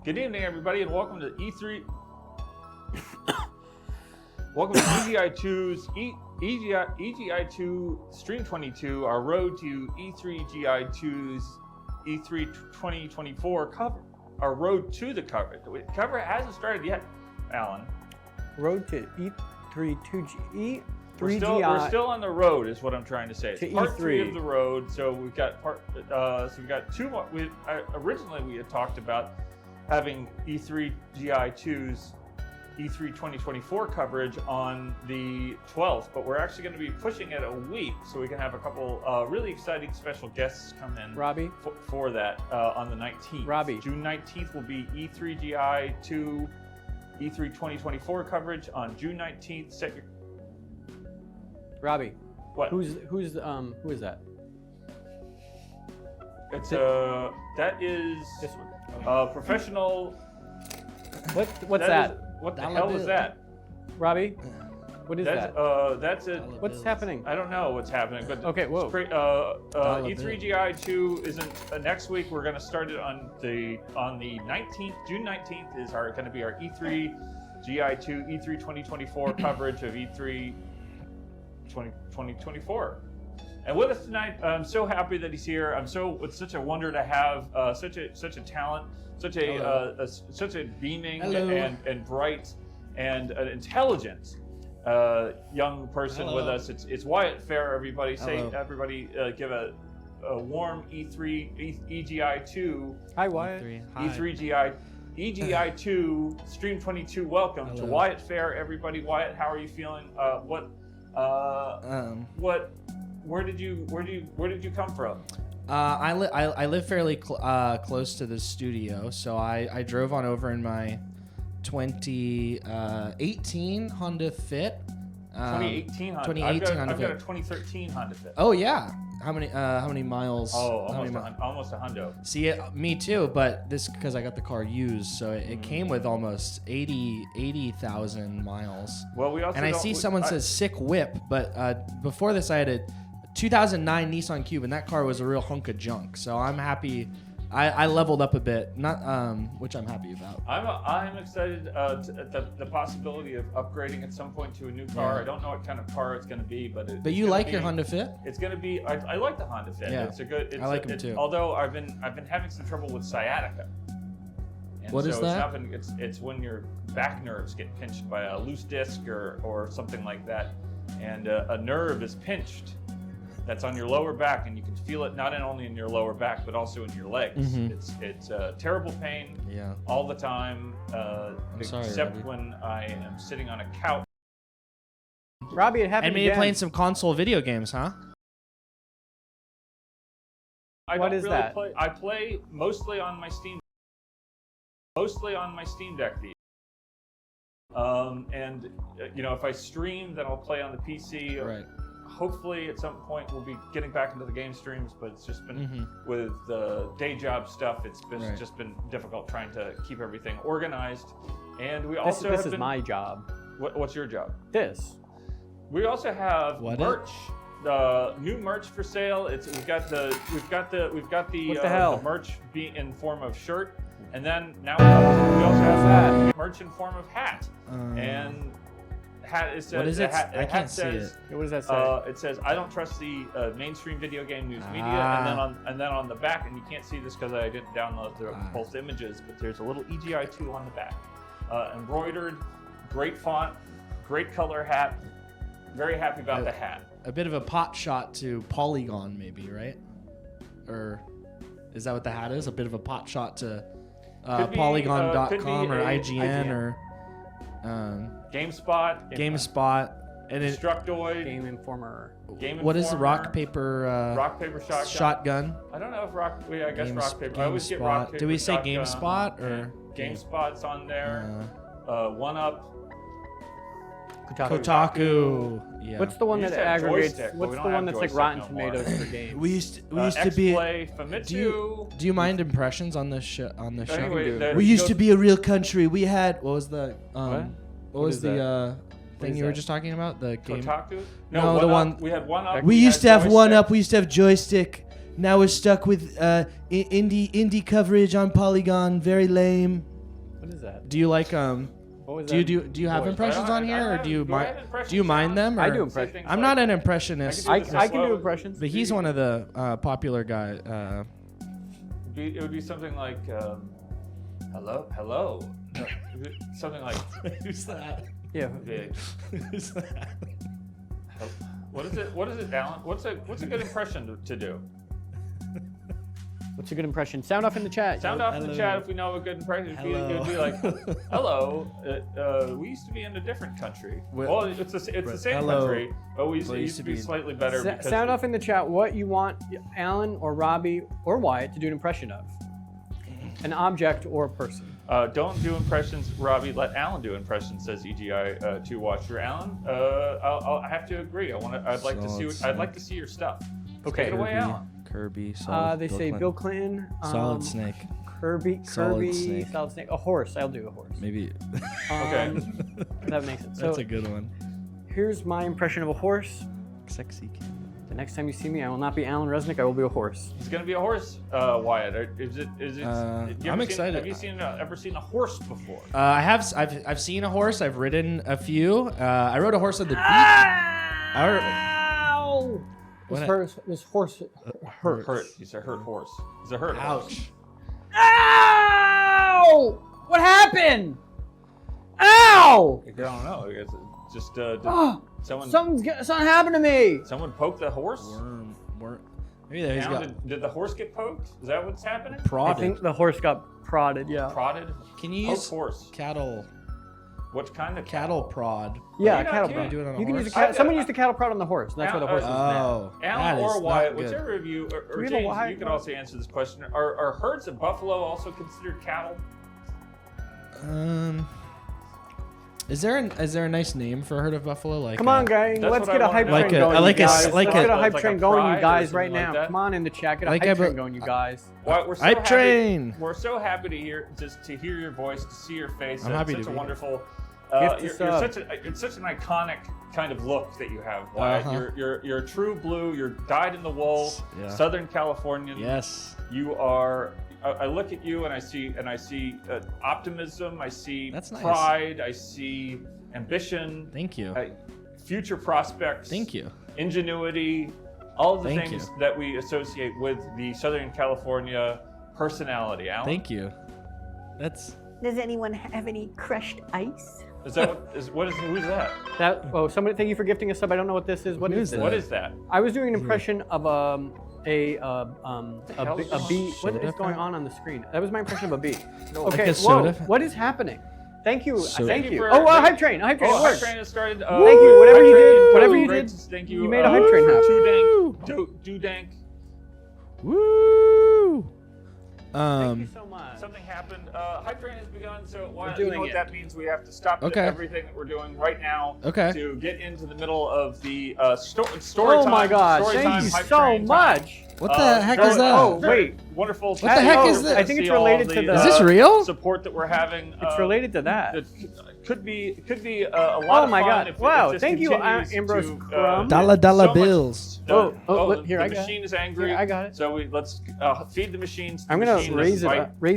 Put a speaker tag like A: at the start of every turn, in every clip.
A: Good evening, everybody, and welcome to E3. Welcome to EGI2's EGI2 Stream 22, our road to E3GI2's E3 2024 cover. Our road to the cover. The cover hasn't started yet, Alan.
B: Road to E3
A: We're still on the road, is what I'm trying to say. It's part
B: E3.
A: 3 of the road. So we've got we've got two more. Originally we had talked about having E3GI2's E3 2024 coverage on the 12th, but we're actually going to be pushing it a week so we can have a couple really exciting special guests come in.
B: Robby?
A: For that on the 19th.
B: Robby.
A: June 19th will be E3GI2 E3 2024 coverage on June 19th. Set your
B: Robby.
A: What?
B: Who is that?
A: It's that is
B: This one.
A: professional.
B: What's that?
A: What the hell is that?
B: Robby? What is that?
A: That's a.
B: What's happening?
A: I don't know what's happening, but
B: Okay, whoa.
A: E3GI2 isn't next week. We're going to start it on the 19th. June 19th is going to be our E3GI2 E3 2024 coverage of E3 2024. And with us tonight, I'm so happy that he's here. It's such a wonder to have such a talent, such a beaming and bright and an intelligent young person with us. It's Wyatt Fair. Everybody give a warm EGI2.
B: Hi, Wyatt.
A: EGI2 Stream 22 welcome to Wyatt Fair. Everybody, Wyatt, how are you feeling? Where did you come from?
C: I live fairly close to the studio, so I drove on over in my 2018 Honda Fit.
A: 2018 Honda.
C: 2018 Honda
A: I've got a
C: Fit.
A: 2013 Honda Fit.
C: Oh yeah. How many miles?
A: Oh, almost a hundo.
C: See, me too, but this because I got the car used, so it came with almost 80,000 miles.
A: Well, we also
C: and I see someone says sick whip, but before this I had a 2009 Nissan Cube, and that car was a real hunk of junk. So I'm happy. I leveled up a bit, which I'm happy about.
A: I'm excited at the possibility of upgrading at some point to a new car.
C: Yeah.
A: I don't know what kind of car it's going to be, but
C: you like your Honda Fit?
A: It's going to be. I like the Honda Fit.
C: Yeah. I like them too.
A: Although I've been having some trouble with sciatica. And
C: what is that?
A: It's when your back nerves get pinched by a loose disc or something like that, and a nerve is pinched. That's on your lower back, and you can feel it not only in your lower back but also in your legs.
C: Mm-hmm.
A: It's terrible pain all the time, except when I am sitting on a couch.
B: Robby, it happened
C: And maybe
B: again.
C: playing some console video games, huh?
B: What is that?
A: I play mostly on my Steam Deck these. And if I stream, then I'll play on the PC.
C: Right.
A: Hopefully, at some point, we'll be getting back into the game streams, but it's just been with the day job stuff. It's been just been difficult trying to keep everything organized. And we also
B: this is my job.
A: What's your job?
B: This.
A: We also have merch. New merch for sale. We've got the merch be in form of shirt, and then now we also have that merch in form of hat and. It says,
C: what is it? I can't
A: see it.
B: What does that say?
A: It says, "I don't trust the mainstream video game news media," and then on the back, and you can't see this because I didn't download both images, but there's a little EGI2 on the back, embroidered, great font, great color hat. Very happy about the hat.
C: A bit of a pot shot to Polygon, maybe, right? Or is that what the hat is? A bit of a pot shot to Polygon.com or IGN or.
A: GameSpot,
C: and
A: Destructoid,
B: Game Informer.
C: What is the rock paper shotgun?
A: I don't know if I guess rock paper. I always get
C: GameSpot.
A: rock paper.
C: Do we say
A: shotgun,
C: GameSpot or
A: GameSpot's on there? One Up.
C: Kotaku. Yeah.
B: What's the one that aggregates?
A: Joystick,
B: what's the one that's like Rotten Tomatoes for games?
C: We used to be.
A: Famitsu.
C: Do you mind impressions on this show?
A: Anyway,
C: we used to be a real country. We had what was the
B: what
C: was the thing you were
B: that?
C: just talking about? The game.
A: Kotaku?
C: No, the one.
A: We had One Up.
C: We used to have One Up. We used to have Joystick. Now we're stuck with indie coverage on Polygon. Very lame.
B: What is that?
C: Do you like
B: What was
C: Do you
B: that?
C: do you have
A: Voice.
C: impressions on here, or do you mind?
A: impressions
C: Do you mind them?
B: I
C: or-
B: do impressions.
C: I'm not an impressionist,
A: I
B: I
A: can
B: can do impressions.
C: but he's one of the popular guys.
A: It would be something like, hello, hello. No, something like,
C: Who's that?
B: Yeah.
A: big.
C: Who's that?
A: What is it? What is it, Alan? What's a good impression to do?
B: What's a good impression? Sound off in the chat.
A: Sound off in the
C: Hello.
A: chat if we know a good impression. It would be like, hello. We used to be in a different country. Well, it's the same
C: Hello.
A: country, but we used to be slightly better. because
B: Sound off in the chat what you want Alan or Robbie or Wyatt to do an impression of. An object or a person.
A: Don't do impressions, Robbie. Let Alan do impressions. Says EGI 2 Watcher. Alan, I have to agree. I'd like to see. I'd like to see your stuff.
B: Okay.
A: Take it away, Alan.
C: Kirby. Solid,
B: They say Bill Clinton.
C: Solid Snake.
B: Kirby.
C: Solid snake.
B: Solid Snake. A horse. I'll do a horse.
C: Maybe.
A: Okay.
B: That makes it. So
C: That's a good one.
B: here's my impression of a horse.
C: Sexy kid.
B: The next time you see me, I will not be Alan Resnick. I will be a horse.
A: He's gonna be a horse, Wyatt. Is it?
C: I'm excited.
A: Have you ever seen a horse before?
C: I've seen a horse. I've ridden a few. I rode a horse at the beach.
B: Ow! This horse hurts.
A: Hurt. He's a hurt horse. He's a hurt horse.
C: Ouch.
B: Ow! What happened? Ow!
A: I don't know. It's just someone.
B: Something happened to me.
A: Someone poked the horse.
C: Worm. Maybe he's
A: Alan,
C: got
A: did the horse get poked? Is that what's happening?
B: I
C: prodded.
B: think the horse got prodded. Yeah.
A: Prodded?
C: Can you
A: Poked
C: use
A: horse.
C: cattle
A: What kind of
C: cattle prod?
B: Yeah,
A: You're not
B: cattle
A: kidding.
B: prod.
C: Do it on a
B: You can use a
C: horse?
B: someone used a cattle prod on the horse. And that's why the horse was mad.
C: Oh,
A: Alan
C: that
A: or
C: is
A: Wyatt,
C: not good.
A: whichever of you,
B: Do
A: or
B: we have a
A: James,
B: Wyatt
A: you can
B: one?
A: also answer this question. Are herds of buffalo also considered cattle?
C: Is there a nice name for a herd of buffalo? Like
B: Come on, guys.
A: That's
B: Let's
A: what
B: get
A: I
B: a hype
A: wanna
B: train
A: know.
B: going,
C: like
B: you
C: a-
B: guys.
C: like
B: Let's
C: a-
B: get a hype
A: like
B: train
A: a
B: going,
A: pride
B: you
A: or
B: guys, right
A: something like
B: now.
A: that?
B: Come on in the chat. Get a
C: Like
B: hype
C: a-
B: train going, you guys.
A: Wyatt, we're so
C: Hype
A: happy.
C: train.
A: We're so happy to hear your voice, to see your face.
C: I'm happy
A: Such
C: to
A: a
C: be
A: wonderful.
B: Gift
A: You're
B: a sub.
A: it's such an iconic kind of look that you have, Wyatt.
C: Uh-huh.
A: You're a true blue. You're dyed in the wool,
C: Yeah.
A: Southern Californian.
C: Yes.
A: You are. I look at you and I see optimism. I see
C: That's nice.
A: pride. I see ambition.
C: Thank you.
A: Future prospects.
C: Thank you.
A: Ingenuity. All of the
C: Thank
A: things
C: you.
A: that we associate with the Southern California personality. Alan?
C: Thank you. That's
D: Does anyone have any crushed ice?
A: Is that who's that?
B: Somebody, thank you for gifting a sub. I don't know what this is. What
C: Who
B: is
C: is
B: this?
C: that?
A: What is that?
B: I was doing an impression of a bee. What is
C: Soda
B: going on the screen? That was my impression of a bee.
C: Like
B: Okay,
C: a
B: whoa,
C: soda?
B: what is happening? Thank you.
C: Soda.
B: Thank
A: Thank
B: you.
A: you
B: Oh,
A: for-
B: hype train. A hype train.
A: Oh,
B: It
A: hype
B: works.
A: train has started.
B: Thank you. Whatever
A: Hype
B: you
A: train,
B: did, whatever you
A: great.
B: did,
A: Thank you.
B: you made a hype train happen.
A: Too dank.
C: woo.
B: Thank you so much.
A: Something happened. Hype train has begun. So
B: We're
A: you
B: doing
A: know what
B: it.
A: that means? We have to stop
C: Okay.
A: everything that we're doing right now.
C: Okay.
A: To get into the middle of the story
B: Oh
A: time.
B: my God!
A: Story
B: Thank
A: time,
B: you
A: hype
B: so
A: train time.
B: much.
C: What the heck is that?
B: Oh, wait.
A: Wonderful.
C: What the heck is this?
B: I think it's related to the.
C: Is this real?
A: Support that we're having.
B: It's related to that.
A: It could be a lot
B: Oh
A: of
B: my
A: fun
B: God!
A: if
B: Wow!
A: this
B: Thank you,
A: continues
B: Ambrose
A: to,
B: Crumb.
C: Dollar
A: so much-
C: bills.
B: Oh,
A: the
B: here, I got it.
A: machine is angry.
B: Here, I got it.
A: So let's feed the machines.
B: I'm
A: The
B: gonna
A: machine
B: raise
A: doesn't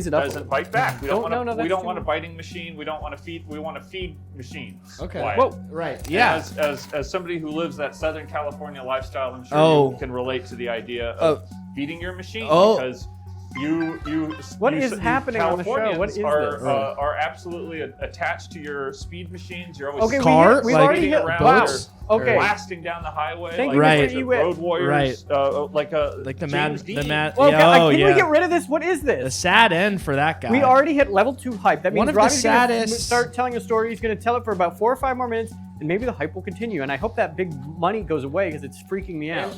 B: it up.
A: Doesn't bite back. We don't
B: No,
A: want
B: no,
A: we
B: that's
A: don't
B: too
A: want a
B: much.
A: biting machine. We don't want to feed. We want to feed machines.
C: Okay.
A: Wyatt.
B: Whoa.
C: Right.
A: And
C: Yeah.
A: As somebody who lives that Southern California lifestyle, I'm sure
C: Oh.
A: you can relate to the idea of feeding your machine
C: Oh.
A: because you
B: What
A: you,
B: is
A: you
B: happening on the show?
A: Californians
B: What is
A: are,
B: this?
A: are absolutely attached to your speed machines. You're always
B: Okay,
C: Car?
B: we've
C: Like
B: already hit
A: around
C: boats?
B: Okay.
A: blasting down the highway.
B: Thank
A: like
B: you,
C: Right.
A: a bunch of
B: Mr. Ewit.
A: road warriors, like
C: the
A: James Dean.
B: Well,
C: oh,
B: can
C: yeah.
B: we get rid of this? What is
C: The
B: this?
C: sad end for that guy.
B: We already hit level 2 hype. That means
C: One of the
B: Robbie's gonna
C: saddest-
B: start telling a story. He's going to tell it for about 4 or 5 more minutes, and maybe the hype will continue. And I hope that big money goes away because it's freaking me out.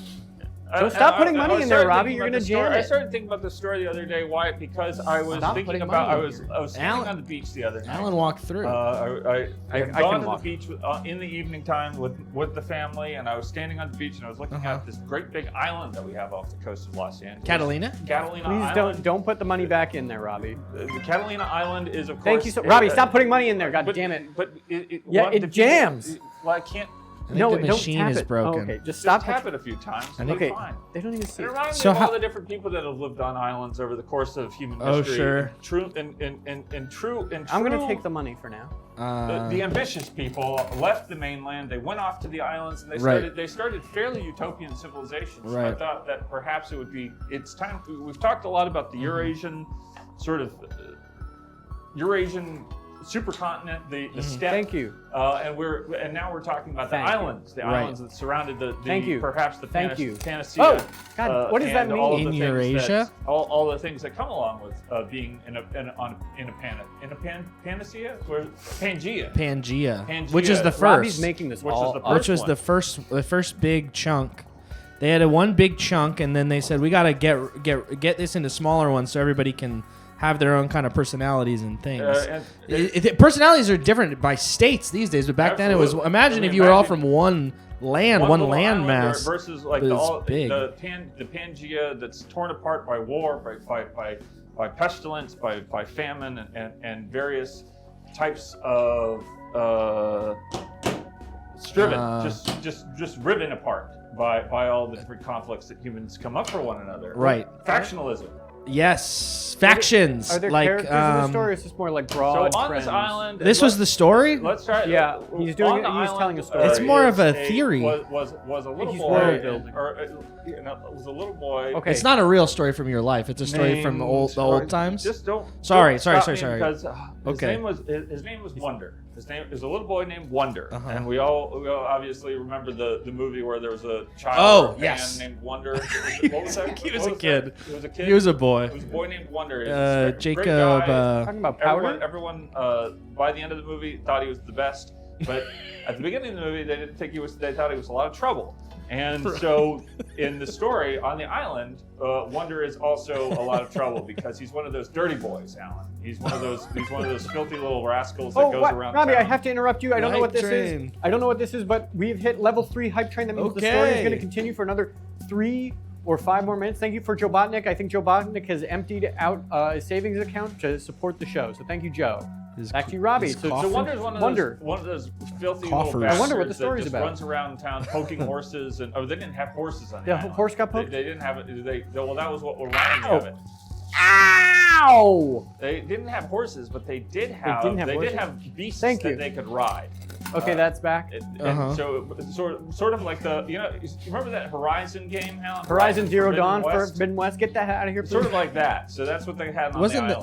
B: So stop putting money in there, Robbie. You're gonna jam
A: I
B: it.
A: started thinking about the story the other day, Wyatt, because I was
B: Stop
A: thinking
B: putting
A: about
B: money
A: I
B: in
A: was
B: here.
A: standing
C: Alan-
A: on the beach the other night.
C: Alan walked through.
A: I
B: I
A: had
B: can
A: gone to
B: walk.
A: the beach in the evening time with the family, and I was standing on the beach and I was looking at this great big island that we have off the coast of Los Angeles.
C: Catalina?
A: Catalina
B: Please
A: Island.
B: don't put the money back in there, Robbie.
A: The Catalina Island is, of course.
B: Thank you so, Robbie. Stop putting money in there. God
A: but,
B: damn it.
A: But
B: Yeah, it jams.
A: Well, I can't.
C: I think the machine
B: tap
C: is
B: it.
C: broken.
B: Oh, okay, just
A: Just
B: stop
A: tap it a few times. And
B: Okay,
A: be fine.
B: they don't even see
A: It
B: it.
A: reminds
C: So
A: me of
C: how-
A: all the different people that have lived on islands over the course of human
C: Oh,
A: history.
C: sure.
A: True.
B: I'm gonna take the money for now.
A: The ambitious people left the mainland. They went off to the islands, and they started fairly utopian civilizations. So I
C: Right.
A: thought that perhaps it would be. It's time. We've talked a lot about the Eurasian sort of Eurasian supercontinent, the steppe.
B: Thank you.
A: And now we're talking about the
B: Thank you.
A: islands,
C: Right.
A: islands that surrounded
B: Thank you.
A: perhaps the
B: Thank you.
A: panacea.
B: Oh, God, what does that
A: and all of
B: mean?
A: the
C: In
A: things
C: Eurasia?
A: that- all the things that come along with being in a panacea, or Pangea.
C: Pangea, which is the first.
B: Robbie's making this
A: Which is
B: all
A: the
B: up.
C: which was the first big chunk. They had one big chunk, and then they said we gotta get this into smaller ones so everybody can have their own kind of personalities and things. Personalities are different by states these days, but back then it was.
A: Absolutely.
C: Imagine
A: I mean,
C: if you were all
A: imagine
C: from one land
A: little
C: land
A: island
C: mass.
A: versus like
C: but
A: the,
C: it's
A: all,
C: big.
A: the Pangea that's torn apart by war, by pestilence, by famine, and various types of just riven apart by all the different conflicts that humans come up for one another.
C: Right.
A: Factionalism.
C: Yes, factions.
B: Are there
C: like
B: characters in the story, or is this more like broad
A: So on
B: trends?
A: this island,
C: this was the story.
A: Let's try.
B: Yeah, he's doing
A: on
B: it-
A: the
B: he's
A: island,
B: telling a story.
C: It's more of a
A: is
C: theory.
A: Was a little
B: He's
A: boy,
B: world building.
A: was a little boy.
B: Okay.
C: It's not a real story from your life. It's a story from the old times.
A: Just don't.
C: Sorry.
A: Don't stop me
C: Sorry.
A: Because
C: Okay.
A: his name was Wonder. His name is a little boy named Wonder,
C: Uh-huh.
A: and we all obviously remember the movie where there was a child
C: Oh,
A: or a
C: yes.
A: man named Wonder. What was that?
C: He was
A: What
C: a kid.
A: that? He was a kid.
C: He was a boy.
A: It was a boy named Wonder. He was a great
C: Jacob.
A: guy.
B: Talking about powder.
A: Everyone by the end of the movie thought he was the best, but at the beginning of the movie they didn't think he was. They thought he was a lot of trouble. And so, in the story on the island, Wonder is also a lot of trouble because he's one of those dirty boys, Alan. He's one of those filthy little rascals that goes around.
B: Robbie,
A: town.
B: I have to interrupt you. I don't know what this is. I don't know what this is, but we've hit level 3 hype train. That means the story is
C: Okay.
B: going to continue for another 3 or 5 more minutes. Thank you for Joe Botnick. I think Joe Botnick has emptied out his savings account to support the show. So thank you, Joe. Back to you, Robbie.
C: his
B: So
C: coffin?
A: So Wonder's one of those filthy
C: Coffers.
A: little bastards
C: I
B: wonder what the
A: that
B: story's
A: just
B: about.
A: runs around town poking horses and they didn't have horses on the
B: The
A: island.
B: horse got poked?
A: They didn't have it. Well, that was what reminded me of it.
B: Ow!
A: They didn't have horses, but they did have
B: horses?
A: beasts
B: Thank you.
A: that they could ride.
B: Okay, that's back.
A: And so it was sort of like you remember that Horizon game, Alan?
B: Horizon Zero
A: Forbidden
B: Dawn
A: West?
B: Forbidden West. Get that out of here, please.
A: Sort of like that. So that's what they had on
C: Wasn't
A: the
C: the-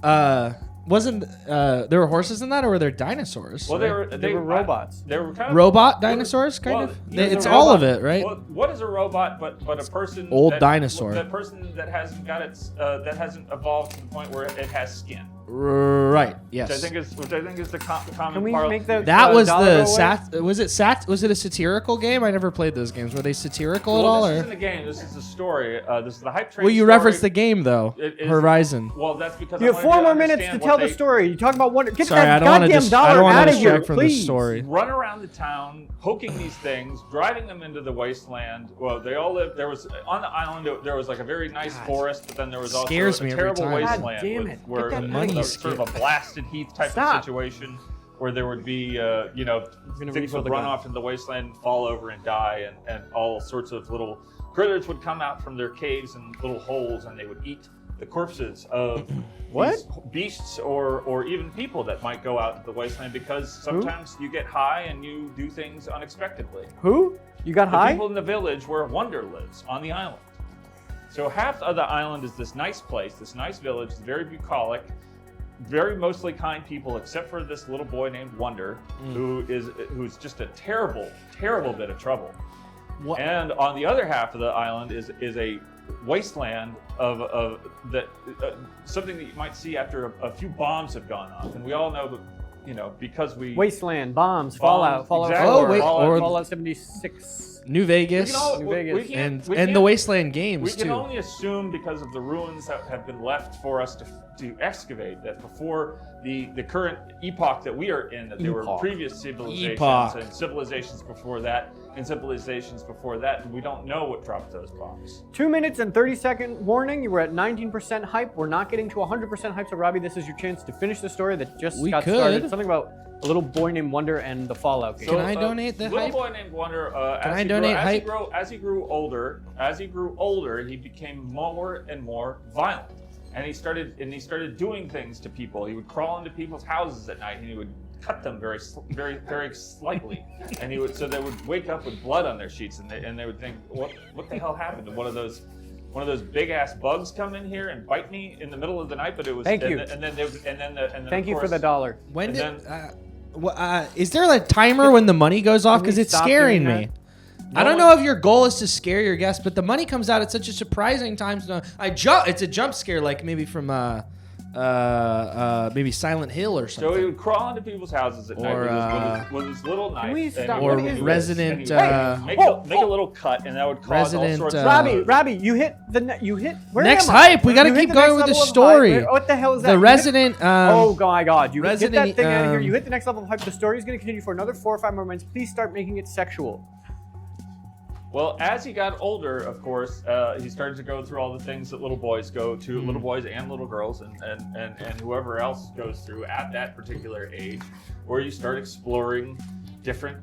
A: island.
C: Wasn't there were horses in that, or were there dinosaurs?
A: Well,
B: They were robots.
A: They were kind of
C: robot dinosaurs, kind
A: well,
C: of.
A: there's
C: It's
A: a
C: all
A: robot.
C: of it, right?
A: Well, what is a robot but a person?
C: Old
A: that,
C: dinosaur.
A: That person that hasn't got its that hasn't evolved to the point where it has skin.
C: Right. Yes.
A: Which I think is the common.
B: Can we
A: parlance.
B: make the
C: That was
B: dollar
C: the
B: go away?
C: was it a satirical game? I never played those games. Were they satirical
A: Well,
C: at all?
A: this
C: Or?
A: isn't a game. This is a story. This is the hype train.
C: Well, you
A: story.
C: referenced the game though.
A: It is-
C: Horizon.
A: Well, that's because
B: You
A: I
B: have
A: wanted
B: 4 more
A: to
B: minutes to
A: understand
B: tell
A: what
B: the
A: they-
B: story. You talk about what? Get
C: Sorry, I
B: that
C: don't want to
B: goddamn
C: I
B: dollar
C: don't want
B: out
C: to
B: of here,
C: distract from the
B: please.
C: story.
A: Run around the town, poking these things, driving them into the wasteland. Well, they all lived. There was on the island. There was like a very nice forest, but then there was also
C: Scares
A: a
C: me every
A: terrible
C: time.
A: wasteland
B: God damn it.
A: where
B: Get that
C: money.
A: it was sort of a blasted heath type
B: Stop.
A: of situation where there would be,
B: gonna
A: things
B: refill
A: would
B: the
A: run
B: gun.
A: off into the wasteland, fall over and die, and all sorts of little critters would come out from their caves and little holes, and they would eat the corpses of
B: What?
A: these beasts or even people that might go out to the wasteland because sometimes you get high and you do things unexpectedly.
B: Who? You got
A: The
B: high?
A: people in the village where Wonder lives on the island. So half of the island is this nice place, this nice village, very bucolic, very mostly kind people, except for this little boy named Wonder, who's just a terrible, terrible bit of trouble.
C: What?
A: And on the other half of the island is a wasteland of that something that you might see after a few bombs have gone off, and we all know that because we
B: Wasteland, bombs, Fallout, Fallout
A: exactly.
B: 4,
C: Oh, wait,
B: Fallout,
C: or-
B: Fallout 76. Vegas.
C: New Vegas.
B: New Vegas.
C: And the Wasteland Games,
A: we can
C: too.
A: only assume because of the ruins that have been left for us to excavate that before the current epoch that we are in, that there were previous civilizations and civilizations before that and civilizations before that, and we don't know what dropped those bombs.
B: 2 minutes and 30-second warning. You were at 19% hype. We're not getting to 100% hype, so Robbie, this is your chance to finish the story that just got started. Something about a little boy named Wonder and the Fallout game.
C: Can I donate the hype?
A: Little boy named Wonder. As he grew older, he became more and more violent, and he started doing things to people. He would crawl into people's houses at night, and he would cut them very slightly, and so they would wake up with blood on their sheets, and they would think, what the hell happened? Did one of those big ass bugs come in here and bite me in the middle of the night? But it was
B: Thank you. Thank you for the $1.
C: When is there a timer when the money goes off? Because it's scaring me. I don't know if your goal is to scare your guests, but the money comes out at such a surprising time. It's a jump scare, like maybe from maybe Silent Hill or something.
A: So he would crawl into people's houses at night with his little knife.
C: Or Resident.
A: Make a little cut, and that would cause all sorts of...
B: Robbie, you hit. Where
C: next
B: am I?
C: hype. We got to keep going with the story.
B: What the hell is that?
C: The Resident.
B: Oh my God! You
C: Resident,
B: get that thing out of here. You hit the next level of hype. The story is going to continue for another 4 or 5 more minutes. Please start making it sexual.
A: Well, as he got older, of course, he started to go through all the things that little boys go to, little boys and little girls, and whoever else goes through at that particular age, where you start exploring different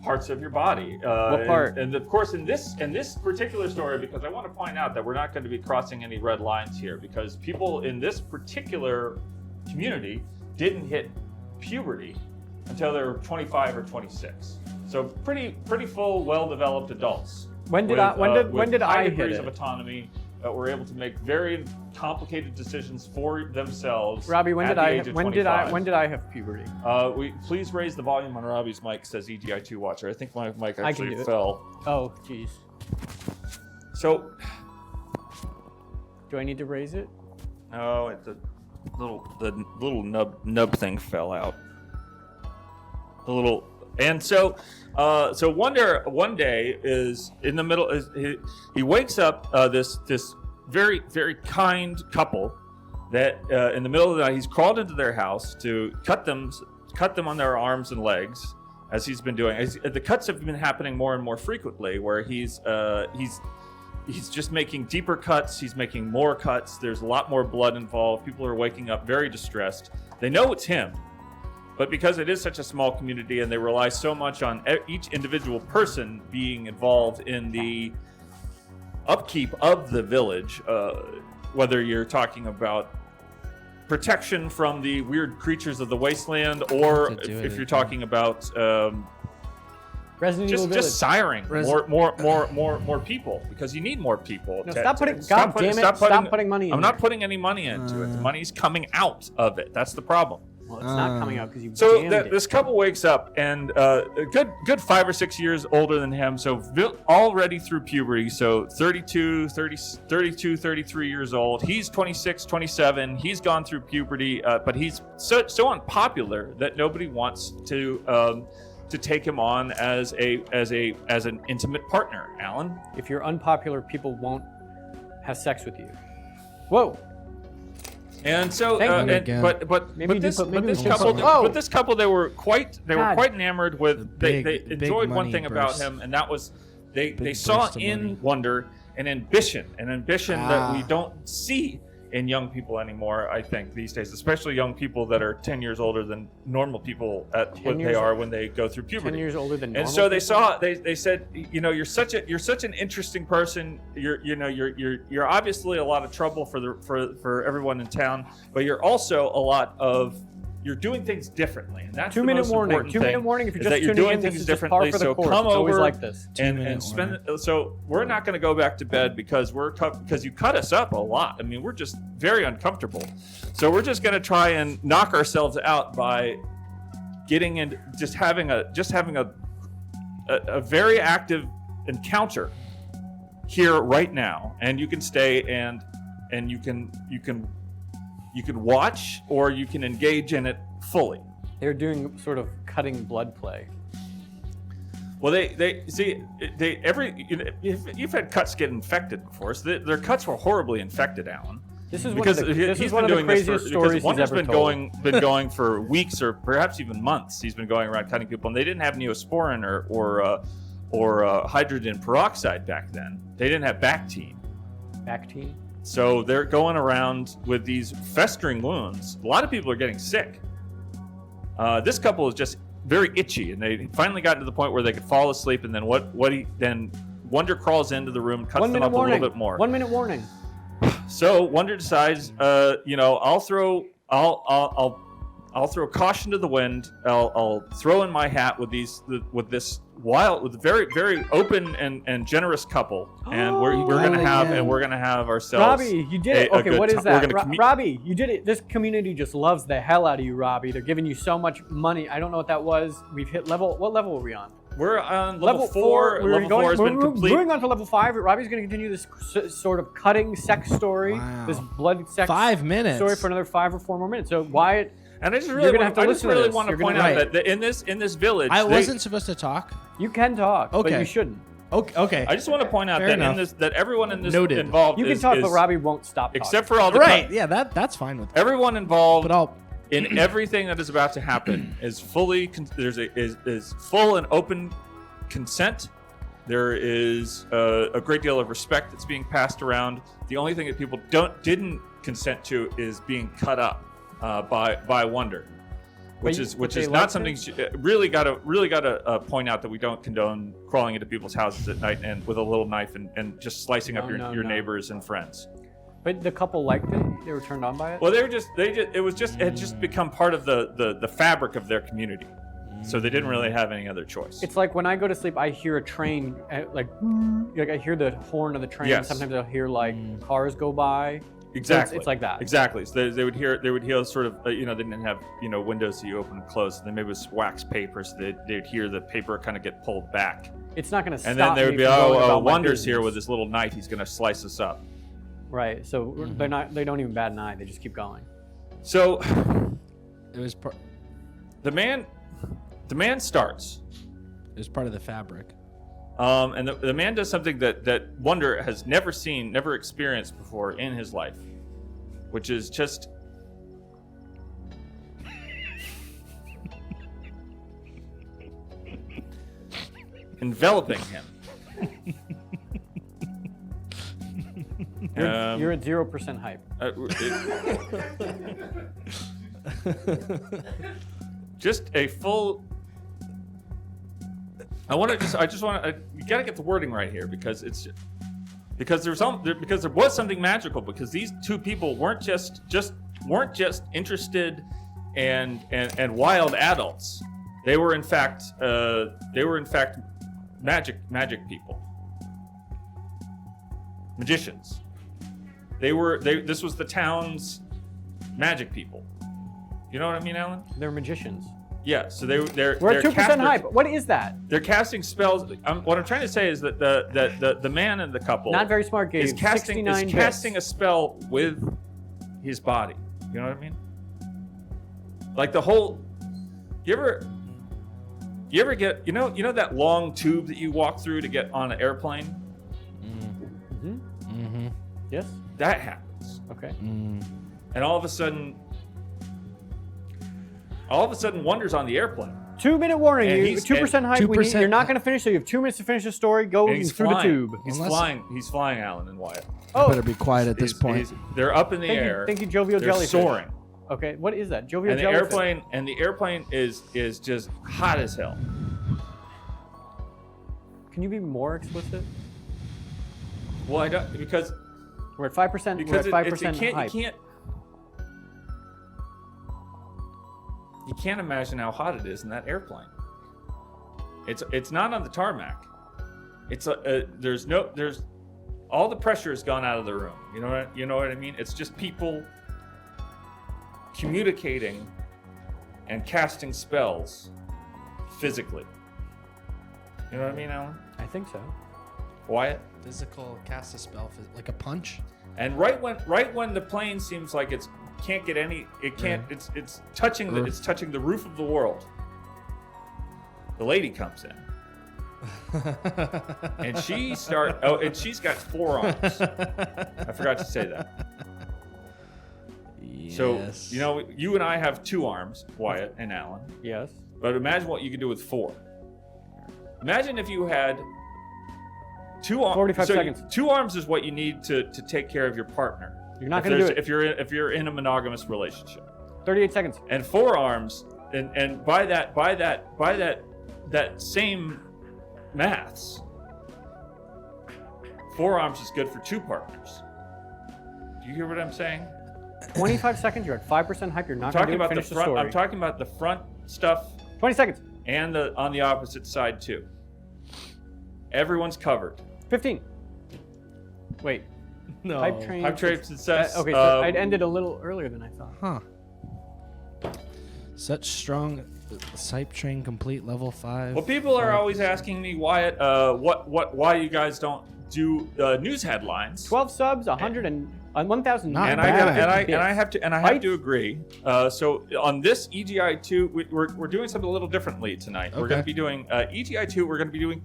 A: parts of your body.
B: What part?
A: And of course, in this particular story, because I want to point out that we're not going to be crossing any red lines here, because people in this particular community didn't hit puberty until they were 25 or 26. So pretty full, well-developed adults.
B: When did I high
A: degrees
B: hit
A: of
B: it?
A: autonomy that were able to make very complicated decisions for themselves.
B: Robbie, when did I have puberty?
A: Please raise the volume on Robbie's mic, says EGI2 Watcher. I think my mic actually fell.
B: Oh, jeez.
A: So,
B: do I need to raise it?
A: No, the little nub thing fell out. And so Wonder one day is in the middle. He wakes up this very, very kind couple that in the middle of the night he's crawled into their house to cut them on their arms and legs, as he's been doing. The cuts have been happening more and more frequently, where he's just making deeper cuts. He's making more cuts. There's a lot more blood involved. People are waking up very distressed. They know it's him. But because it is such a small community and they rely so much on each individual person being involved in the upkeep of the village, whether you're talking about protection from the weird creatures of the wasteland, or if you're talking about
B: Resident Evil Village.
A: Just siring more people, because you need more people.
B: No, stop putting money in.
A: I'm not putting any money into it. The money's coming out of it. That's the problem.
B: Well, it's not coming out because you
A: So this couple wakes up, and a good 5 or 6 years older than him, so already through puberty, so 32, 33 years old. He's 26, 27. He's gone through puberty, but he's so unpopular that nobody wants to take him on as an intimate partner. Alan,
B: if you're unpopular, people won't have sex with you. Whoa.
A: And so, but this couple, they were quite enamored with. They enjoyed one thing about him, and that was they saw in Wonder an ambition that we don't see in young people anymore. I think these days, especially young people that are 10 years older than normal people at what they are when they go through puberty.
B: 10 years older than normal.
A: And so they said, you're such an interesting person. You're obviously a lot of trouble for everyone in town, but you're also you're doing things differently, and that's
B: 2 minute warning. 2 minute warning if you're just tuning in. This is just par for the course.
A: Come
B: it's always
A: over
B: like this.
A: and spend. So we're not going to go back to bed because you cut us up a lot. I mean, we're just very uncomfortable. So we're just going to try and knock ourselves out by getting in, just having a very active encounter here right now, and you can stay and you can watch, or you can engage in it fully.
B: They're doing sort of cutting blood play.
A: Well, you've had cuts get infected before, so their cuts were horribly infected, Alan.
B: This is one of the craziest stories he's ever told.
A: Been going for weeks or perhaps even months. He's been going around cutting people, and they didn't have Neosporin or hydrogen peroxide back then. They didn't have Bactine.
B: Bactine.
A: So they're going around with these festering wounds. A lot of people are getting sick. This couple is just very itchy, and they finally got to the point where they could fall asleep. And then Wonder crawls into the room, cuts them up a little bit more.
B: 1 minute warning.
A: So Wonder decides, I'll throw caution to the wind. I'll throw in my hat with this very very open and generous couple, and we're gonna have ourselves.
B: Robbie, you did it. Okay, what is that? Robbie, you did it. This community just loves the hell out of you, Robbie. They're giving you so much money. I don't know what that was. We've hit level. What level are we on?
A: We're on level 4. Level 4 has been complete.
B: We're moving on to level 5. Robbie's going to continue this sort of cutting sex story, this blood sex
C: 5 minutes
B: story for another 5 or 4 more minutes. So Wyatt,
A: and I just really want to point out that in this village,
C: I wasn't supposed to talk.
B: You can talk, but you shouldn't.
C: Okay.
A: I just want to point out that everyone in this involved
B: you can talk, but Robbie won't stop talking.
A: Except for all the
C: Yeah, that's fine with me.
A: Everyone involved. But in everything that is about to happen is full and open consent. There is a great deal of respect that's being passed around. The only thing that people didn't consent to is being cut up by Wonder, which is not something. Really got to point out that we don't condone crawling into people's houses at night and with a little knife and just slicing up your neighbors and friends.
B: But the couple liked it. They were turned on by it.
A: Well, it had just become part of the fabric of their community. So they didn't really have any other choice.
B: It's like when I go to sleep, I hear a train, like I hear the horn of the train.
A: Yes.
B: Sometimes I'll hear like cars go by.
A: Exactly.
B: So it's like that.
A: Exactly. So they would hear sort of, they didn't have, windows that you open and close. And then maybe it was wax paper, so they'd hear the paper kind of get pulled back.
B: It's not going to stop.
A: And then they would be, Wonder's here with this little knife. He's going to slice us up.
B: Right. So they don't even bat an eye. They just keep going.
A: So
C: it was
A: the man starts.
C: It was part of the fabric.
A: And the man does something that Wonder has never seen, never experienced before in his life, which is just enveloping him.
B: You're at 0% hype.
A: Just a full. You gotta get the wording right here because there was something magical, because these two people weren't just interested and wild adults. They were in fact magic people, magicians. This was the town's magic people. You know what I mean, Alan?
B: They're magicians.
A: Yeah, so we're at
B: 2% hype. What is that?
A: They're casting spells. What I'm trying to say is that the man in the couple,
B: not very smart, Gabe,
A: is casting a spell with his body. You know what I mean? Like the whole. You ever get that long tube that you walk through to get on an airplane?
B: Mm-hmm. Mm-hmm. Yes.
A: That happens.
B: Okay.
A: And all of a sudden, Wonder's on the airplane.
B: 2 minute warning. 2% hype. You're not going to finish, so you have 2 minutes to finish the story. Go through the tube.
A: He's flying. He's flying, Alan and Wyatt.
C: Oh, better be quiet at this point.
A: They're up in the air.
B: Thank you, jovial jellyfish.
A: They're soaring.
B: Okay, what is that? Jovial jellyfish.
A: And the airplane is just hot as hell.
B: Can you be more explicit?
A: Well, I don't, because
B: we're at 5%.
A: Because
B: we're at 5% hype.
A: You can't imagine how hot it is in that airplane. It's not on the tarmac. It's all the pressure has gone out of the room. You know what I mean? It's just people communicating and casting spells physically. You know what I mean, Alan?
B: I think so.
A: Wyatt?
C: Physical cast a spell, like a punch.
A: And right when the plane seems like it's touching the roof of the world. The lady comes in. And she's got 4 arms. I forgot to say that.
C: Yes.
A: So, you and I have 2 arms, Wyatt and Alan.
B: Yes.
A: But imagine what you could do with 4. Imagine if you had 2 arms.
B: 45 seconds.
A: 2 arms is what you need to take care of your partner.
B: You're not going to do it.
A: If you're in a monogamous relationship.
B: 38 seconds.
A: And 4 arms, and by that same maths, 4 arms is good for 2 partners. Do you hear what I'm saying?
B: 25 seconds. You're at 5% hype. You're not going to finish the story.
A: I'm talking about the front stuff.
B: 20 seconds.
A: And on the opposite side too. Everyone's covered.
B: 15. Wait.
C: No.
B: Hype train
A: success.
B: Okay, so I'd ended a little earlier than I thought.
C: Huh. Such strong hype train complete level 5.
A: Well, people are always asking me, Wyatt, why you guys don't do news headlines.
B: 12 subs, 1,000.
C: Not
A: And
C: bad.
A: I have to agree. So on this EGI 2, we're doing something a little differently tonight. We're going to be doing EGI 2. We're going to be doing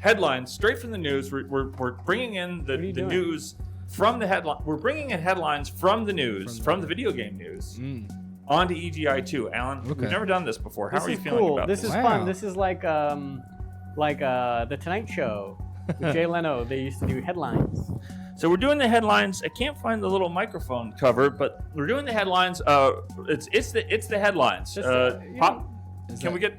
A: headlines straight from the news. We're bringing in the news from the headline. We're bringing in headlines from the news, from the video game news, onto EGI 2. Alan, we've never done this before. How are you feeling about this?
B: This is fun. This is like the Tonight Show with Jay Leno. They used to do headlines.
A: So we're doing the headlines. I can't find the little microphone cover, but we're doing the headlines. It's the headlines. Can we get?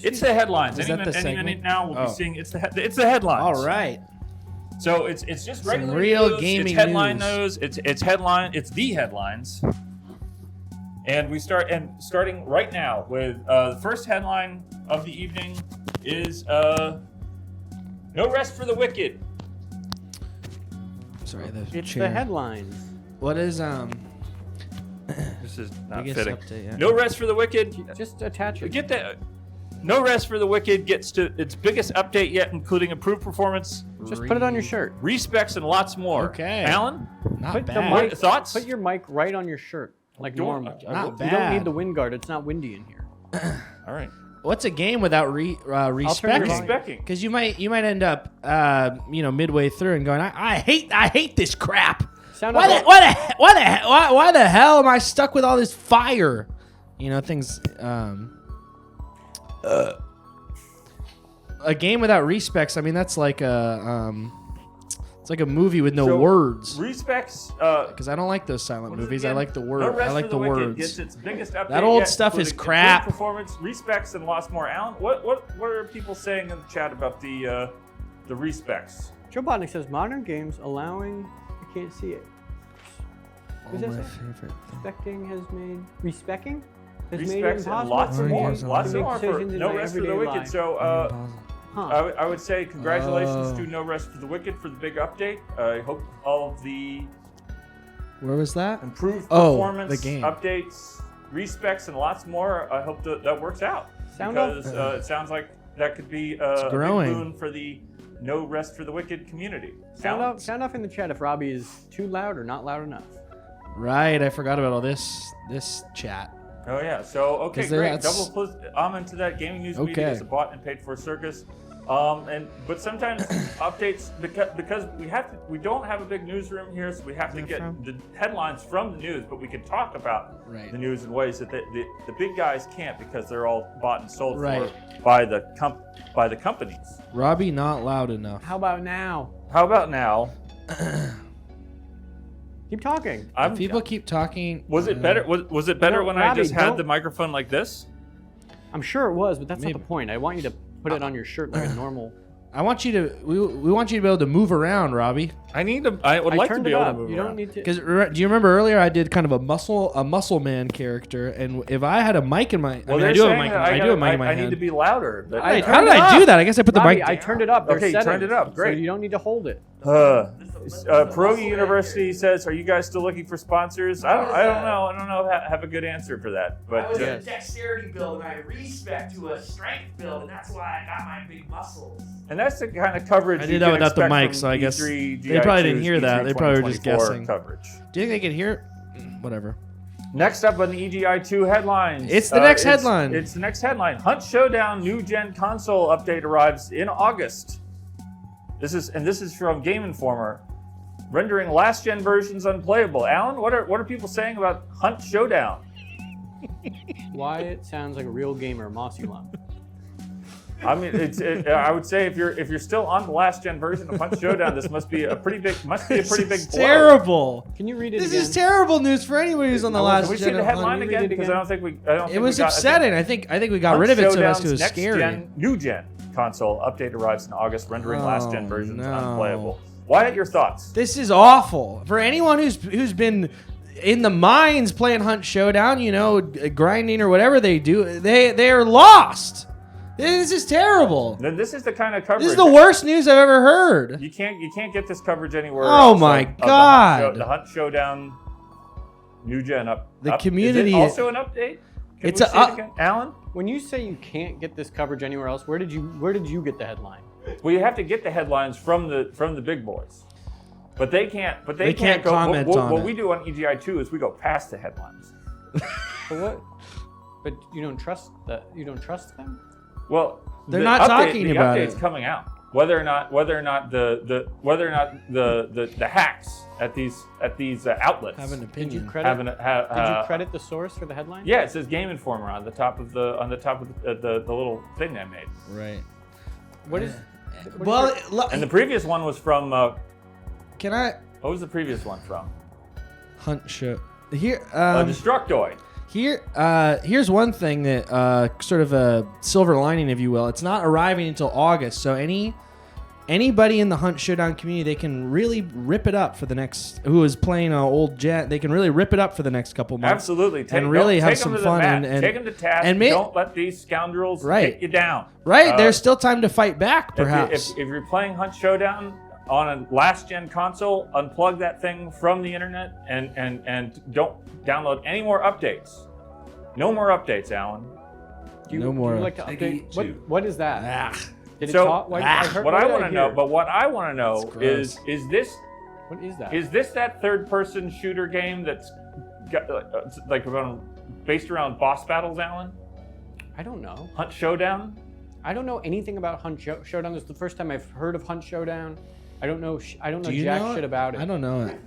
A: It's the headlines. Any minute now we'll be seeing it's the headlines.
C: All right.
A: So it's just regular
C: real
A: news.
C: gaming
A: It's headline
C: news.
A: news. It's headline. It's the headlines. And we starting right now with the first headline of the evening is no rest for the wicked.
C: Sorry,
B: It's the headlines.
C: What is
A: This is not
C: biggest
A: fitting.
C: update, yeah.
A: No rest for the wicked.
B: Just attach it.
A: Get that. No rest for the wicked gets to its biggest update yet, including improved performance,
B: Just put it on your shirt.
A: respecs, and lots more.
C: Okay.
A: Alan,
C: Not
B: Put the
C: bad.
B: mic,
A: thoughts?
B: Put your mic right on your shirt, like normal.
C: Not
B: You don't
C: bad.
B: need the wind guard. It's not windy in here.
A: All right.
C: What's a game without
B: turn your
C: respecting?
B: volume.
A: Respecting.
C: Because you might end up midway through and going, I hate this crap.
B: Sound
C: Why
B: up.
C: the hell am I stuck with all this fire? Things. A game without respecs. I mean, that's like it's like a movie with no words.
A: Respects.
C: Because I don't like those silent movies. I like the word.
A: No rest
C: I like
A: for
C: the
A: Wicked
C: words.
A: Gets its biggest update
C: That old
A: yet,
C: stuff is
A: including
C: crap.
A: improved performance, respects, and lots more. Alan, what are people saying in the chat about the respects?
B: Joe Botnick says modern games allowing. I can't see it. Who's that
C: my
B: say?
C: favorite thing.
B: Respecting has made it
A: Respects and
B: impossible
A: lots
B: for
A: more.
B: games
A: Lots
B: to
A: more
B: make
A: for
B: decisions in
A: No
B: my
A: Rest for the
B: everyday
A: Wicked.
B: life.
A: So
B: Huh.
A: I would say congratulations
C: Oh.
A: to No Rest for the Wicked for the big update. I hope all of the
C: Where was that?
A: improved
C: Oh,
A: performance,
C: the game.
A: updates, respects, and lots more. I hope that works out.
B: Sound
A: because it sounds like that could be a
C: growing.
A: big boon for the No Rest for the Wicked community.
B: Sound off in the chat if Robby is too loud or not loud enough.
C: Right, I forgot about all this chat.
A: Oh yeah. So okay,
C: 'Cause
A: great.
C: that's-
A: Double plus amen to that. Gaming news media
C: Okay.
A: is a bought and paid for circus. But sometimes updates because we don't have a big newsroom here, so we have to get the headlines from the news. But we can talk about the news in ways that the big guys can't because they're all bought and sold for by the companies.
C: Robby, not loud enough.
B: How about now?
A: How about now?
B: Keep talking.
C: People keep talking.
A: Was it better? Was it better
B: No,
A: when I
B: Robby,
A: just had
B: don't-
A: the microphone like this?
B: I'm sure it was, but that's
C: Maybe.
B: not the point. I want you to put it on your shirt like a normal.
C: I want you to. We want you to be able to move around, Robbie.
A: I would like to
B: turned
A: be
B: it
A: able
B: up.
A: to move
B: You
A: around.
B: don't need to.
C: Because do you remember earlier I did kind of a muscle man character, and if I had a mic in my,
A: Well,
C: I
A: they're
C: do have a
A: saying
C: mic.
A: that
C: I do have a mic in my
A: I
C: hand.
A: need to be louder. But
C: How
B: turned
C: did
B: it
C: I
B: up.
C: do that? I guess I put the
B: Robbie,
C: mic.
B: I turned it up. There's
A: Okay, you turned
B: settings,
A: it up.
B: So
A: Great.
B: you don't need to hold it.
A: Pierogi University says, "Are you guys still looking for sponsors?" I don't know. I don't know. Have a good answer for that.
E: I
A: But
E: was a dexterity build and I respec to a strength build, and that's why I got my big muscles.
A: and that's the kind of coverage
C: I
A: you
C: did that
A: can
C: without the
A: expect
C: mic,
A: from
C: so I guess
A: E3,
C: they probably didn't
A: GI2's
C: hear that. They probably were just
A: 2024
C: guessing.
A: Coverage.
C: Do you think they could hear? Whatever.
A: Next up on the EGI2 headlines.
C: It's the next headline.
A: It's the next headline. Hunt Showdown new gen console update arrives in August. This is from Game Informer, rendering last gen versions unplayable. Alan, what are people saying about Hunt Showdown?
B: Wyatt sounds like a real gamer, Mossy Lump.
A: I mean, I would say if you're still on the last gen version of Hunt Showdown, this must be a pretty big blow.
C: Terrible.
B: Can you read it
C: This
B: again?
C: is terrible news for anybody who's on the last
A: Can we
C: gen.
A: see the headline again? Because I don't think we.
C: It was upsetting. I think we got rid of it so that's too scary.
A: New gen console update arrives in August, rendering last gen versions
C: no.
A: unplayable. Wyatt, your thoughts?
C: This is awful for anyone who's been in the mines playing Hunt Showdown. You know, grinding or whatever they do. They are lost. This is terrible.
A: Then this is the kind of coverage.
C: This is the worst news I've ever heard.
A: You can't get this coverage anywhere.
C: Oh
A: else
C: my
A: of
C: God.
A: the Hunt Showdown new gen up.
C: The community
A: Is it also an update? Can
C: It's
A: we
C: a
A: see it again? Alan?
B: When you say you can't get this coverage anywhere else, where did you get the headline?
A: Well, you have to get the headlines from the big boys, but they can't. But they
C: can't
A: go.
C: comment on
A: what
C: it.
A: we do on EGI2 is we go past the headlines.
B: For what? But you don't trust that. You don't trust them.
A: Well,
C: They're
A: the
C: not talking about
A: the update's
C: it.
A: coming out. Whether or not the hacks at these outlets
C: Have an
B: Did
C: opinion.
B: you credit? Did you credit the source for the headline?
A: Yeah, it says Game Informer on the top of the little thing I made.
C: Right.
B: What is?
C: Well,
A: And the previous one was from.
C: can I
A: What was the previous one from?
C: Hunt Show here?
A: Destructoid.
C: Here's one thing that sort of a silver lining, if you will. It's not arriving until August, so anybody in the Hunt Showdown community, they can really rip it up for the next. Who is playing an old jet? They can really rip it up for the next couple months.
A: Absolutely,
C: and really have
A: take
C: some
A: them to
C: fun
A: the mat.
C: and
A: Take them to task.
C: and
A: Don't let these scoundrels get you down.
C: Right, there's still time to fight back, perhaps.
A: If you're playing Hunt Showdown on a last gen console, unplug that thing from the internet and don't download any more updates. No more updates, Alan.
C: No more.
B: Do you like to update? What is that? Did it
A: So
B: talk?
A: what I want to know is this
B: What is that?
A: Is this that third-person shooter game that's got, based around boss battles, Alan?
B: I don't know.
A: Hunt Showdown?
B: I don't know anything about Hunt Showdown. This is the first time I've heard of Hunt Showdown. I don't know. I don't know jack shit about it.
C: I don't know it.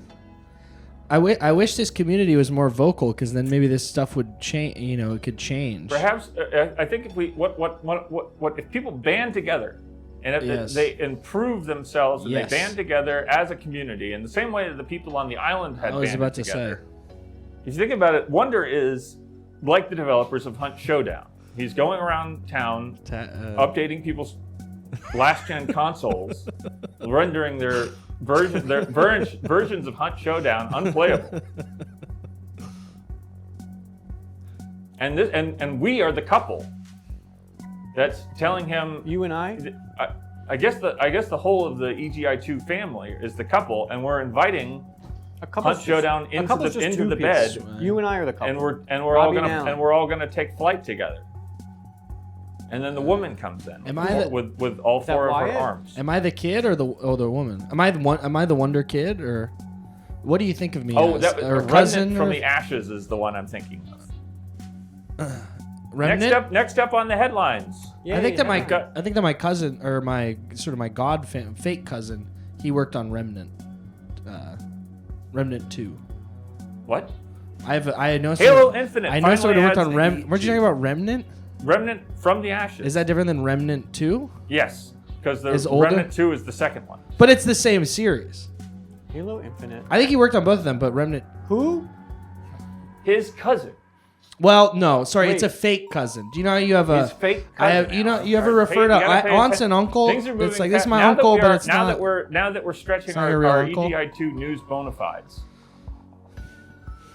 C: I wish this community was more vocal, because then maybe this stuff would change. You know, it could change.
A: Perhaps I think if we if people band together, and if they improve themselves and they band together as a community in the same way that the people on the island had banded together. If you think about it, Wonder is like the developers of Hunt Showdown. He's going around town updating people's last gen consoles, rendering their versions of Hunt Showdown unplayable. And we are the couple that's telling him.
B: You and I.
A: I guess the whole of the EGI2 family is the couple, and we're inviting Hunt Showdown into the bed.
B: Right. You and I are the couple.
A: And we're all gonna take flight together. And then the woman comes in with all four of her arms.
C: Am I the kid or the woman? Am I the Wonder Kid, or what do you think of me?
A: Or cousin from the Ashes is the one I'm thinking of. Next up on the headlines.
C: Yeah, I think that my cousin, or my fake cousin, he worked on Remnant 2.
A: What?
C: I know
A: Halo Infinite.
C: I know someone who worked on Remnant. Weren't you talking about Remnant?
A: Remnant from the Ashes.
C: Is that different than Remnant 2?
A: Yes, because the
C: older?
A: Remnant 2 is the second one.
C: But it's the same series.
B: Halo Infinite.
C: I think he worked on both of them, but Remnant.
B: Who?
A: His cousin.
C: Well, no, sorry, it's a fake cousin. Do you know how you have a?
A: His fake cousin.
C: You ever refer to aunts and uncle? It's like, this is my uncle, but it's not.
A: Now that we're stretching our EGI2 news bona fides,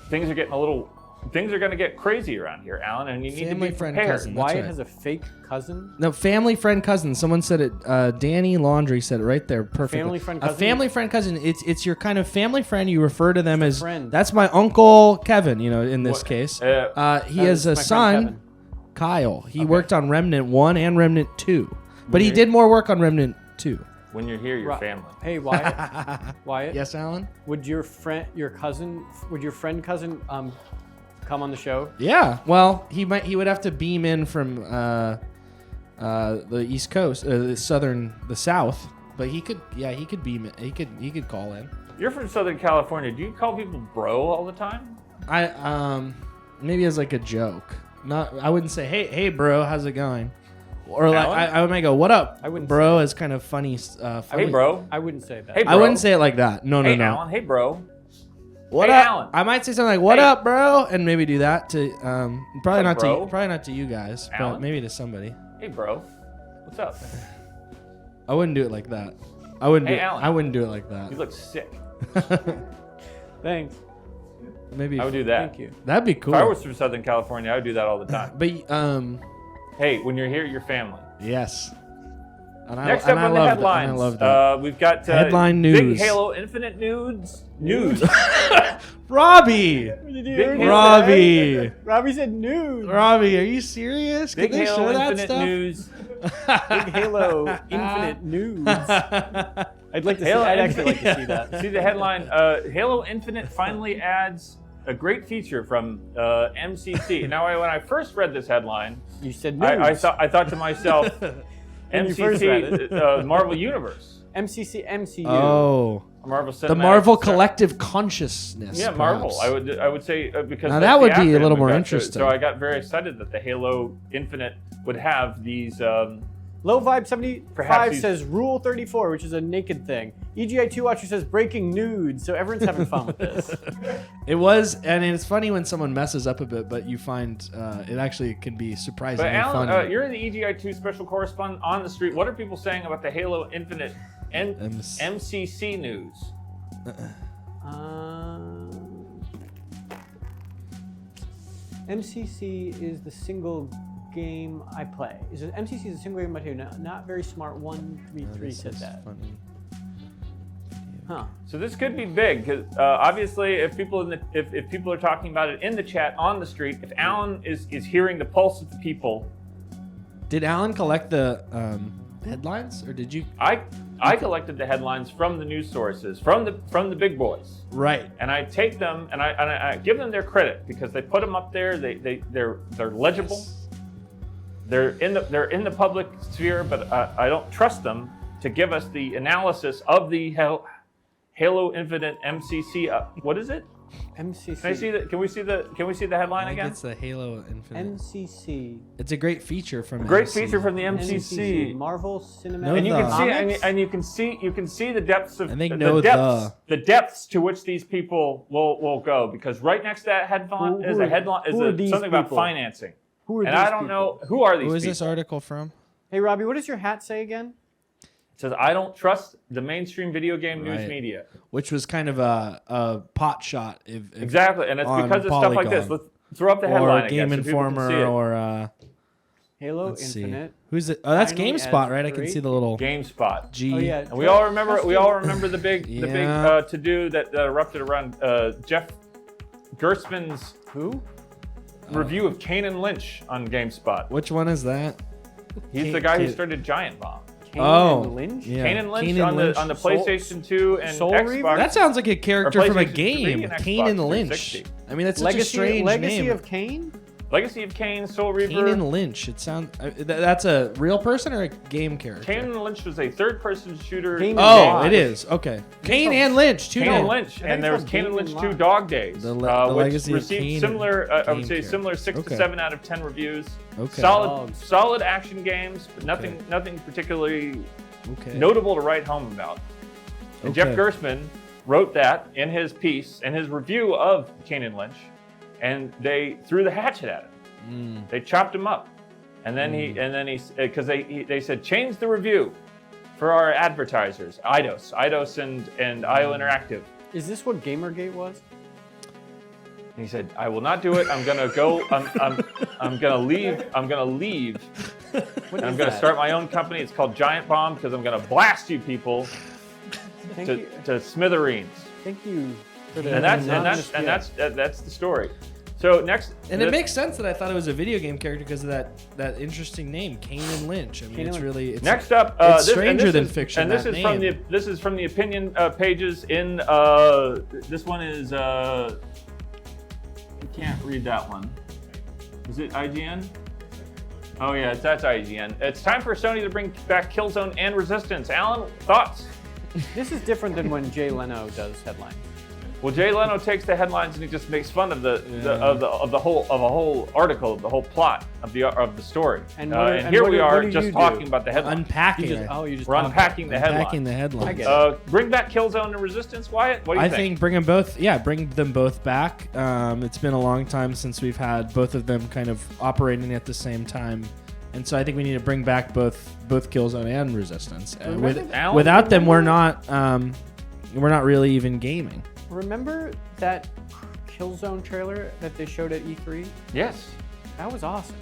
A: things are going to get crazy around here, Alan, and you need to be prepared.
B: Wyatt has a fake cousin?
C: No, family friend cousin. Someone said it. Danny Laundry said it right there. Perfectly.
B: Family friend cousin?
C: A family friend cousin. It's your kind of family friend. You refer to them as
B: friend.
C: That's my uncle Kevin. You know, in this case, he has a son, Kyle. He worked on Remnant 1 and Remnant 2, but he did more work on Remnant 2.
A: When you're here, your family.
B: Hey, Wyatt.
C: Yes, Alan.
B: Would your friend cousin come on the show?
C: Yeah. Well, he would have to beam in from the East Coast, the South. But he could beam it. He could call in.
A: You're from Southern California. Do you call people bro all the time?
C: Maybe as like a joke. I wouldn't say hey bro, how's it going? Or like I might go, what up?
B: I wouldn't.
C: Bro is kind of funny.
A: Hey bro.
B: I wouldn't say that.
A: Hey, bro.
C: I wouldn't say it like that. No.
A: Hey Alan. Hey bro.
C: What
A: hey,
C: up?
A: Alan.
C: I might say something like "What up, bro?" and maybe do that to probably not
A: bro?
C: to you guys,
A: Alan?
C: but maybe to somebody.
A: Hey bro. What's up?
C: I wouldn't do it like that. I wouldn't do it like that.
A: You look sick.
B: Thanks.
C: Maybe
A: I would do that.
B: Thank you.
C: That'd be cool.
A: If I was from Southern California, I would do that all the time.
C: But
A: hey, when you're here, you're family.
C: yes. And
A: Next up on the headlines,
C: I love that.
A: we've got
C: Headline
A: Big
C: news.
A: Halo Infinite News.
C: Robbie. Robbie.
B: Robbie said news.
C: Robbie, are you serious?
A: Big
C: Could they
A: Halo
C: show that
A: Infinite
C: stuff?
A: News.
B: Big Halo Infinite News. I'd like to see. I'd actually like to see that.
A: See the headline: Halo Infinite finally adds a great feature from MCC. Now, when I first read this headline,
B: You said news.
A: I thought to myself,
B: When you first read
A: MCC, Marvel Universe,
B: MCU.
C: Oh.
A: Marvel Cinematic.
C: The Marvel Collective Consciousness.
A: Yeah, Marvel. I would say because
C: Now
A: that's
C: that would
A: the
C: be a
A: acronym
C: little
A: we
C: more
A: got.
C: interesting.
A: So I got very excited that the Halo Infinite would have these.
B: Low Vibe 75
A: Perhaps he's-
B: says Rule 34, which is a naked thing. EGI2 Watcher says breaking nudes. So everyone's having fun with this.
C: It was, and it's funny when someone messes up a bit, but you find it actually can be
A: But
C: surprisingly
A: Alan,
C: funny.
A: you're the EGI2 special correspondent on the street. What are people saying about the Halo Infinite MCC news?
B: MCC is the single game I play. MCC is a single game I play. Not very smart. 133 said that.
C: Funny.
B: Huh.
A: So this could be big because obviously, if people if people are talking about it in the chat on the street, if Alan is hearing the pulse of the people,
C: Did Alan collect the headlines, or did you?
A: I collected the headlines from the news sources, from the big boys,
C: Right.
A: and I take them and I give them their credit because they put them up there. They're legible.
C: Yes.
A: They're in the public sphere, but I don't trust them to give us the analysis of the Halo Infinite MCC. What is it?
B: MCC.
A: Can I see that? Can we see the headline
C: I think
A: again?
C: it's the Halo Infinite.
B: MCC.
C: It's a great feature from
A: Great
C: MC.
A: feature from the MCC.
B: Marvel Cinematic.
C: No,
A: And you can
B: Comics?
A: see, and you can see the depths of
C: I think
A: the depths to which these people will go, because right next to that headline is a headline something about financing.
B: Who are
A: And
B: these
A: I don't
B: people?
A: know who are these
C: Who is
A: people.
C: this article from?
B: Hey, Robbie, what does your hat say again?
A: It says I don't trust the mainstream video game news
C: Right.
A: media.
C: Which was kind of a pot shot. If
A: Exactly, and it's
C: on
A: because of stuff like this.
C: Polygon.
A: Let's throw up the headline
C: or
A: again
C: Game
A: so people can
C: Informer
A: see it.
C: or
B: Halo
C: let's
B: Infinite.
C: see. Who's it? Oh, that's
B: Finally
C: GameSpot,
B: adds
C: right? I can
B: great
C: see the little
A: GameSpot.
C: G.
B: Oh yeah.
A: And we all remember the big
C: Yeah.
A: to do that erupted around Jeff Gerstmann's review of Kane and Lynch on GameSpot.
C: Which one is that?
A: He's the guy who started Giant Bomb.
B: Kane and Lynch?
C: Yeah.
A: Kane and Lynch
C: Kane and Lynch.
A: on the PlayStation 2 and
B: Soul
A: Xbox.
B: Reaver?
C: That sounds like a character from a
A: PlayStation 3
C: game.
A: and
C: Kane and
A: Xbox
C: Lynch.
A: 360.
C: I mean, that's such a strange
B: Legacy
C: name.
B: of Kane?
A: Legacy of Kane, Soul Reaver.
C: Kane and Lynch. It sounds. That's a real person or a game character?
A: Kane and Lynch was a third-person shooter.
B: Kane and
C: Oh,
B: Lynch.
C: it is. Okay. Kane and Lynch. Two
A: Kane and
C: names.
A: Lynch,
B: think
A: and there
B: it's
A: was
B: called
A: Kane and Lynch
B: Kane
A: 2
B: and
A: Dog Days,
C: The
A: which
C: Legacy of
A: received
C: Kane
A: similar, I
C: game
A: would say,
C: character.
A: similar 6
C: Okay.
A: to 7 out of 10 reviews.
C: Okay.
A: Solid action games, but nothing particularly
C: Okay.
A: notable to write home about. And Jeff
C: Okay.
A: Gerstmann wrote that in his piece, in his review of Kane and Lynch, and they threw the hatchet at him. They chopped him up, and then he because they said change the review for our advertisers, IDOS and IO Interactive.
B: Is this what Gamergate was?
A: And he said, I will not do it. I'm gonna go. I'm gonna leave. I'm gonna leave.
B: What
A: And I'm
B: is
A: gonna
B: that?
A: start my own company. It's called Giant Bomb because I'm gonna blast you people
B: Thank
A: to,
B: you.
A: to smithereens.
B: Thank you for the
A: And that's
B: anonymous
A: that's the story. So next,
C: And it makes sense that I thought it was a video game character because of that interesting name, Kane and Lynch. I mean,
B: Kane
C: it's
B: and
C: really it's
A: next up.
C: it's
A: this-
C: stranger
A: this
C: than
A: is-
C: fiction.
A: And this
C: that
A: is from
C: name.
A: this is from the opinion pages in. This one is I can't read that one. Is it IGN? Oh yeah, that's IGN. It's time for Sony to bring back Killzone and Resistance. Alan, thoughts?
B: This is different than when Jay Leno does headlines.
A: Well, Jay Leno takes the headlines and he just makes fun of the whole article, of the whole plot of the story. And here we are just talking about the headlines.
C: Unpacking it.
A: We're unpacking the headlines.
C: Unpacking the headlines.
B: I get it.
A: Bring back Killzone and Resistance, Wyatt. What do you think?
C: I think bring them both. Yeah, bring them both back. It's been a long time since we've had both of them kind of operating at the same time, and so I think we need to bring back both Killzone and Resistance. Without them, we're not really even gaming.
B: Remember that Killzone trailer that they showed at E3?
A: Yes.
B: That was awesome.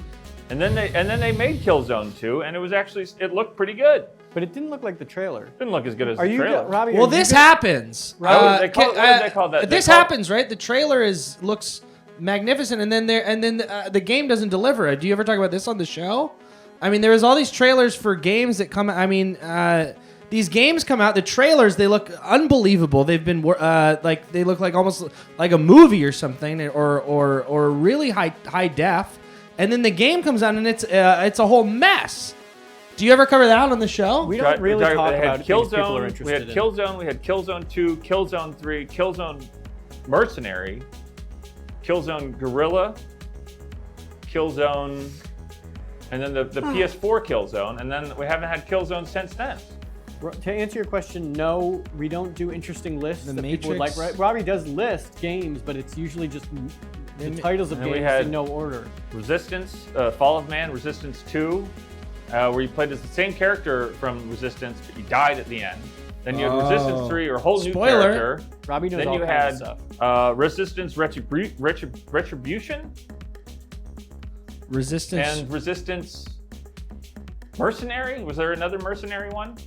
A: And then they made Killzone 2, and it looked pretty good.
B: But it didn't look like the trailer.
A: Didn't look as good as the trailer.
B: Robbie?
C: Well, this happens.
A: What did they call that?
C: This happens, right? The trailer looks magnificent, and then the game doesn't deliver. Do you ever talk about this on the show? I mean, there's all these trailers for games that come. I mean, these games come out. The trailers, they look unbelievable. They've been they look like almost like a movie or something, or really high def. And then the game comes out and it's a whole mess. Do you ever cover that on the show?
B: We don't really talk about
A: Killzone.
B: People are interested
A: We had Killzone. We had Killzone 2, Killzone 3, Killzone Mercenary, Killzone Guerrilla, Killzone, and then the PS4 Killzone, and then we haven't had Killzone since then.
B: To answer your question, no, we don't do interesting lists that people would like.
C: Matrix.
B: Robbie does list games, but it's usually just the titles of
A: And we
B: games
A: had
B: in no order.
A: Resistance, Fall of Man, Resistance 2, where you played as the same character from Resistance, but you died at the end. Then you had Resistance 3, your whole new character.
B: Robbie knows
A: Then
B: all
A: you
B: kinds
A: had
B: of stuff.
A: Resistance Retribution
C: Resistance.
A: and Resistance Mercenary. Was there another Mercenary one?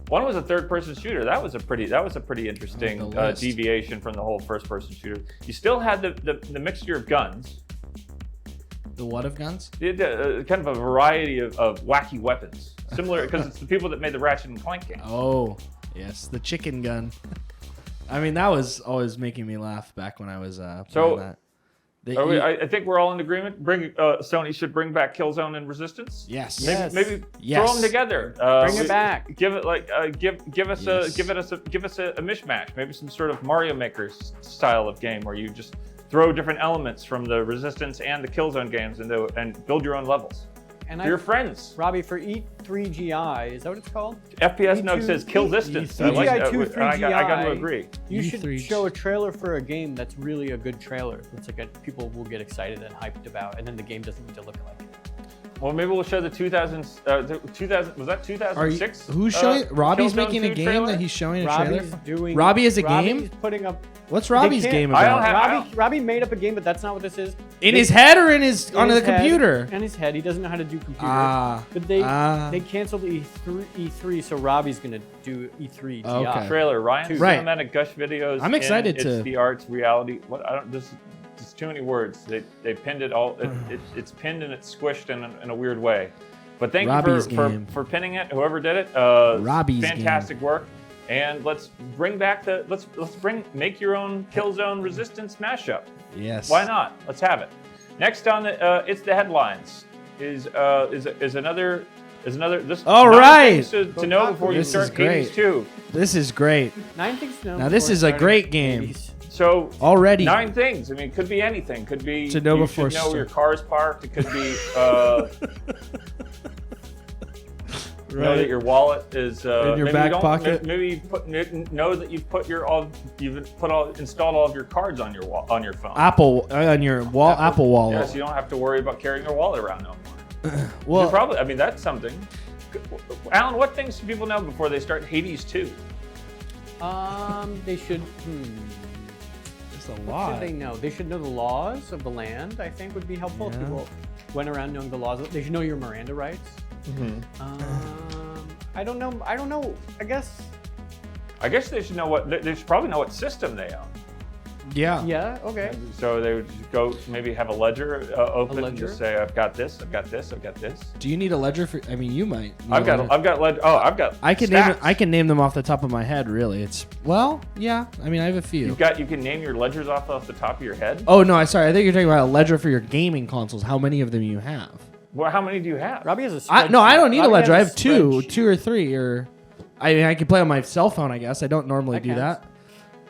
A: One was a third-person shooter. That was a pretty interesting deviation from the whole first-person shooter. You still had the mixture of guns.
C: The what of guns?
A: Kind of a variety of wacky weapons. Similar, because it's the people that made the Ratchet and Clank game.
C: Oh, yes, the chicken gun. I mean, that was always making me laugh back when I was playing that.
A: I think we're all in agreement. Sony should bring back Killzone and Resistance.
C: Yes.
A: Maybe
C: Yes.
A: throw them together.
B: Bring it back.
A: Give it give us a mishmash. Maybe some sort of Mario Maker style of game where you just throw different elements from the Resistance and the Killzone games and build your own levels.
B: And
A: For your friends.
B: Robbie, for E3GI, is that what it's called?
A: FPS Note says Kill Distance. I got to agree.
B: You should
C: E3
B: show a trailer for a game that's really a good trailer. It's like people will get excited and hyped about, and then the game doesn't need to look like it.
A: Well, maybe we'll show the 2000. Was that 2006?
C: Who's showing? Robbie's
A: Killzone
C: making a
A: 2
C: game
A: trailer?
C: that he's showing a trailer.
B: Robbie
C: is a game?
B: Robbie's putting up.
C: What's Robbie's
B: They
C: game
B: can't-
C: about?
B: Robbie made up a game, but that's not what this is.
C: In his head or on the
B: his head.
C: computer?
B: In his head, he doesn't know how to do computers.
C: Ah.
B: But they canceled E3, so Robbie's gonna do E3 GI.
C: Okay.
A: Trailer. Ryan's
C: Right.
A: cinematic gush videos.
C: I'm excited
A: It's
C: to-
A: the arts reality. What I don't. This is too many words. They pinned it all. It's pinned and it's squished in a weird way. But thank
C: Robbie's
A: you for
C: game.
A: for pinning it. Whoever did it.
C: Robbie's
A: fantastic work. And let's bring back make your own Killzone Resistance mashup.
C: Yes.
A: Why not? Let's have it. Next on the it's the headlines is another this.
C: All
A: 9
C: right.
A: things to know before you
C: This
A: start
C: is great.
A: Hades 2.
C: This is great.
B: 9 things to know.
C: Now, this
B: before
C: is a
B: starting
C: great game.
B: Hades.
A: So
C: Already.
A: 9 things. I mean, it could be anything. Could be
C: To know
A: you
C: before
A: should know where your
C: start.
A: car's parked. It could be know that your wallet is
C: In your
A: maybe
C: back
A: you don't,
C: pocket.
A: Maybe know that you've installed all of your cards on your phone.
C: Apple on your Apple Wallet.
A: Yes, you don't have to worry about carrying your wallet around no more.
C: Well,
A: I mean, that's something. Alan, what things should people know before they start Hades 2?
B: They should.
C: it's a
B: What
C: lot.
B: should they know? They should know the laws of the land. I think would be helpful. If
C: Yeah.
B: people went around knowing the laws. They should know your Miranda rights. I don't know. I guess.
A: I guess they should know they should probably know what system they own.
C: Yeah.
B: Yeah. Okay.
A: So they would just go maybe have a ledger open and just say, I've got this, I've got this, I've got this.
C: Do you need a ledger for? I mean, you might.
A: I've got ledger. Oh, I've got.
C: I can
A: stacks.
C: I can name them off the top of my head. Really, it's yeah. I mean, I have a few.
A: You can name your ledgers off the top of your head.
C: Oh no, sorry. I think you're talking about a ledger for your gaming consoles. How many of them you have?
A: Well, how many do you have?
B: Robby has a spreadsheet.
C: No, I don't need a
B: Robby
C: ledger. I
B: has
C: have
B: a
C: two
B: spreadsheet.
C: or three, or I mean, I can play on my cell phone. I guess I don't normally do
B: counts.
C: that.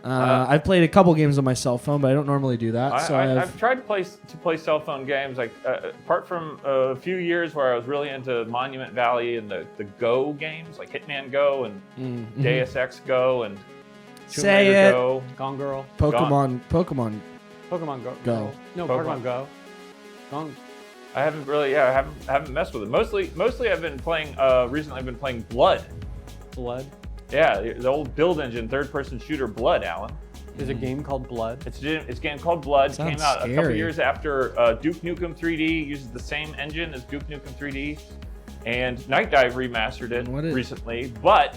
C: I've played a couple games on my cell phone, but I don't normally do that.
A: I've tried to play cell phone games. Like apart from a few years where I was really into Monument Valley and the Go games, like Hitman Go and Deus Ex Go and Tomb
C: Say
A: Raider
C: it.
A: Go.
B: Gone Girl.
C: Pokemon.
B: Pokemon Go.
C: Go.
B: No,
A: Pokemon.
B: Pokemon Go. Gone.
A: I haven't really, I haven't messed with it. Mostly I've been playing. Recently, I've been playing Blood.
B: Blood.
A: Yeah, the old build engine third-person shooter Blood, Alan.
B: There's a game called Blood.
A: It's a game called Blood.
C: Sounds
A: Came out a couple
C: scary.
A: years after Duke Nukem 3D. Uses the same engine as Duke Nukem 3D, and Night Dive remastered it recently. But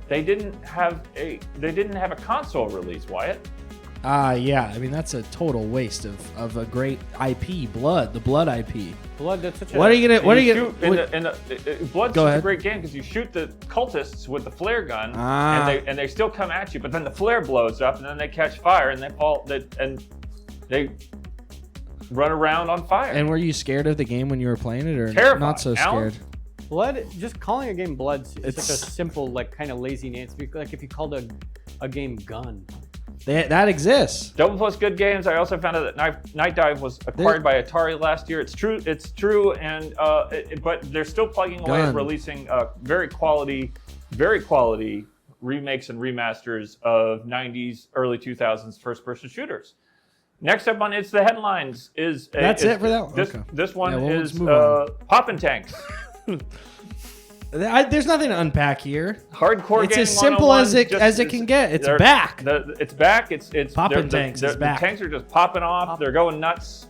A: they didn't have a console release. Wyatt.
C: Yeah. I mean, that's a total waste of a great IP. Blood, the Blood IP.
B: Blood. That's such a.
C: What are you gonna?
A: Blood's
C: Go
A: such
C: ahead.
A: a great game because you shoot the cultists with the flare gun,
C: Ah.
A: and they still come at you. But then the flare blows up, and then they catch fire, and they fall. They run around on fire.
C: And were you scared of the game when you were playing it, or
A: Terrified.
C: not so
A: Alan?
C: scared?
B: Blood. Just calling a game Blood is
C: It's-
B: such a simple, like, kind of lazy name. It's like if you called a game Gun.
C: That exists.
A: Double Plus Good Games. I also found out that Night Dive was acquired by Atari last year. It's true, and but they're still plugging away at releasing very quality remakes and remasters of 90s, early 2000s first-person shooters. Next up on It's the Headlines is
C: That's it for that one?
A: This,
C: Okay.
A: this one
C: Yeah, well, let's
A: is
C: move on.
A: Poppin' Tanks.
C: There's nothing to unpack here.
A: Hardcore
C: It's
A: gaming
C: as simple
A: 101,
C: as it can get. It's back.
A: It's back. It's
C: Poppin' Tanks is back.
A: The tanks are just popping off. They're going nuts,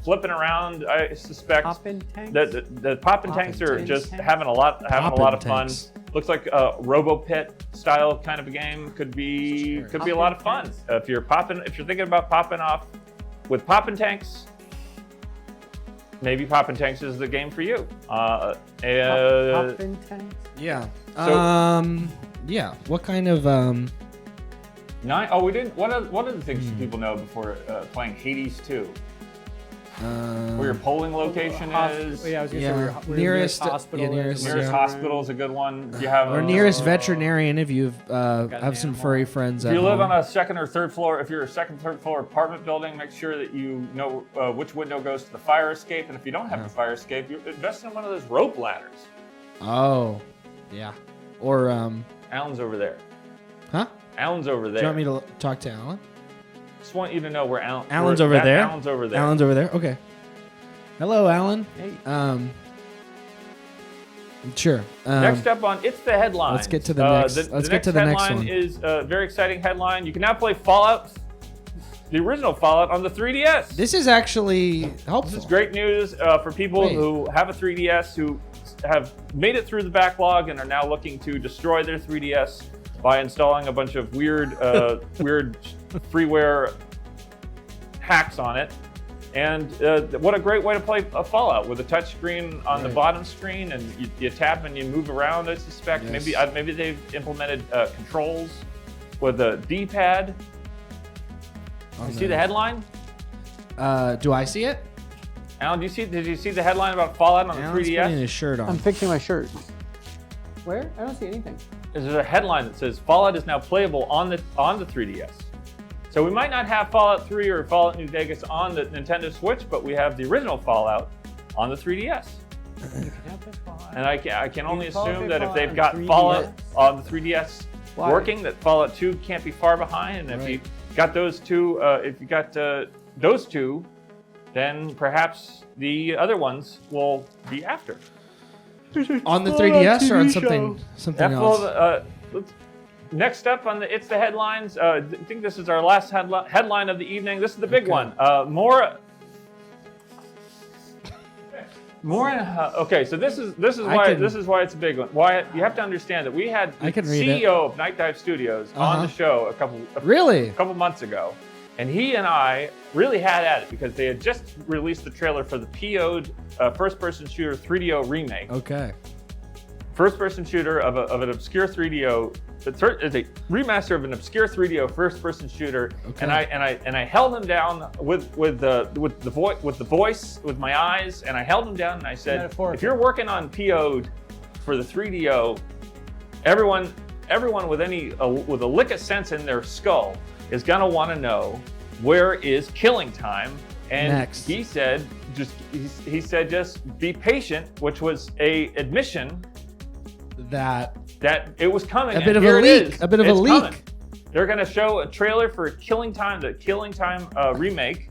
A: flipping around. I suspect
B: Poppin' Tanks?
A: the poppin' tanks are
B: Tanks?
A: just having a lot of fun.
C: Tanks.
A: Looks like a RoboPit style kind of a game. Could be a lot of fun. If you're thinking about popping off with Poppin' Tanks, maybe Poppin' Tanks is the game for you.
B: Poppin' Tanks?
C: Yeah.
A: So-
C: Yeah. What kind of
A: We didn't. What other things should people know before playing Hades 2? Where your polling location is.
B: Yeah, I was gonna
C: Yeah.
B: say where
C: Nearest-
B: hospital
C: yeah,
B: is.
A: Nearest hospital is a good one. You have
C: or nearest veterinarian if you have some
B: animal.
C: furry friends.
A: If
C: at
A: you live
C: home.
A: on a second or third floor, if you're a second, third floor apartment building, make sure that you know which window goes to the fire escape. And if you don't have a fire escape, you invest in one of those rope ladders.
C: Oh, yeah. Or
A: Alan's over there.
C: huh?
A: Alan's over
C: Do
A: there.
C: you want me to talk to Alan?
A: Just want you to know where
C: Alan's over there.
A: Alan's over there.
C: Alan's over there. Okay. Hello, Alan.
B: Hey.
C: Sure.
A: Next up on It's the Headlines.
C: Let's get to the next. Let's get to the next
A: headline
C: one.
A: is a very exciting headline. You can now play Fallout, the original Fallout, on the 3DS.
C: This is actually helpful.
A: This is great news for people who have a 3DS who have made it through the backlog and are now looking to destroy their 3DS by installing a bunch of weird freeware hacks on it. And what a great way to play a Fallout with a touch screen on the bottom screen, and you tap and you move around. I suspect maybe they've implemented controls with a D-pad. You see the headline?
C: Do I see it?
A: Alan, did you see the headline about Fallout on
C: Alan's
A: the
C: putting
A: 3DS?
C: his shirt on.
B: I'm fixing my shirt. Where? I don't see anything.
A: There's a headline that says Fallout is now playable on the 3DS. So we might not have Fallout 3 or Fallout New Vegas on the Nintendo Switch, but we have the original Fallout on the 3DS. And I can only assume that if they've got Fallout on the 3DS working, that Fallout 2 can't be far behind. And if you got those two, then perhaps the other ones will be after.
C: On the 3DS or on something else?
A: Next up on the It's the Headlines, I think this is our last headline of the evening. This is the big one. More okay, so this is why it's a big one. Why you have to understand that we had the CEO of Night Dive Studios on the show a couple months ago, and he and I really had at it because they had just released the trailer for the PO'd first-person shooter 3DO remake.
C: Okay.
A: First-person shooter of an obscure 3DO. It's a remaster of an obscure 3DO first-person shooter, and I held him down with the voice, with my eyes, and I held him down, and I said, if you're working on PO'd for the 3DO, everyone with with a lick of sense in their skull is gonna want to know where is Killing Time, and he said just be patient, which was a admission that it was coming.
C: A bit of a leak. A bit of a leak.
A: Coming. They're going to show a trailer for Killing Time, the Killing Time remake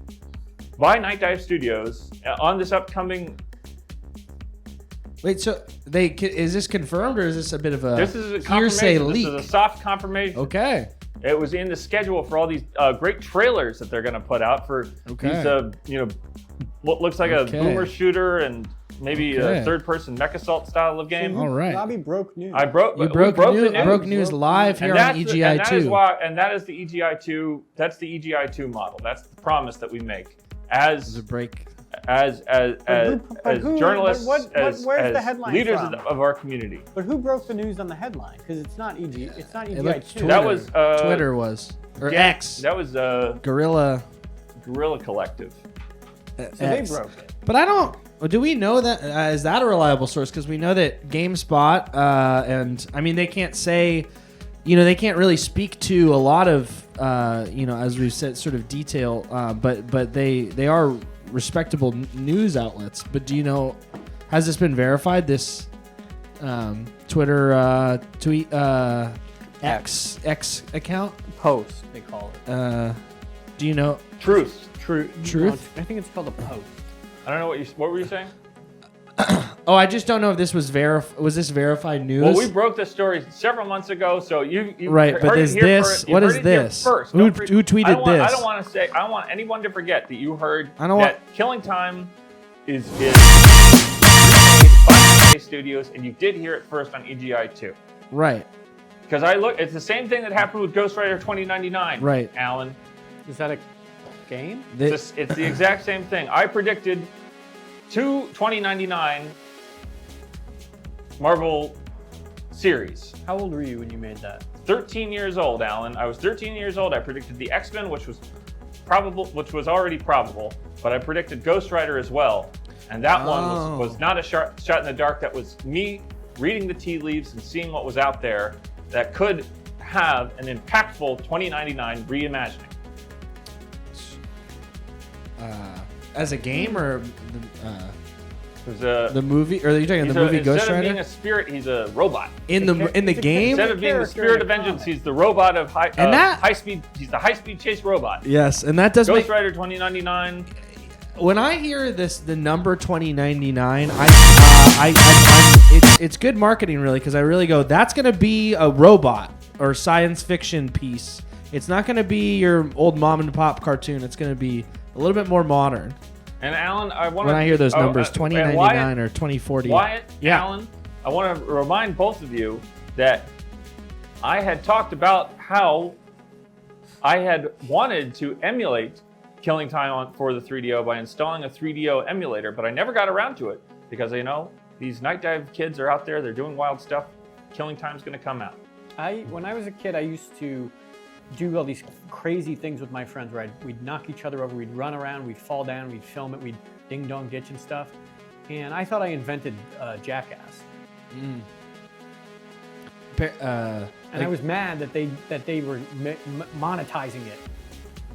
A: by Night Dive Studios on this upcoming.
C: Wait, so is this confirmed or is this a bit of a
A: hearsay
C: leak?
A: This is a soft confirmation.
C: Okay.
A: It was in the schedule for all these great trailers that they're going to put out for these, what looks like a boomer shooter and maybe a third-person mech assault style of game.
C: All right.
B: Robby broke news.
A: I broke
C: news live here on EGI2.
A: And that is the EGI2. That's the EGI2 model. That's the promise that we make as journalists, as
B: the headline
A: leaders
B: from?
A: of our community.
B: But who broke the news on the headline? Because it's not EGI2.
A: That was
C: Twitter X.
A: That was
C: Guerrilla
A: Collective.
B: So they broke it.
C: But do we know that is that a reliable source? Because we know that GameSpot and I mean they can't say, they can't really speak to a lot of as we've said, sort of detail. But they are respectable news outlets. But do you know, has this been verified? This Twitter tweet X account
B: Post they call it.
C: Do you know?
A: Truth.
B: I think it's called a post.
A: I don't know what were you saying?
C: Oh, I just don't know if this was this verified news?
A: Well, we broke this story several months ago, so you
C: right. But is this what is this?
A: First.
C: Who tweeted this?
A: I don't want to say. I don't want anyone to forget that you heard Killing Time is made by EA Studios, and you did hear it first on EGI2.
C: Right.
A: Because it's the same thing that happened with Ghost Rider 2099.
C: Right,
A: Alan.
B: Is that a game?
A: It's the exact same thing. I predicted 2 2099 Marvel series.
B: How old were you when you made that?
A: 13 years old, Alan. I was 13 years old. I predicted the X-Men, which was already probable, but I predicted Ghost Rider as well. And that one was not a shot in the dark. That was me reading the tea leaves and seeing what was out there that could have an impactful 2099 reimagining.
C: As a game or
A: the
C: movie? Or are you talking the movie Ghost Rider?
A: Instead of being a spirit, he's a robot.
C: In the game?
A: Instead of being the spirit of vengeance, he's the robot of high speed. He's the high speed chase robot.
C: Yes, and that does
A: Ghost Rider 2099.
C: When I hear the number 2099, it's good marketing really, because I really go, that's gonna be a robot or science fiction piece. It's not gonna be your old mom and pop cartoon. It's gonna be a little bit more modern.
A: And Alan,
C: when I hear those numbers, 2099 or 2040.
A: Wyatt, Alan, I want to remind both of you that I had talked about how I had wanted to emulate Killing Time for the 3DO by installing a 3DO emulator, but I never got around to it because these Night Dive kids are out there. They're doing wild stuff. Killing Time's going to come out.
B: When I was a kid, I used to do all these crazy things with my friends where we'd knock each other over, we'd run around, we'd fall down, we'd film it, we'd ding-dong ditch and stuff. And I thought I invented Jackass. And I was mad that they were monetizing it.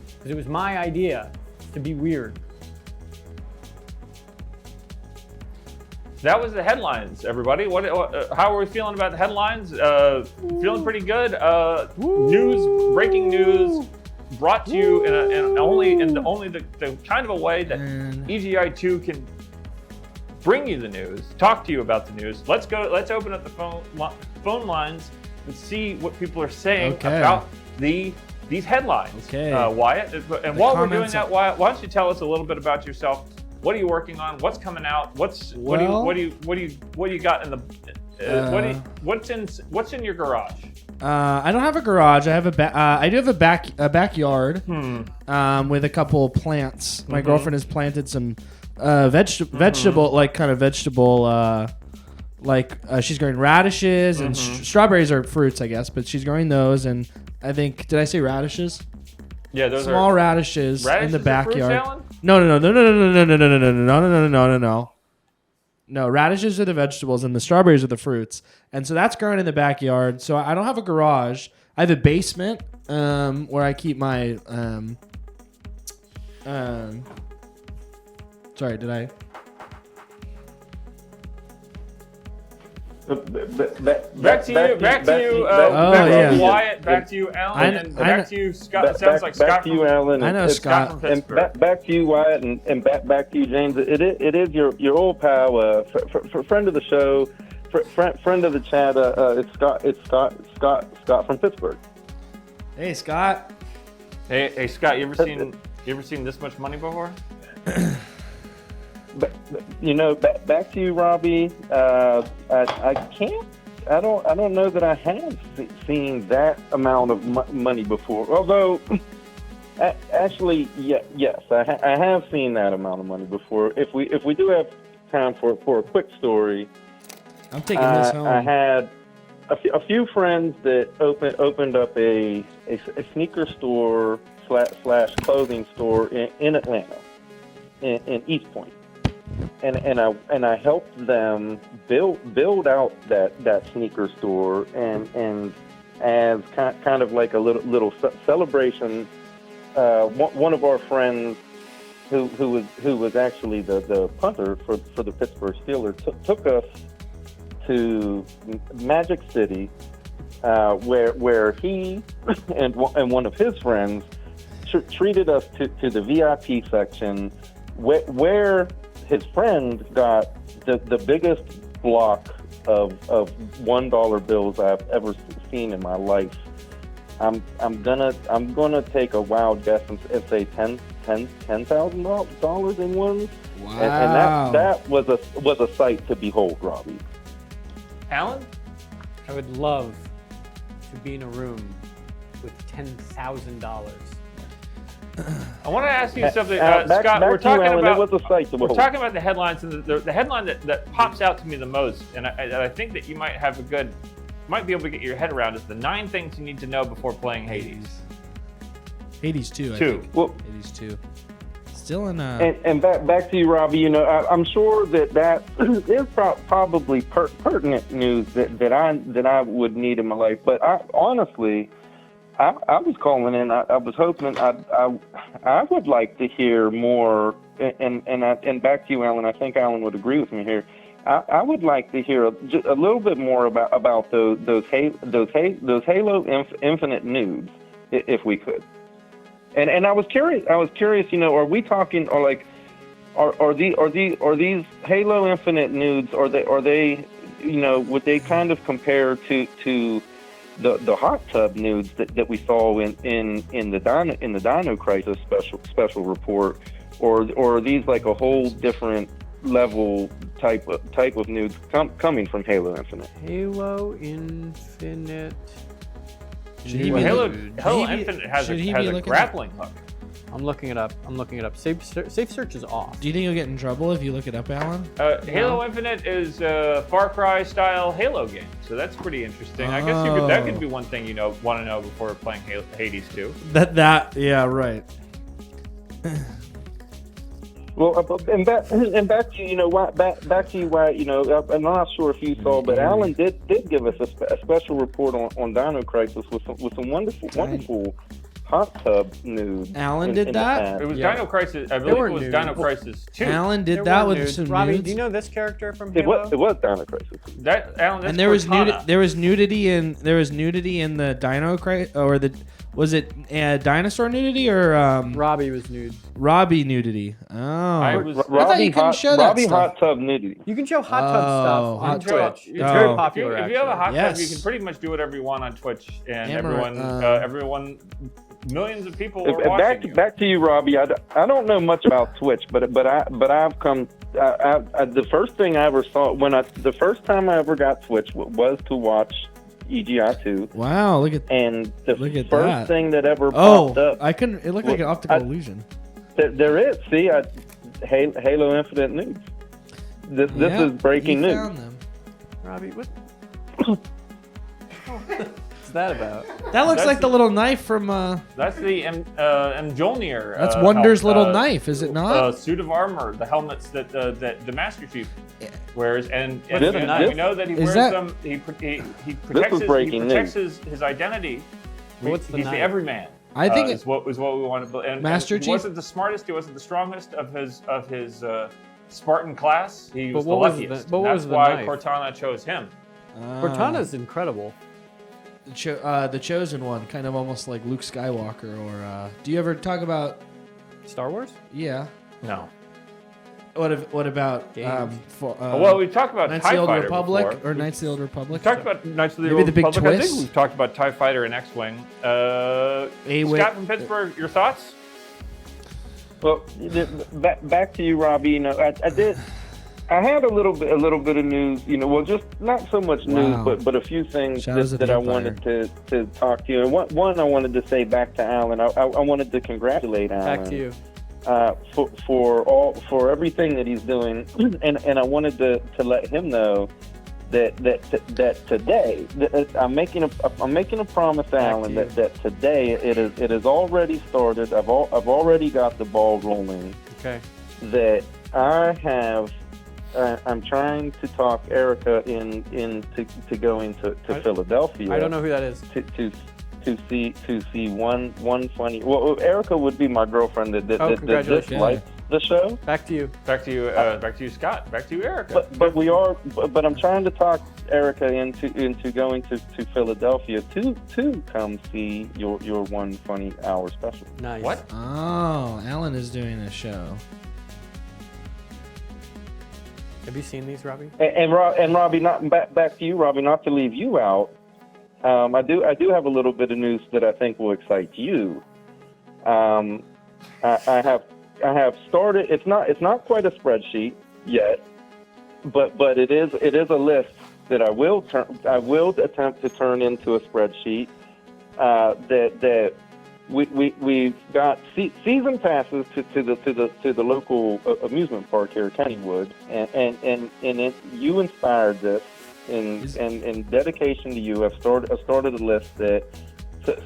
B: Because it was my idea to be weird.
A: That was the headlines, everybody. How are we feeling about the headlines? Feeling pretty good. Breaking news, brought to you in only the kind of a way that EGI2 can bring you the news, talk to you about the news. Let's open up the phone lines and see what people are saying about these headlines.
C: Okay.
A: Wyatt, and while we're doing that, Wyatt, why don't you tell us a little bit about yourself? What are you working on? What's coming out? What do you got in the what's in your garage?
C: I don't have a garage. I have I do have a backyard with a couple of plants. My girlfriend has planted some vegetable she's growing radishes and strawberries are fruits, I guess, but she's growing those. And I think, did I say radishes?
A: Yeah, those
C: small
A: are
C: radishes in the backyard.
A: Fruits,
C: No. No, radishes are the vegetables and the strawberries are the fruits. And so that's growing in the backyard. So I don't have a garage. I have a basement where I keep my sorry, did I?
A: Back to you, Wyatt. Back to you, Alan. And back to you, Scott. It sounds like Scott.
F: Back to you, Alan.
C: I know Scott.
F: And back to you, Wyatt, and back to you, James. It is your old pal, friend of the show, friend of the chat. It's Scott from Pittsburgh.
C: Hey, Scott.
A: Hey, Scott. You ever seen this much money before?
F: Back to you, Robby. I don't know that I have seen that amount of money before. Although, actually, yes, I have seen that amount of money before. If we do have time for a quick story,
C: I'm taking this home.
F: I had a few friends that opened up a sneaker store slash clothing store in Atlanta, in East Point. And I helped them build out that sneaker store and as kind of like a little celebration. One of our friends who was actually the punter for the Pittsburgh Steelers took us to Magic City, where he and one of his friends treated us to the VIP section where his friend got the biggest block of $1 bills I've ever seen in my life. I'm gonna take a wild guess and say $10,000 in ones.
C: Wow.
F: And that was a sight to behold, Robby.
A: Alan?
B: I would love to be in a room with $10,000.
A: I want to ask you something, Scott. We're talking about the headlines, and the headline that pops out to me the most, and I think that you might be able to get your head around, is the 9 things you need to know before playing Hades.
C: Hades 2. Hades 2. Still in
F: and back to you, Robby. I'm sure that is probably pertinent news that I would need in my life. But honestly, I was calling in. I was hoping I would like to hear more. And back to you, Alan. I think Alan would agree with me here. I would like to hear a little bit more about those Halo Infinite nudes, if we could. And I was curious. Are we talking, or like, are these Halo Infinite nudes? Are they would they kind of compare to the hot tub nudes that we saw in the Dino Crisis special report, or are these like a whole different level type of nudes coming from Halo Infinite?
B: Halo Infinite.
A: Halo Infinite has a grappling hook.
B: I'm looking it up. Safe search is off.
C: Do you think you'll get in trouble if you look it up, Alan?
A: Halo Infinite is a Far Cry style Halo game, so that's pretty interesting. I guess that could be one thing want to know before playing Hades 2.
C: Yeah, right.
F: Well, and back to you, back to you, Wyatt. I'm not sure if you saw, but Alan did give us a special report on Dino Crisis with some wonderful hot tub nudes.
C: Alan did that?
A: It was Dino Crisis. I believe it was Dino Crisis 2.
C: Alan did that with some
B: Robby,
C: nudes.
B: do you know this character from Halo?
F: It was Dino Crisis.
C: And there was nudity in the Dino Crisis, or was it dinosaur nudity or
B: Robby was nude.
C: Robby nudity. Oh, I thought you couldn't show that
F: Robby
C: stuff.
F: hot tub nudity.
B: You can show hot tub stuff on Twitch. It's
C: Oh.
B: very popular.
A: If you have a hot
C: Yes.
A: tub, you can pretty much do whatever you want on Twitch, and
C: Camera,
A: everyone millions of people are watching you.
F: Back to you, Robbie. I don't know much about Twitch, but I've come. The first thing I ever saw the first time I ever got Twitch was to watch EGI2.
C: Wow, look at
F: first thing that ever popped up.
C: I couldn't. It looked like an optical illusion.
F: There is. See, Halo Infinite news. This is breaking news.
C: Found them.
B: Robbie, what? What's that about?
C: That looks like the little knife from.
A: That's the Mjolnir.
C: That's Wonder's little knife, is it not?
A: Suit of armor, the helmets that the Master Chief wears, and we know that he wears them. He protects his identity.
B: What's the
A: He's
B: knife?
A: the everyman.
C: I think
A: is what we want to. And
C: Master
A: he
C: Chief
A: wasn't the smartest. He wasn't the strongest of his Spartan class. He was the
B: what was
A: luckiest.
B: the- what
A: That's
B: was the
A: why
B: knife?
A: Cortana chose him.
B: Cortana's incredible.
C: The Chosen One, kind of almost like Luke Skywalker. Or do you ever talk about
B: Star Wars?
C: Yeah.
A: No.
C: What about
B: Games.
A: Well, we talked about
C: Knights
A: TIE
C: of the Old
A: Fighter
C: Republic
A: before.
C: or Knights of the Old Republic?
A: We talked about Knights of the
C: Maybe
A: Old
C: the big
A: Republic. I think
C: twist?
A: we've talked about TIE Fighter and X-Wing. Scott from Pittsburgh, your thoughts?
F: Well, back to you, Robbie. You know, I had a little bit of news. You know, well, just not so much news, but a few things that I wanted to talk to you. And one I wanted to say back to Alan. I wanted to congratulate Alan.
B: Back to you.
F: For everything that he's doing, and I wanted to let him know that today I'm making a promise, Alan, that today it has already started. I've already got the ball rolling.
B: Okay.
F: That I'm trying to talk Erica into going to Philadelphia.
B: I don't know who that is.
F: To see one funny. Well, Erica would be my girlfriend that dislikes the show.
B: Back to you.
A: Back to you, Scott. Back to you, Erica.
F: But I'm trying to talk Erica into going to Philadelphia to come see your one funny hour special.
B: Nice.
A: What?
C: Oh, Alan is doing a show.
B: Have you seen these, Robbie?
F: And Robbie, not back to you, Robbie. Not to leave you out. I do have a little bit of news that I think will excite you. I have started. It's not quite a spreadsheet yet, but it is a list that I will attempt to turn into a spreadsheet. That we've got season passes to the local amusement park here at Kennywood, and you inspired this. In dedication to you, I've started a list that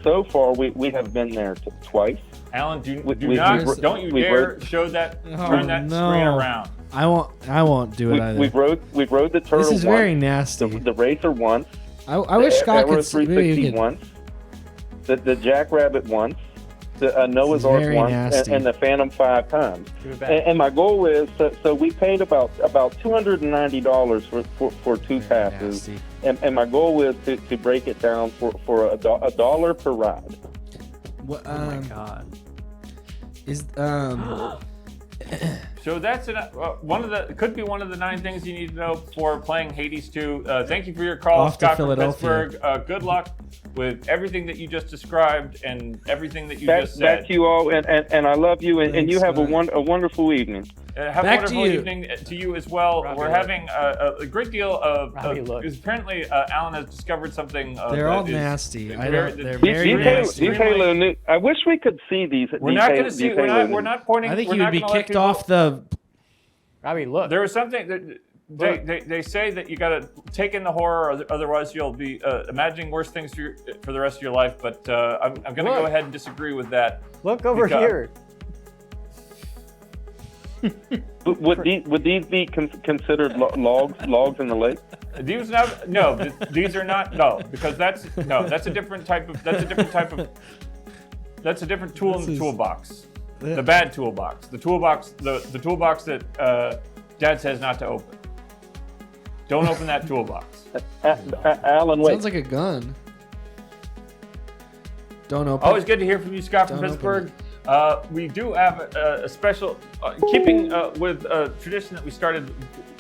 F: so far we have been there twice.
A: Alan, don't you dare show that, turn that screen around.
C: I won't do it either.
F: We've rode the turtle.
C: This is
F: once,
C: very nasty.
F: The racer once.
C: I wish Scott could see.
F: 360 once. The Jackrabbit once. The Noah's Ark once, and the Phantom 5 times. And my goal is so we paid about $290 for two passes, and my goal is to break it down for $1 per ride.
C: What,
B: oh my God!
A: So that's could be one of the 9 things you need to know for playing Hades 2. Thank you for your call, Scott from Pittsburgh. Good luck with everything that you just described and everything that you just said.
F: Back to you all, and I love you, and you have a wonderful evening.
A: Have a wonderful evening to you as well.
B: Robbie,
A: We're having a great deal of.
B: Robbie,
A: apparently, Alan has discovered something.
C: They're all nasty.
A: They're
C: very nasty.
F: These Halo I wish we could see these.
A: We're not going to see. We're not pointing.
C: I think you would be kicked off the.
B: Robbie, look.
A: There is something that. They say that you got to take in the horror, otherwise you'll be imagining worse things for the rest of your life. But I'm going to go ahead and disagree with that.
B: Look over here.
F: Would these be considered logs in the lake?
A: These these are not. No, because that's a different type of. That's a different tool in the toolbox. The bad toolbox. The toolbox that Dad says not to open. Don't open that toolbox.
F: Alan, wait.
C: Sounds like a gun. Don't open.
A: Always good to hear from you, Scott from Pittsburgh. We do have a special, keeping with a tradition that we started,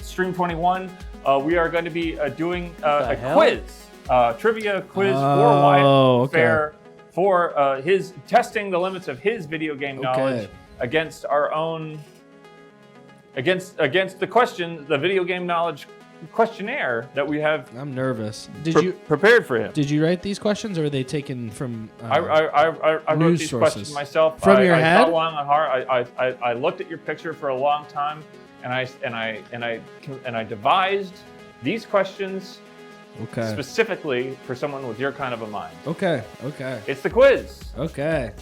A: Stream 21. We are going to be doing a quiz, trivia quiz for Wyatt Fair for his testing the limits of his video game knowledge against our own, against the video game knowledge questionnaire that we have.
C: I'm nervous.
A: Prepared for him?
C: Did you write these questions, or were they taken from?
A: I wrote these questions myself.
C: From your head?
A: I thought long and hard. I looked at your picture for a long time, and I devised these questions specifically for someone with your kind of a mind.
C: Okay.
A: It's the quiz.
C: Okay.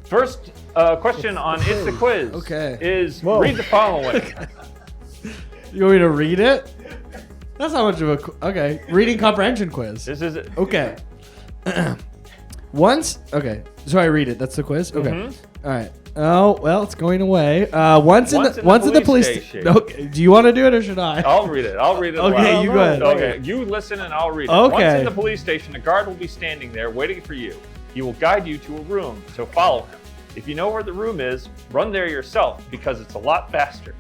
A: First question on It's the Quiz is read the following.
C: You want me to read it? That's not much of a... reading comprehension quiz.
A: This is it.
C: Okay. So I read it. That's the quiz? Okay. All right. Oh, well, it's going away. Once in the police station. Okay. Do you want to do it or should I?
A: I'll read it.
C: Okay,
A: aloud.
C: you go ahead.
A: Okay, you listen and I'll read it.
C: Okay.
A: Once in the police station, a guard will be standing there waiting for you. He will guide you to a room, so follow him. If you know where the room is, run there yourself because it's a lot faster.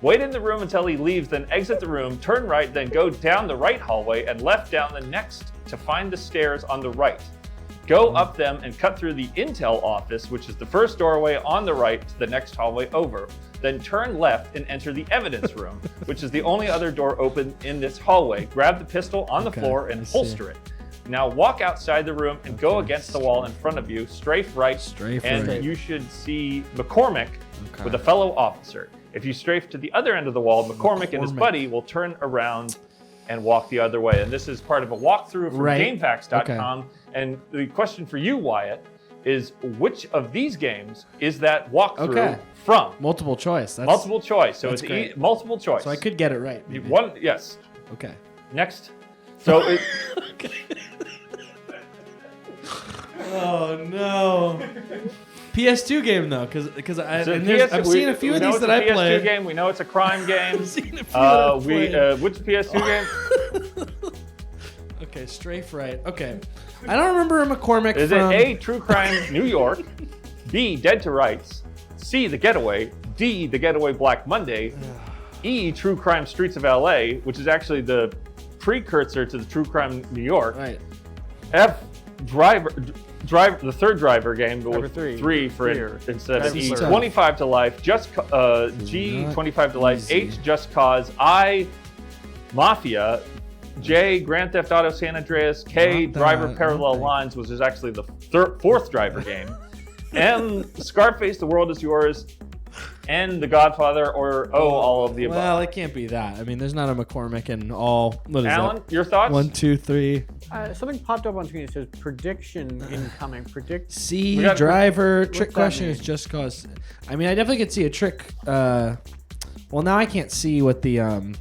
A: Wait in the room until he leaves, then exit the room, turn right, then go down the right hallway and left down the next to find the stairs on the right. Go up them and cut through the intel office, which is the first doorway on the right to the next hallway over. Then turn left and enter the evidence room, which is the only other door open in this hallway. Grab the pistol on the floor and holster it. Now walk outside the room and go against the wall in front of you, strafe right, and you should see McCormick with a fellow officer. If you strafe to the other end of the wall, McCormick and his buddy will turn around and walk the other way. And this is part of a walkthrough from GameFAQs.com. And the question for you, Wyatt, is which of these games is that walkthrough from?
C: Multiple choice.
A: Multiple choice. So
C: it's
A: multiple choice.
C: So I could get it right.
A: Yes.
C: Okay.
A: Next. So
C: Oh no. PS2 game though, because I've seen a few of these that I played.
A: PS2 game. We know it's a crime game.
C: I've seen a few that I played.
A: Which PS2 game?
C: Okay, strafe right. Okay, I don't remember a McCormick.
A: Is it A, True Crime New York, B, Dead to Rights, C, The Getaway, D, The Getaway Black Monday, E, True Crime Streets of LA, which is actually the precursor to the True Crime New York.
C: Right.
A: F, the third driver game, but with three instead of E. 25 to Life. G, 25 to Life. H, Just Cause. I, Mafia. J, Grand Theft Auto San Andreas. K, Driver Parallel Lines, which is actually the fourth driver game. M, Scarface, The World Is Yours. N, The Godfather, or O, all of the above.
C: Well, it can't be that. I mean, there's not a McCormick in all. What is
A: Alan,
C: that?
A: Your thoughts?
C: 1, 2, 3.
B: Something popped up on screen that says prediction incoming.
C: C, driver. Trick question is Just Cause. I mean, I definitely could see a trick. Well, now I can't see what the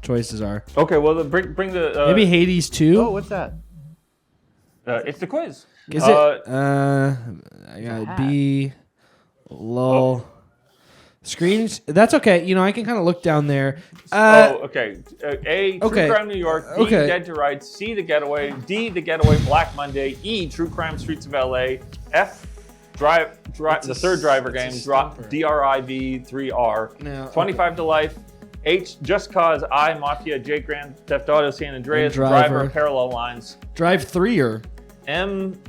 C: choices are.
A: Okay, well, bring the...
C: maybe Hades 2?
B: Oh, what's that?
A: It's the quiz.
C: Is it? I got B, lol. Screens. That's okay. You know, I can kind of look down there.
A: Okay. A, True Crime New York. B, Dead to Rights. C, The Getaway. D, The Getaway Black Monday. E, True Crime Streets of LA. F, the third driver game. DRIV 3R.
C: No,
A: 25 to Life. H, Just Cause. I, Mafia. J, Grand Theft Auto San Andreas. Driver Parallel Lines.
C: Drive 3er.
A: M.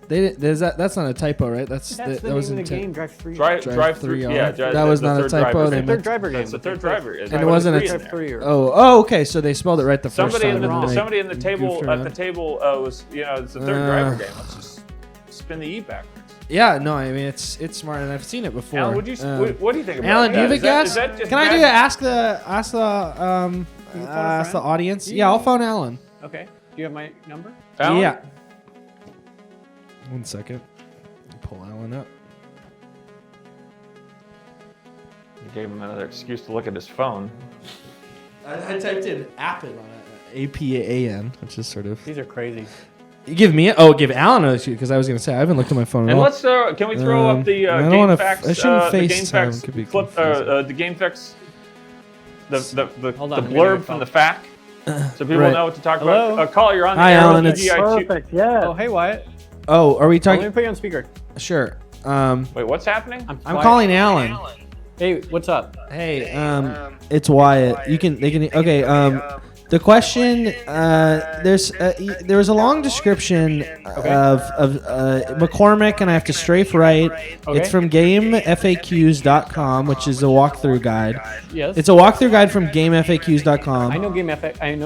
C: That's not a typo, right? That's
B: the name of the game. Drive 3.
A: Drive 3R. Yeah,
C: that was not a typo.
B: It's the third driver game.
A: It's the third driver.
C: And it wasn't a
B: Drive 3R.
C: Oh, okay. So they spelled it right the first time.
A: Somebody in the table was, it's the third driver game. Let's just spin the E backwards.
C: Yeah, no, I mean it's smart, and I've seen it before.
A: Alan, what do you think about
C: Alan,
A: that?
C: do you have a guess? Can I do ask the audience? Yeah, I'll phone Alan.
B: Okay. Do you have my number?
A: Alan?
C: Yeah. 1 second. Pull Alan up.
A: You gave him another excuse to look at his phone.
C: I typed in Appin on it. APAN, which is sort of.
B: These are crazy.
C: You give Alan an excuse because I was going to say I haven't looked at my phone at all.
A: And let's can we throw up the GameFAQs?
C: I shouldn't FaceTime. Could be
A: clip, the GameFAQs. The blurb from the FAQ, so people know what to talk about. Caller, you're on the air.
C: Hi, Alan.
F: It's perfect. Yeah.
B: Oh, hey, Wyatt.
C: Oh, are we talking?
B: Let me put you on speaker.
C: Sure.
A: Wait, what's happening?
C: I'm calling Alan.
B: Hey, what's up?
C: Hey, it's Wyatt. They can. Okay. The question, there was a long description of McCormick, and I have to strafe right.
B: Okay.
C: It's from GameFAQs.com, which is a walkthrough guide.
B: Yes.
C: It's a walkthrough guide from GameFAQs.com.
B: I know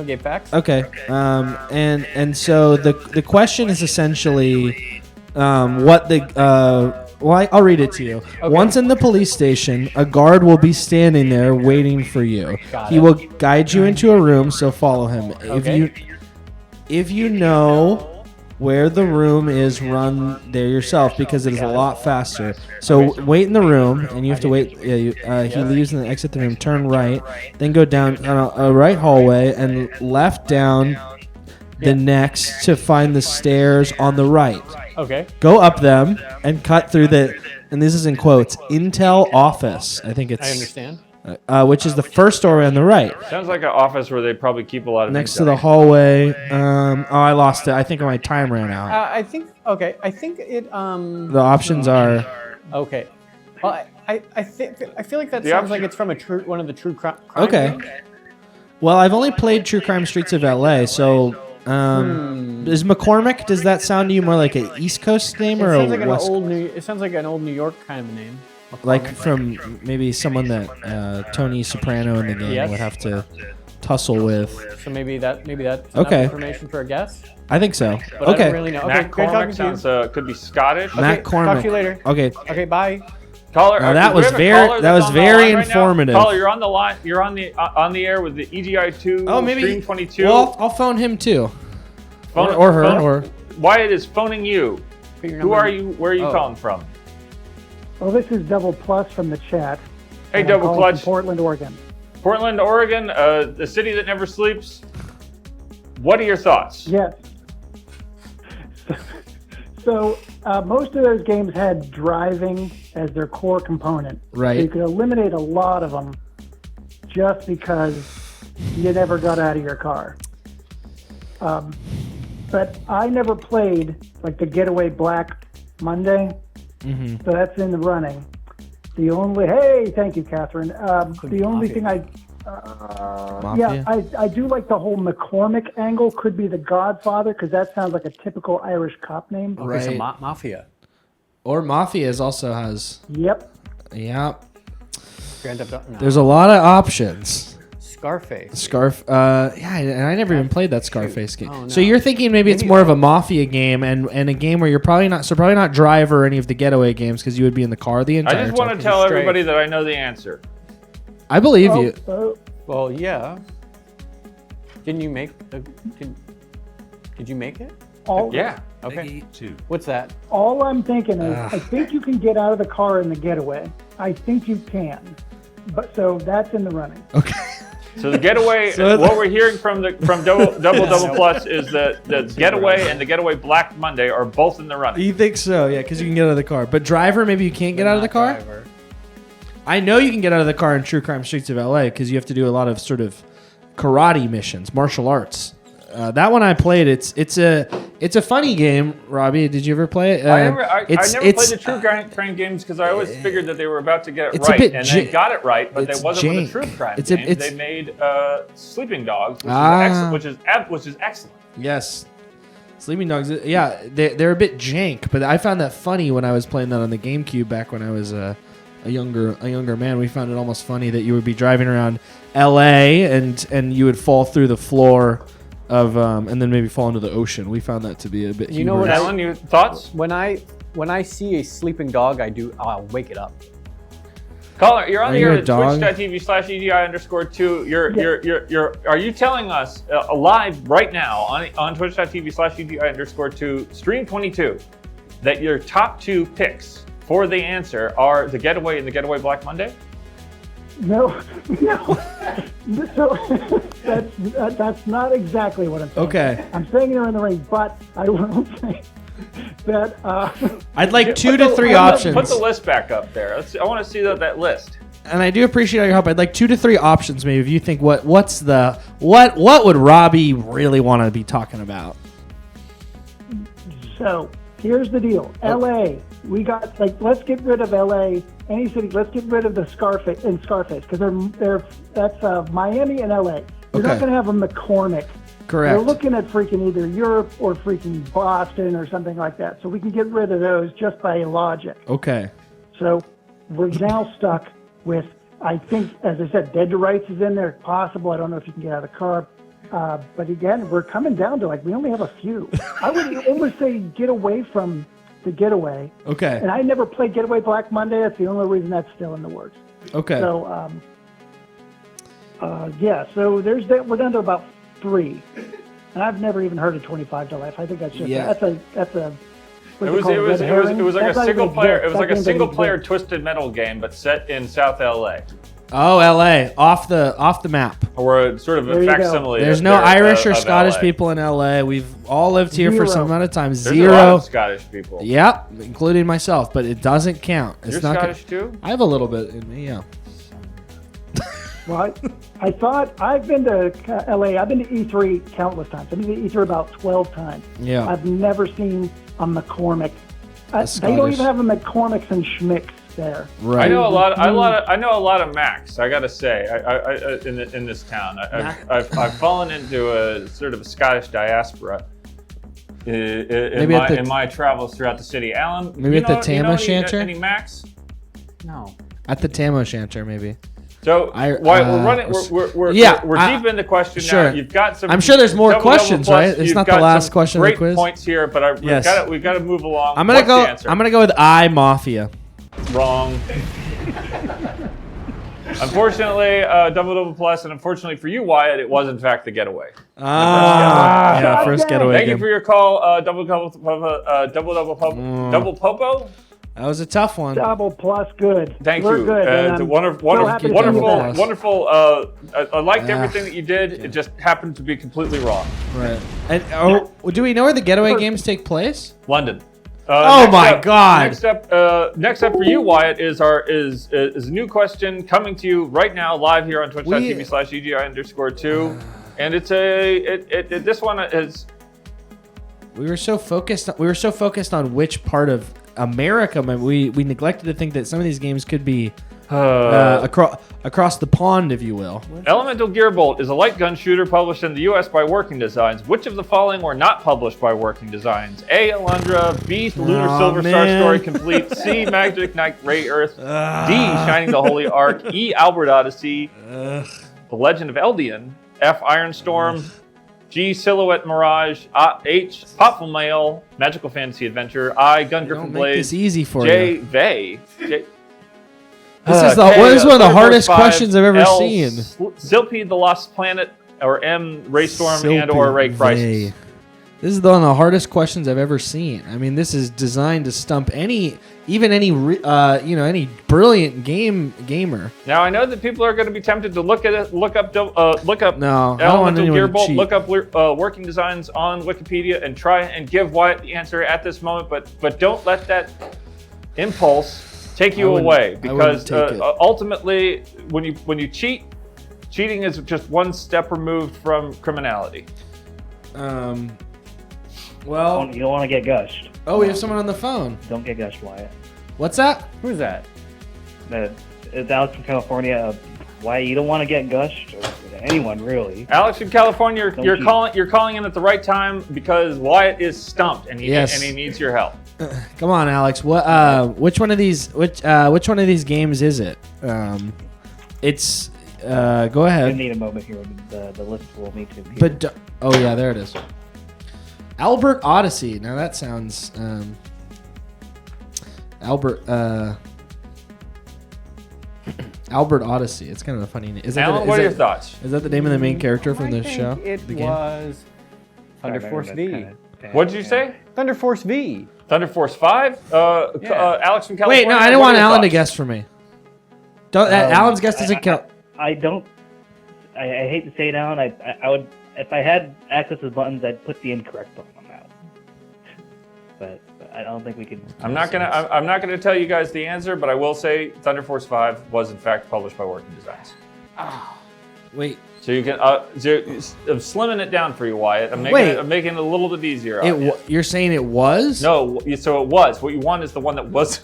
B: Game Facts.
C: Okay. And so the question is essentially what the well, I'll read it to you.
B: Okay.
C: Once in the police station, a guard will be standing there waiting for you. He will guide you into a room, so follow him.
B: Okay.
C: If you know where the room is, run there yourself because it is a lot faster. So wait in the room, and you have to wait. He leaves and then exit the room. Turn right, then go down a right hallway and left down the next to find the stairs on the right.
B: Okay.
C: Go up them and cut through and this is in quotes, Intel office. I think it's.
B: I understand.
C: Which is the first door on the right.
A: Sounds like an office where they probably keep a lot of
C: Next
A: intel.
C: to the hallway. I lost it. I think my time ran out.
B: I think it.
C: The options are.
B: Okay. Well, I feel like that
A: The
B: sounds
A: option-
B: like it's from one of the true crime.
C: Okay.
B: games.
C: Well, I've only played True Crime Streets of LA, so. Is McCormick? Does that sound to you more like an East Coast name
B: It
C: or
B: sounds
C: a
B: like
C: West?
B: It sounds like an old New York kind of a name.
C: Like from maybe someone that Tony Soprano in the game
B: Yes.
C: would have to tussle with.
B: So maybe that's
C: Okay.
B: enough information for a guess.
C: I think so.
B: But I
C: Okay.
B: don't really know. Okay,
A: Matt
B: great talking
A: Cormick
B: to you.
A: sounds could be Scottish.
C: Matt
B: Okay,
C: Cormick.
B: talk to you later.
C: Okay.
B: Okay, bye.
A: Caller,
C: Now, that
A: do we
C: was
A: have a
C: very-
A: caller
C: that
A: that's
C: was
A: on the
C: very
A: line right now?
C: informative.
A: Caller, you're on the line. You're on the air with the EGI2
C: Oh, maybe.
A: Stream 22.
C: Well, I'll phone him too.
A: Phone-
C: Or her.
A: phone-
C: Or
A: Wyatt is phoning you.
B: Put your
A: Who
B: number
A: are
B: in.
A: you? Where are you
B: Oh.
A: calling from?
G: Well, this is Double Plus from the chat.
A: Hey,
G: I'm
A: Double
G: calling
A: Clutch.
G: from Portland, Oregon.
A: Portland, Oregon, the city that never sleeps. What are your thoughts?
G: Yes. So most of those games had driving as their core component.
C: Right.
G: So you could eliminate a lot of them just because you never got out of your car. But I never played like the Getaway Black Monday, so that's in the running. The only thank you, Catherine. The only thing I do like the whole McCormick angle. Could be the Godfather because that sounds like a typical Irish cop name.
B: Okay, so
C: Right.
B: Mafia.
C: Or Mafia's also has.
G: Yep.
C: Yeah.
B: Grand Theft Auto. No.
C: There's a lot of options.
B: Scarface.
C: And I never even played that Scarface game.
B: Oh, no.
C: So you're thinking maybe it's more of a Mafia game and a game where you're probably not Driver or any of the Getaway games because you would be in the car the entire
A: I just want
C: time.
A: to tell
B: Straight.
A: everybody that I know the answer.
C: I believe you.
B: Well, yeah. Didn't you make the? Did you make it?
A: Yeah.
B: Okay. What's that?
G: All I'm thinking is, I think you can get out of the car in the Getaway. I think you can, but so that's in the running.
C: Okay.
A: So the Getaway, what we're hearing from Double Plus is that the Getaway and the Getaway Black Monday are both in the running.
C: You think so? Yeah, because you can get out of the car. But Driver, maybe you can't get out of the car?
B: Driver.
C: I know you can get out of the car in True Crime Streets of LA because you have to do a lot of sort of karate missions, martial arts. That one I played. It's a funny game. Robbie, did you ever play it?
A: I never played the True Crime games because I always figured that they were about to get it
C: It's a
A: right,
C: bit
A: and they got it right, but
C: it's
A: they wasn't with the
C: jank.
A: True Crime
C: It's a-
A: games.
C: it's-
A: They made Sleeping Dogs, which is excellent.
C: Yes. Sleeping Dogs. Yeah, they're a bit jank, but I found that funny when I was playing that on the GameCube back when I was a younger man. We found it almost funny that you would be driving around LA and you would fall through the floor of and then maybe fall into the ocean. We found that to be a bit
B: You know what,
C: humorous.
A: Alan, your thoughts?
B: When I see a sleeping dog, I'll wake it up.
A: Caller, you're on
C: Are
A: the
C: you
A: air
C: a
A: at
C: dog?
A: twitch.tv/EGI_2. Are you telling us live right now on twitch.tv/EGI_2 Stream 22 that your top two picks for the answer are the Getaway and the Getaway Black Monday?
G: No. So that's not exactly what I'm saying.
C: Okay.
G: I'm saying they're in the ring, but I will say that
C: I'd like 2 to 3 options.
A: Put the list back up there. I want to see that list.
C: And I do appreciate your help. I'd like 2 to 3 options, maybe, if you think what would Robbie really want to be talking about?
G: So here's the deal. LA, we got let's get rid of LA. Any city, let's get rid of the Scarface because that's Miami and LA. You're not going to have a McCormick.
C: Correct.
G: We're looking at freaking either Europe or freaking Boston or something like that. So we can get rid of those just by logic.
C: Okay.
G: So we're now stuck with, I think, as I said, Dead to Rights is in there. Possible. I don't know if you can get out of the car. But again, we're coming down to we only have a few. I would almost say get away from the Getaway.
C: Okay.
G: And I never played Getaway Black Monday. That's the only reason that's still in the works.
C: Okay.
G: So, so there's that. We're down to about 3. And I've never even heard of 25 to Life. I think that's just that's a
A: it was like a single player. It was like a single player Twisted Metal game, but set in South LA.
C: Oh, LA, off the map.
A: Or sort of a facsimile.
C: There's no Irish or Scottish people in LA. We've all lived here for some amount of time.
A: There's a lot of Scottish people.
C: Yep, including myself, but it doesn't count.
A: You're Scottish too?
C: I have a little bit in me, yeah.
G: Well, I thought I've been to LA. I've been to E3 countless times. I've been to E3 about 12 times.
C: Yeah.
G: I've never seen a McCormick. They don't even have a McCormick's and Schmick's there.
C: Right.
A: I know a lot of Macs. I gotta say, in this town, I've fallen into a sort of a Scottish diaspora in my travels throughout the city. Alan,
C: maybe at the Tam O'Shanter.
A: Any Macs?
B: No.
C: At the Tam O'Shanter, maybe.
A: So we're deep in the question now. You've got some.
C: I'm sure there's more questions, right? It's not the last question of the quiz.
A: Great points here, but we've got to move along.
C: I'm gonna go with I Mafia.
A: Wrong. Unfortunately, double plus, and unfortunately for you, Wyatt, it was in fact the Getaway.
C: First Getaway.
A: Thank you for your call, double popo.
C: That was a tough one.
G: Double plus, good.
A: Thank
G: We're
A: you.
G: Good.
A: Wonderful. I liked everything that you did. It just happened to be completely wrong.
C: Right. And do we know where the Getaway games take place?
A: London.
C: God!
A: Next up for you, Wyatt, is a new question coming to you right now, live here on twitch.tv/EGI_2, and this one is.
C: We were so focused on which part of America, we neglected to think that some of these games could be across the pond, if you will.
A: Elemental Gearbolt is a light gun shooter published in the U.S. by Working Designs. Which of the following were not published by Working Designs? A. Alundra, B. Lunar Silver Star Story Complete, C. Magic Knight Ray Earth, D. Shining the Holy Ark, E. Albert Odyssey, The Legend of Eldian, F. Iron Storm, G. Silhouette Mirage, H. Popful Mail, Magical Fantasy Adventure, I. Gun Griffin Blade,
C: this easy for
A: J.
C: you.
A: Vey,
C: This is one of the hardest questions I've ever seen.
A: Zilpie the Lost Planet, or M. Raystorm and/or Ray Crisis.
C: This is one of the hardest questions I've ever seen. I mean, this is designed to stump any brilliant gamer.
A: Now I know that people are going to be tempted to look up
C: No,
A: Elemental Gearbolt, look up Working Designs on Wikipedia, and try and give Wyatt the answer at this moment. But don't let that impulse take you away, because ultimately, when you cheat, cheating is just one step removed from criminality.
H: Well, you don't want to get gushed.
C: Oh, we have someone on the phone.
H: Don't get gushed, Wyatt.
C: What's that?
B: Who's that?
H: It's Alex from California. Wyatt, you don't want to get gushed, or anyone really.
A: Alex from California, you're calling in at the right time, because Wyatt is stumped and he needs your help.
C: Come on, Alex. Which one of these games is it? It's go ahead.
H: I need a moment here. The list will need to appear.
C: But yeah, there it is. Albert Odyssey. Now that sounds Albert Odyssey. It's kind of a funny name.
A: Alan, what are your thoughts?
C: Is that the name of the main character from the show?
B: It was Thunder Force V.
A: What did you say?
B: Thunder Force V.
A: Thunder Force 5? Alex from California.
C: Wait, no, I don't want Alan to guess for me. Alan's guess doesn't count.
H: I hate to say it, Alan. I would, if I had access to the buttons, I'd put the incorrect button on that. But I don't think we can.
A: I'm not gonna tell you guys the answer, but I will say Thunder Force 5 was in fact published by Working Designs.
C: Wait,
A: So you can, I'm slimming it down for you, Wyatt. I'm making it a little bit easier.
C: You're saying it was?
A: No, so it was. What you want is the one that was.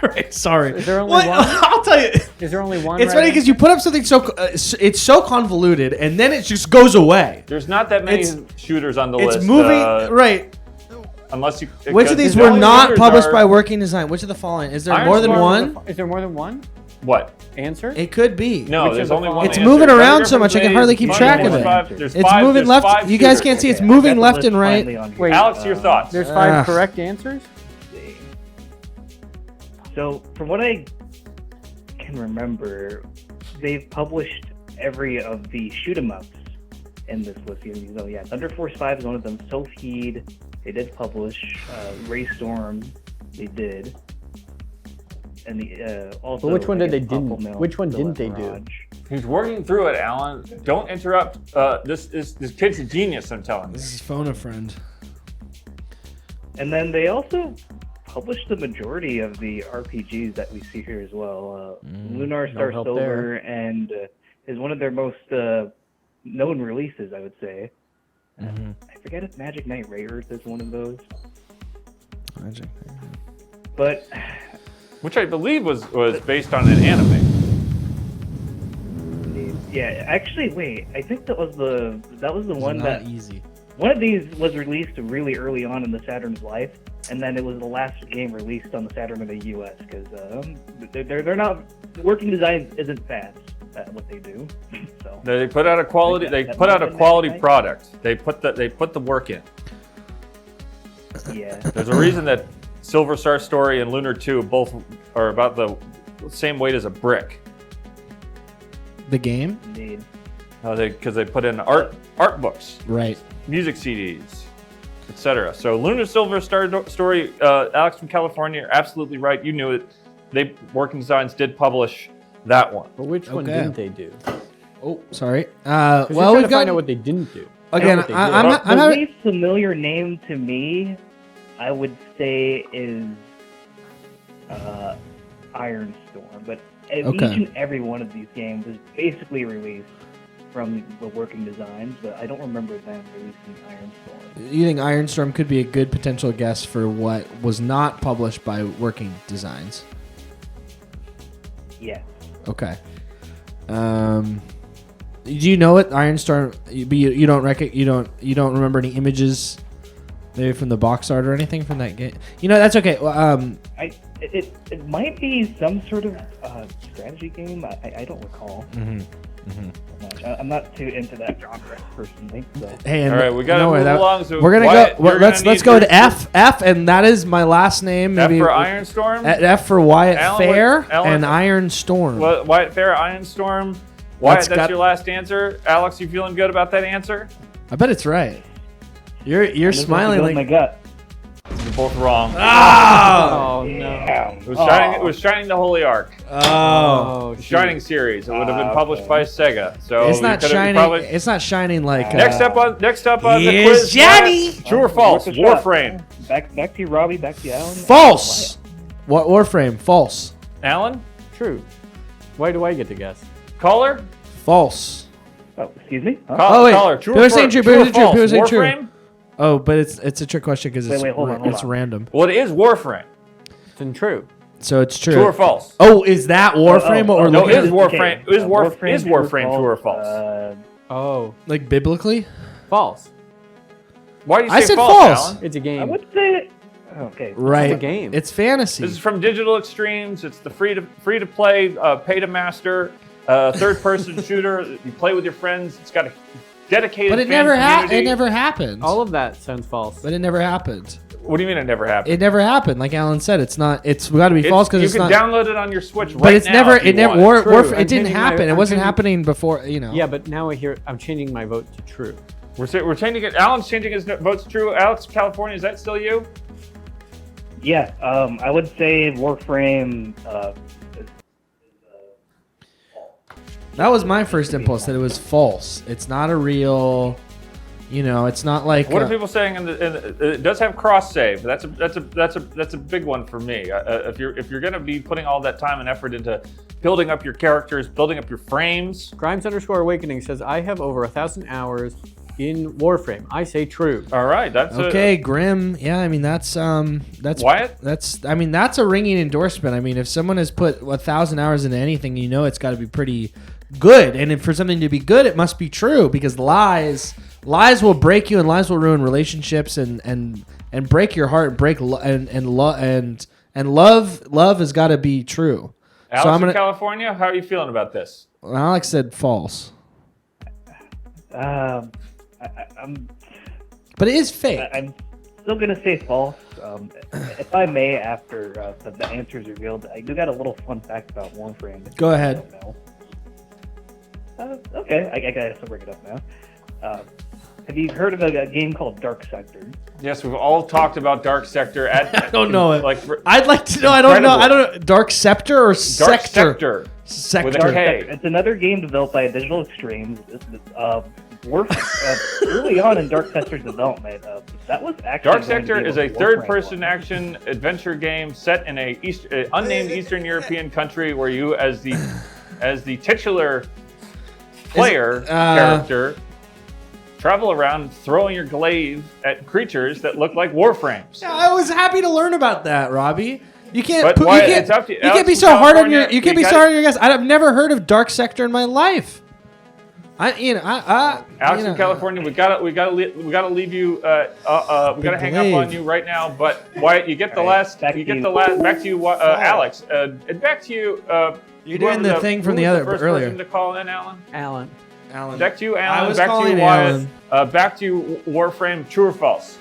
C: Right, sorry.
B: Is there only one?
C: I'll tell you.
B: Is there only one?
C: It's funny because you put up something it's so convoluted, and then it just goes away.
A: There's not that many shooters on the list.
C: It's moving, right.
A: Unless you.
C: Which of these were not published by Working Design? Which of the following? Is there more than one?
B: Is there more than one?
A: What?
B: Answer?
C: It could be.
A: No, there's only one.
C: It's moving around so much I can hardly keep track of it. It's moving left. You guys can't see. It's moving left and right.
B: Wait,
A: Alex, your thoughts?
B: There's 5 correct answers?
H: So, from what I can remember, they've published every of the shoot 'em ups in this list. So, yeah, Thunder Force 5 is one of them. Soulfeed, they did publish. Ray Storm, they did. And the also.
B: But which one
H: didn't
B: they do?
A: He's working through it, Alan. Don't interrupt. This kid's a genius. I'm telling you.
C: This is phone a friend.
H: And then they also published the majority of the RPGs that we see here as well. Lunar Star Silver and is one of their most known releases, I would say. I forget if Magic Knight Rayearth is one of those.
C: Magic Knight.
H: But
A: which I believe was based on an anime.
H: Yeah, actually, wait. I think that was the one that
C: easy.
H: One of these was released really early on in the Saturn's life, and then it was the last game released on the Saturn in the U.S. because they're not Working Design isn't fast at what they do. So
A: they put out a quality. They put out a quality product. They put the work in.
H: Yeah.
A: There's a reason that Silver Star Story and Lunar 2 both are about the same weight as a brick.
C: The game?
H: Indeed.
A: Because they put in art books,
C: right?
A: Music CDs, etc. So Lunar Silver Star Story, Alex from California, you're absolutely right. You knew it. Working Designs did publish that one.
B: But which one didn't they do?
C: Oh, sorry.
B: Well, we've got to find out what they didn't do.
C: Again,
H: the least familiar name to me, I would say, is Iron Storm. But each and every one of these games is basically released from the Working Designs, but I don't remember them releasing Iron Storm.
C: You think Iron Storm could be a good potential guess for what was not published by Working Designs?
H: Yeah.
C: Okay. Do you know what Iron Storm? You don't you don't remember any images, maybe from the box art or anything from that game? That's okay. Well,
H: it might be some sort of strategy game. I don't recall. I'm not too into that genre personally. So.
C: Hey,
A: all right, we got to move along. So
C: we're gonna go. Let's go to F, and that is my last name.
A: F for Iron Storm.
C: F for Wyatt Fair and Iron Storm.
A: Wyatt Fair, Iron Storm. Wyatt, that's your last answer. Alex, you feeling good about that answer?
C: I bet it's right. You're smiling like
H: my gut.
A: You're both wrong.
B: Oh no!
A: It was Shining the Holy Ark.
C: Oh,
A: Shining series. It would have been published by Sega. So
C: it's not shining. It's not shining like.
A: Next up on the quiz.
C: Johnny.
A: True or false? Warframe.
H: Back to you, Robby. Back to you, Alan.
C: False. What Warframe? False.
A: Alan.
B: True. Why do I get to guess?
A: Caller.
C: False.
H: Oh, excuse me. Huh?
A: Caller. True or false?
C: People saying true. Oh, but it's a trick question because
H: hold on.
C: It's random.
A: Well, it is Warframe.
B: It's true.
C: So it's true.
A: True or false?
C: Oh, is that Warframe? What we're looking at?
A: Is Warframe? Is Warframe true or false?
C: Like biblically?
B: False.
A: Why do you say
C: I said
A: false?
C: Alan?
B: It's a game.
H: I would say. Okay.
C: Right.
B: It's a game.
C: It's fantasy.
A: This is from Digital Extremes. It's the free to play, pay to master, third person shooter. You play with your friends. It's got a dedicated.
C: But it
A: never
C: happened.
B: All of that sounds false.
C: But it never happened.
A: What do you mean it never happened?
C: It never happened. Like Alan said, it's not. It's got to be false because it's not.
A: You can download it on your Switch right now.
C: But it's never. It never.
B: It
C: didn't happen. It wasn't happening before.
B: Yeah, but now I'm changing my vote to true.
A: We're changing it. Alan's changing his vote to true. Alex, California, is that still you?
H: Yeah. I would say Warframe.
C: That was my first impulse. That it was false. It's not a real. It's not like.
A: What are people saying? It does have cross save. That's a big one for me. If you're going to be putting all that time and effort into building up your characters, building up your frames.
B: Grimes_Awakening says, I have over 1,000 hours in Warframe. I say true.
A: All right, that's
C: okay. Grim, yeah. I mean, that's
A: Wyatt.
C: That's a ringing endorsement. I mean, if someone has put 1,000 hours into anything, it's got to be pretty good. And for something to be good, it must be true, because lies will break you, and lies will ruin relationships and break your heart, and love has got to be true.
A: Alex in California, how are you feeling about this?
C: Alex said false.
H: But
C: it is fake.
H: I'm still gonna say false. If I may, after the answers revealed, I do got a little fun fact about Warframe.
C: Go ahead.
H: Okay, I guess I'll bring it up now. Have you heard of a game called Dark Sector?
A: Yes, we've all talked about Dark Sector.
C: I don't know it.
A: Like,
C: I'd like to know. I don't know. Dark Scepter or
A: Dark
C: Sector?
A: Sector. With a K.
H: It's another game developed by Digital Extremes. Early on in Dark Sector's development, that was actually
A: Dark Sector is a third-person action adventure game set in a unnamed Eastern European country, where you, as the titular player character, travel around throwing your glaive at creatures that look like warframes.
C: Yeah, I was happy to learn about that, Robbie. You can't be so hard on your guys. I've never heard of Dark Sector in my life.
A: Alex in California, we gotta leave you. We gotta hang up on you right now. But Wyatt, you get the last. Back to you, Alex. And back to you.
C: You're doing the thing from the other
A: first
C: earlier.
A: Person to call in, Alan.
B: Alan.
A: Back to you, Alan.
C: I was
A: back to
C: calling
A: you, Wyatt.
C: Alan.
A: Back to you, Warframe. True or false?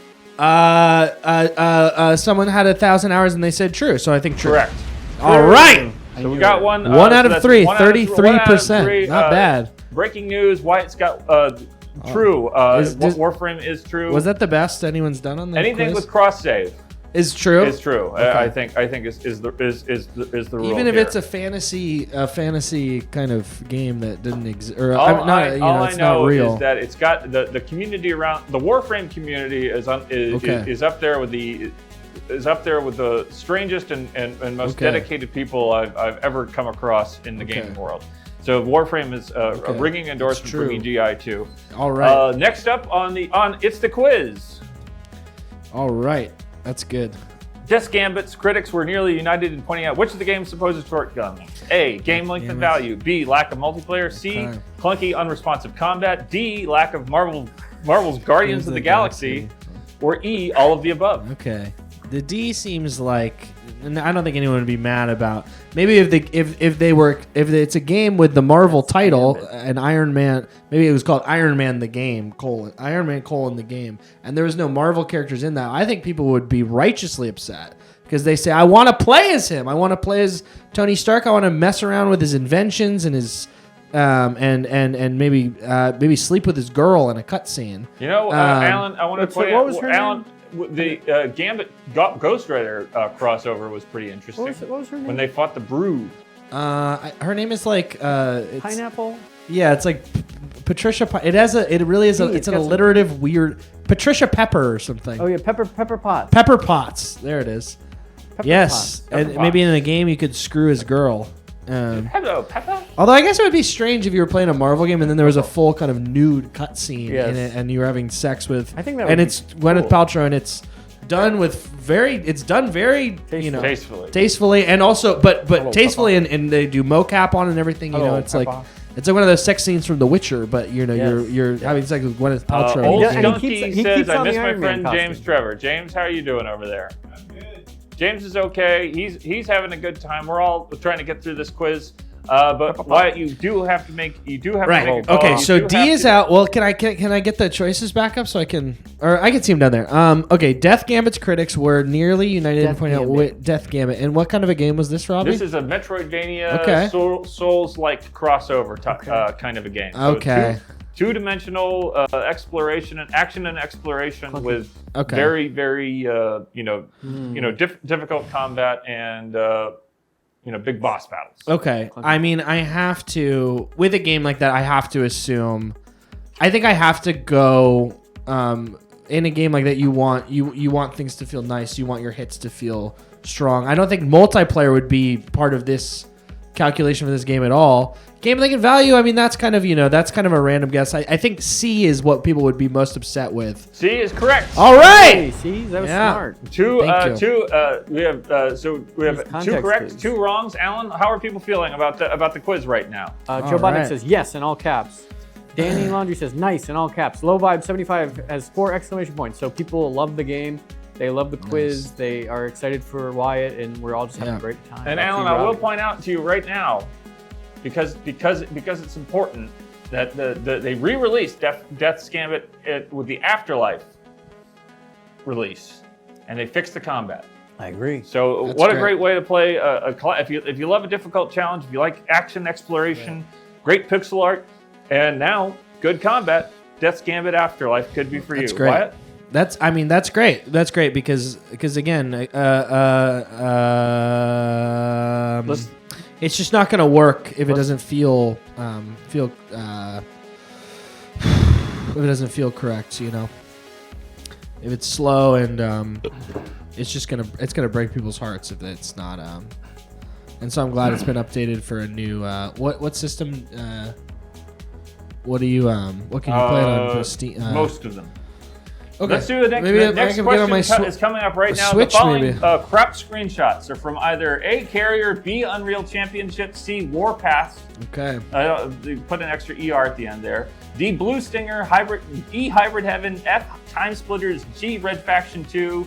C: Someone had 1,000 hours and they said true, so I think true.
A: Correct.
C: All right.
A: So we got one.
C: One out of three. 33%. Not bad.
A: Breaking news: Wyatt's got true. Warframe is true.
C: Was that the best anyone's done on the
A: Anything
C: quiz?
A: with cross save
C: is true.
A: Is true.
C: Okay.
A: I think is the rule.
C: Even if
A: here.
C: it's a fantasy kind of game that didn't exist, or
A: all
C: it's not real.
A: Is that it's got the community around the Warframe community is up there with the strangest and most dedicated people I've ever come across in the gaming world. So Warframe is a ringing endorsement for me, GI2.
C: All right.
A: Next up on It's the Quiz.
C: All right. That's good.
A: Death Gambit's critics were nearly united in pointing out which of the game's supposed shortcomings. A, game length and value. B, lack of multiplayer. C, clunky, unresponsive combat. D, lack of Marvel's Guardians of the Galaxy. Or E, all of the above.
C: Okay. The D seems like, and I don't think anyone would be mad about. Maybe if it's a game with the Marvel title, an Iron Man, maybe it was called Iron Man the game, Iron Man the game, and there was no Marvel characters in that. I think people would be righteously upset because they say, I want to play as him. I want to play as Tony Stark. I want to mess around with his inventions and his and maybe sleep with his girl in a cutscene.
A: Alan, I want to point out.
B: What was her
A: name? The Gambit Ghost Rider crossover was pretty interesting.
B: What was her name?
A: When they fought the Brood.
C: Her name is like
B: Pineapple.
C: Yeah, it's like Patricia. It really is. It's an alliterative weird Patricia Pepper or something.
B: Oh yeah, Pepper Potts.
C: Pepper Potts. There it is.
B: Pepper
C: yes,
B: Potts.
C: and maybe in the game you could screw his girl.
A: Hello, Pepper.
C: Although I guess it would be strange if you were playing a Marvel game and then there was a full kind of nude cutscene in it, and you were having sex with.
B: I think that.
C: And it's Gwyneth Paltrow, and it's done with very tastefully, and also but tastefully, and they do mocap on and everything. It's like one of those sex scenes from The Witcher, but you're having sex with Gwyneth Paltrow.
A: Old Skunky says, "I miss my friend James Trevor." James, how are you doing over there? James is okay. He's having a good time. We're all trying to get through this quiz. But Wyatt, you do have to make a call.
C: Okay, so D is out. Well, can I get the choices back up so I can see them down there. Okay, Death Gambit's critics were nearly united in pointing out Death Gambit. And what kind of a game was this, Robbie?
A: This is a Metroidvania Souls-like crossover kind of a game. So
C: okay.
A: Two-dimensional exploration and action and exploration with very, very difficult combat and big boss battles.
C: Okay. I mean, I have to, with a game like that, I have to assume, I think I have to go in a game like that, you want things to feel nice. You want your hits to feel strong. I don't think multiplayer would be part of this calculation for this game at all. Game Link and Value, I mean, that's kind of a random guess. I think C is what people would be most upset with.
A: C is correct.
C: All right.
B: Hey, see, that was smart.
A: We have two correct,
B: clues.
A: 2 wrongs. Alan, how are people feeling about the quiz right now?
B: Joe Budnick says yes in all caps. Danny Laundry says nice in all caps. Low Vibe 75 has 4 exclamation points. So people love the game. They love the quiz. Nice. They are excited for Wyatt, and we're all just having a great time.
A: And Alan, I will point out to you right now, because it's important that they re-released Death's Gambit with the Afterlife release, and they fixed the combat.
B: I agree.
A: So
C: That's
A: what
C: great.
A: a great way to play if you love a difficult challenge, if you like action exploration, great pixel art, and now good combat. Death's Gambit Afterlife could be for you.
C: That's great.
A: Wyatt?
C: That's great. That's great because again, it's just not going to work if it doesn't feel if it doesn't feel correct. You know, if it's slow and it's gonna break people's hearts if it's not. And so I'm glad it's been updated for a new what system. What can you play it on? Steam?
A: Most of them.
C: Okay.
A: Let's do the next.
C: Maybe
A: The
C: I
A: next
C: can get on
A: question
C: my
A: is coming up right now.
C: Switch,
A: the following
C: maybe.
A: crop screenshots are from either A, Carrier, B, Unreal Championship, C, Warpath.
C: Okay.
A: They put an extra ER at the end there. D, Blue Stinger, Hybrid, E, Hybrid Heaven, F, Time Splitters, G, Red Faction 2,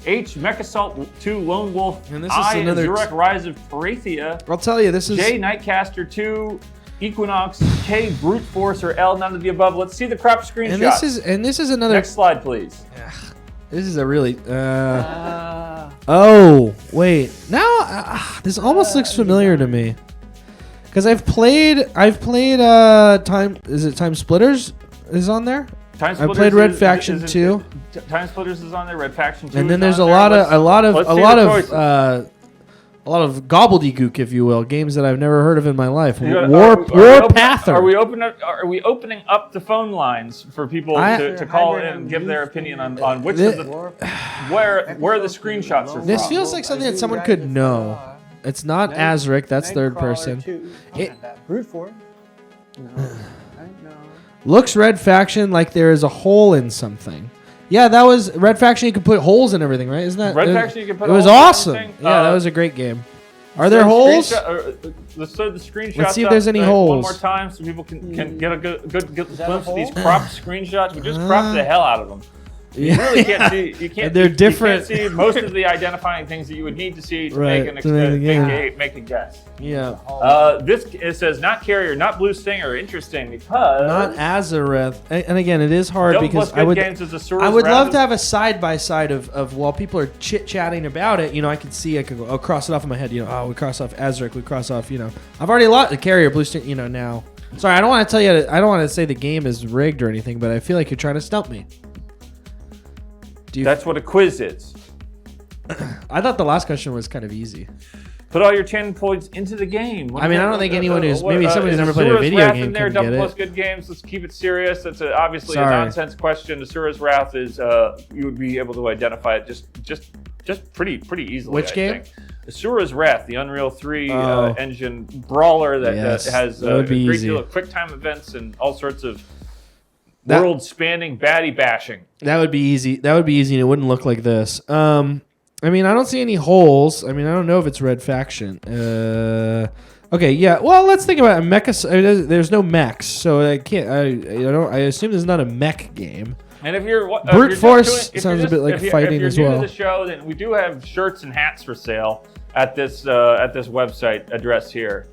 A: H, Mechasalt 2, Lone Wolf,
C: And this is
A: I,
C: another
A: Zurek, Rise of Parathia,
C: I'll tell you, this is
A: J, Nightcaster 2, Equinox, K, Brute Force, or L, none of the above. Let's see the crop screenshot.
C: and this is another.
A: Next slide, please.
C: This is a really. Oh wait, now this almost looks familiar to me, because I've played Time. Is it Time Splitters? Is on there?
A: Time
C: I
A: Splitters
C: played Red Faction 2,
A: Time Splitters is on there. Red Faction 2.
C: and then
A: is
C: there's a
A: on
C: lot
A: there.
C: of
A: Let's
C: a lot of gobbledygook, if you will, games that I've never heard of in my life.
A: Warpather. Are we opening up the phone lines for people to call in and give their opinion on which of the where the screenshots are from?
C: This feels like something that someone could know. It's not Azric. That's third person.
B: Brute Force.
C: Looks Red Faction like there is a hole in something. Yeah, that was Red Faction. You could put holes in everything, right? Isn't that
A: Red Faction? You can put.
C: It was
A: holes in
C: awesome.
A: everything?
C: Yeah, that was a great game. Are there holes?
A: Let's throw the screenshots.
C: Let's see if there's any holes.
A: One more time, so people can get a good glimpse of these cropped screenshots. We just cropped the hell out of them. You really can't see. You can't.
C: They're different.
A: You can't see most of the identifying things that you would need to see to
C: Right,
A: make a guess.
C: Yeah.
A: It says not Carrier, not Blue Stinger. Interesting because
C: Not Azareth. And again, it is hard
A: Double
C: because
A: Plus Good Games is a
C: I would love
A: Wrath.
C: to have a side by side of while people are chit chatting about it. You know, I could go, I'll cross it off in my head. You know, we cross off Azaric, we cross off. You know, I've already lost the Carrier, Blue Stinger. You know, now. Sorry, I don't want to tell you. I don't want to say the game is rigged or anything, but I feel like you're trying to stump me.
A: That's what a quiz is.
C: I thought the last question was kind of easy.
A: Put all your 10 points into the game.
C: I mean, I don't think anyone who's maybe somebody who's never played a
A: Asura's
C: video
A: Wrath
C: game
A: in there,
C: can
A: Double
C: get
A: Plus
C: it.
A: Good Games. Let's keep it serious. That's obviously
C: Sorry.
A: a nonsense question. Asura's Wrath is you would be able to identify it just pretty easily.
C: Which
A: I
C: game?
A: think. Asura's Wrath, the Unreal 3 engine brawler that has a great deal of quick time events and all sorts of world-spanning baddie bashing.
C: That would be easy. That would be easy, and it wouldn't look like this. I mean, I don't see any holes. I mean, I don't know if it's Red Faction. Okay, yeah. Well, let's think about it. There's no mechs, so I can't. I assume there's not a mech game.
A: And if you're
C: Brute Force sounds a bit like fighting as well.
A: If you're new to the show, then we do have shirts and hats for sale at this website address here.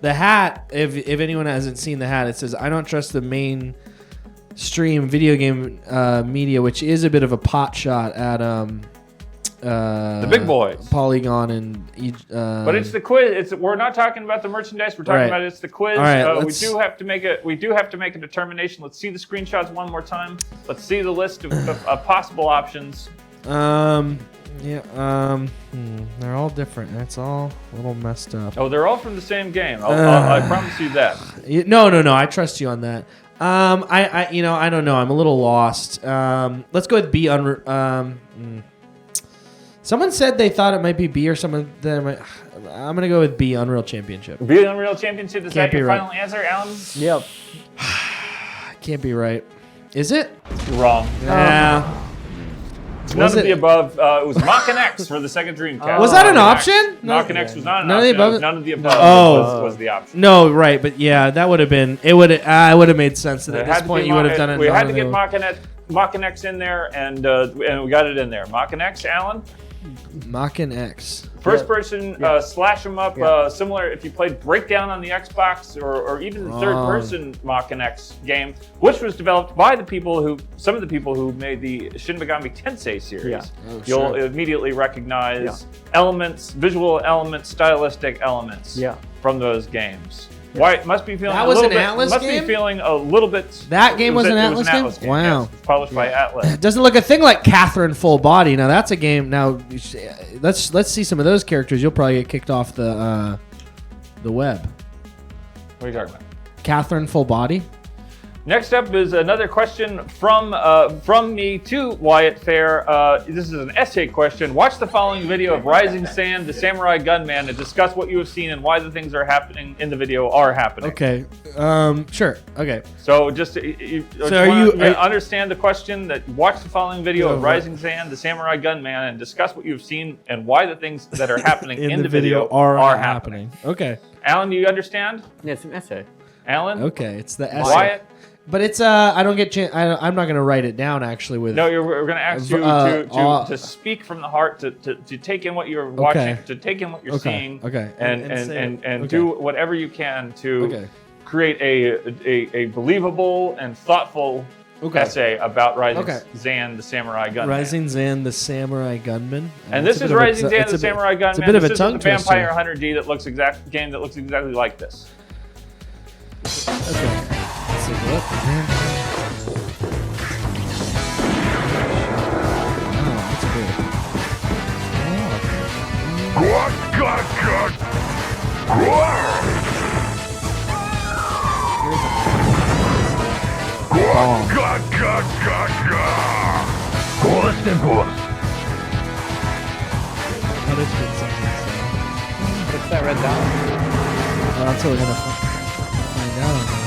C: The hat, if anyone hasn't seen the hat, it says, "I don't trust the main stream video game media," which is a bit of a pot shot at
A: the big boys,
C: Polygon and.
A: But it's the quiz. We're not talking about the merchandise. We're talking about it's the quiz.
C: All right,
A: we do have to make a determination. Let's see the screenshots one more time. Let's see the list of possible options.
C: They're all different. That's all a little messed up.
A: Oh, they're all from the same game. I promise you that.
C: No. I trust you on that. I don't know. I'm a little lost. Let's go with B. Someone said they thought it might be B or someone. I'm gonna go with B. Unreal Championship.
A: B. Unreal Championship. Is
C: Can't
A: that your
C: be right.
A: final answer, Alan?
B: Yep.
C: Can't be right. Is it?
A: Wrong.
C: Yeah.
A: It's none of the above. It was Mach and X for the second Dreamcast.
C: Was that an option?
A: Mach and X was not an
C: None of the
A: option.
C: above?
A: None of the above was the option.
C: No, right, but yeah, that would have been. It would have made sense. At this point, you would have done it.
A: We had to get Mach and X in there, and we got it in there. Mach and X, Alan.
C: Mach and X.
A: First person slash 'em up, similar if you played Breakdown on the Xbox or even the third person Mach and X game, which was developed by some of the people who made the Shin Megami Tensei series.
B: Yeah.
A: You'll immediately recognize elements, visual elements, stylistic elements from those games. Why must be feeling
C: That
A: a
C: was
A: little
C: an
A: bit,
C: Atlas
A: must
C: game?
A: be feeling a little bit.
C: That game was an
A: it was
C: Atlas game? Wow.
A: Yes, it was published by Atlas.
C: It doesn't look a thing like Catherine Full Body. Now that's a game. Now let's see some of those characters. You'll probably get kicked off the web.
A: What are you talking about?
C: Catherine Full Body.
A: Next up is another question from me to Wyatt Fair. This is an essay question. Watch the following video of Rising Sand, the Samurai Gunman, and discuss what you have seen and why the things are happening in the video are happening.
C: Okay. Sure. Okay.
A: So just you understand the question that watch the following video of Rising Sand, the Samurai Gunman, and discuss what you have seen and why the things that are happening in the video are happening.
C: Okay.
A: Alan, do you understand?
B: Yeah, it's an essay.
A: Alan?
C: Okay, it's the essay.
A: Wyatt?
C: But it's I don't get I'm not gonna write it down actually with.
A: No, we're gonna ask you to speak from the heart, to take in what you're watching, to take in what you're seeing, and do whatever you can to create a believable and thoughtful essay about Rising Zan, the Samurai Gunman.
C: Rising Zan, the Samurai Gunman.
A: And this is Rising Zan, the Samurai Gunman.
C: It's a bit of a
A: tongue
C: tongue
A: twister. This is the Vampire
C: twister.
A: Hunter D that looks exactly like this.
C: Okay. Let's take a look. Oh, that's cool.
B: What's that red dot?
C: That's what we're gonna find out.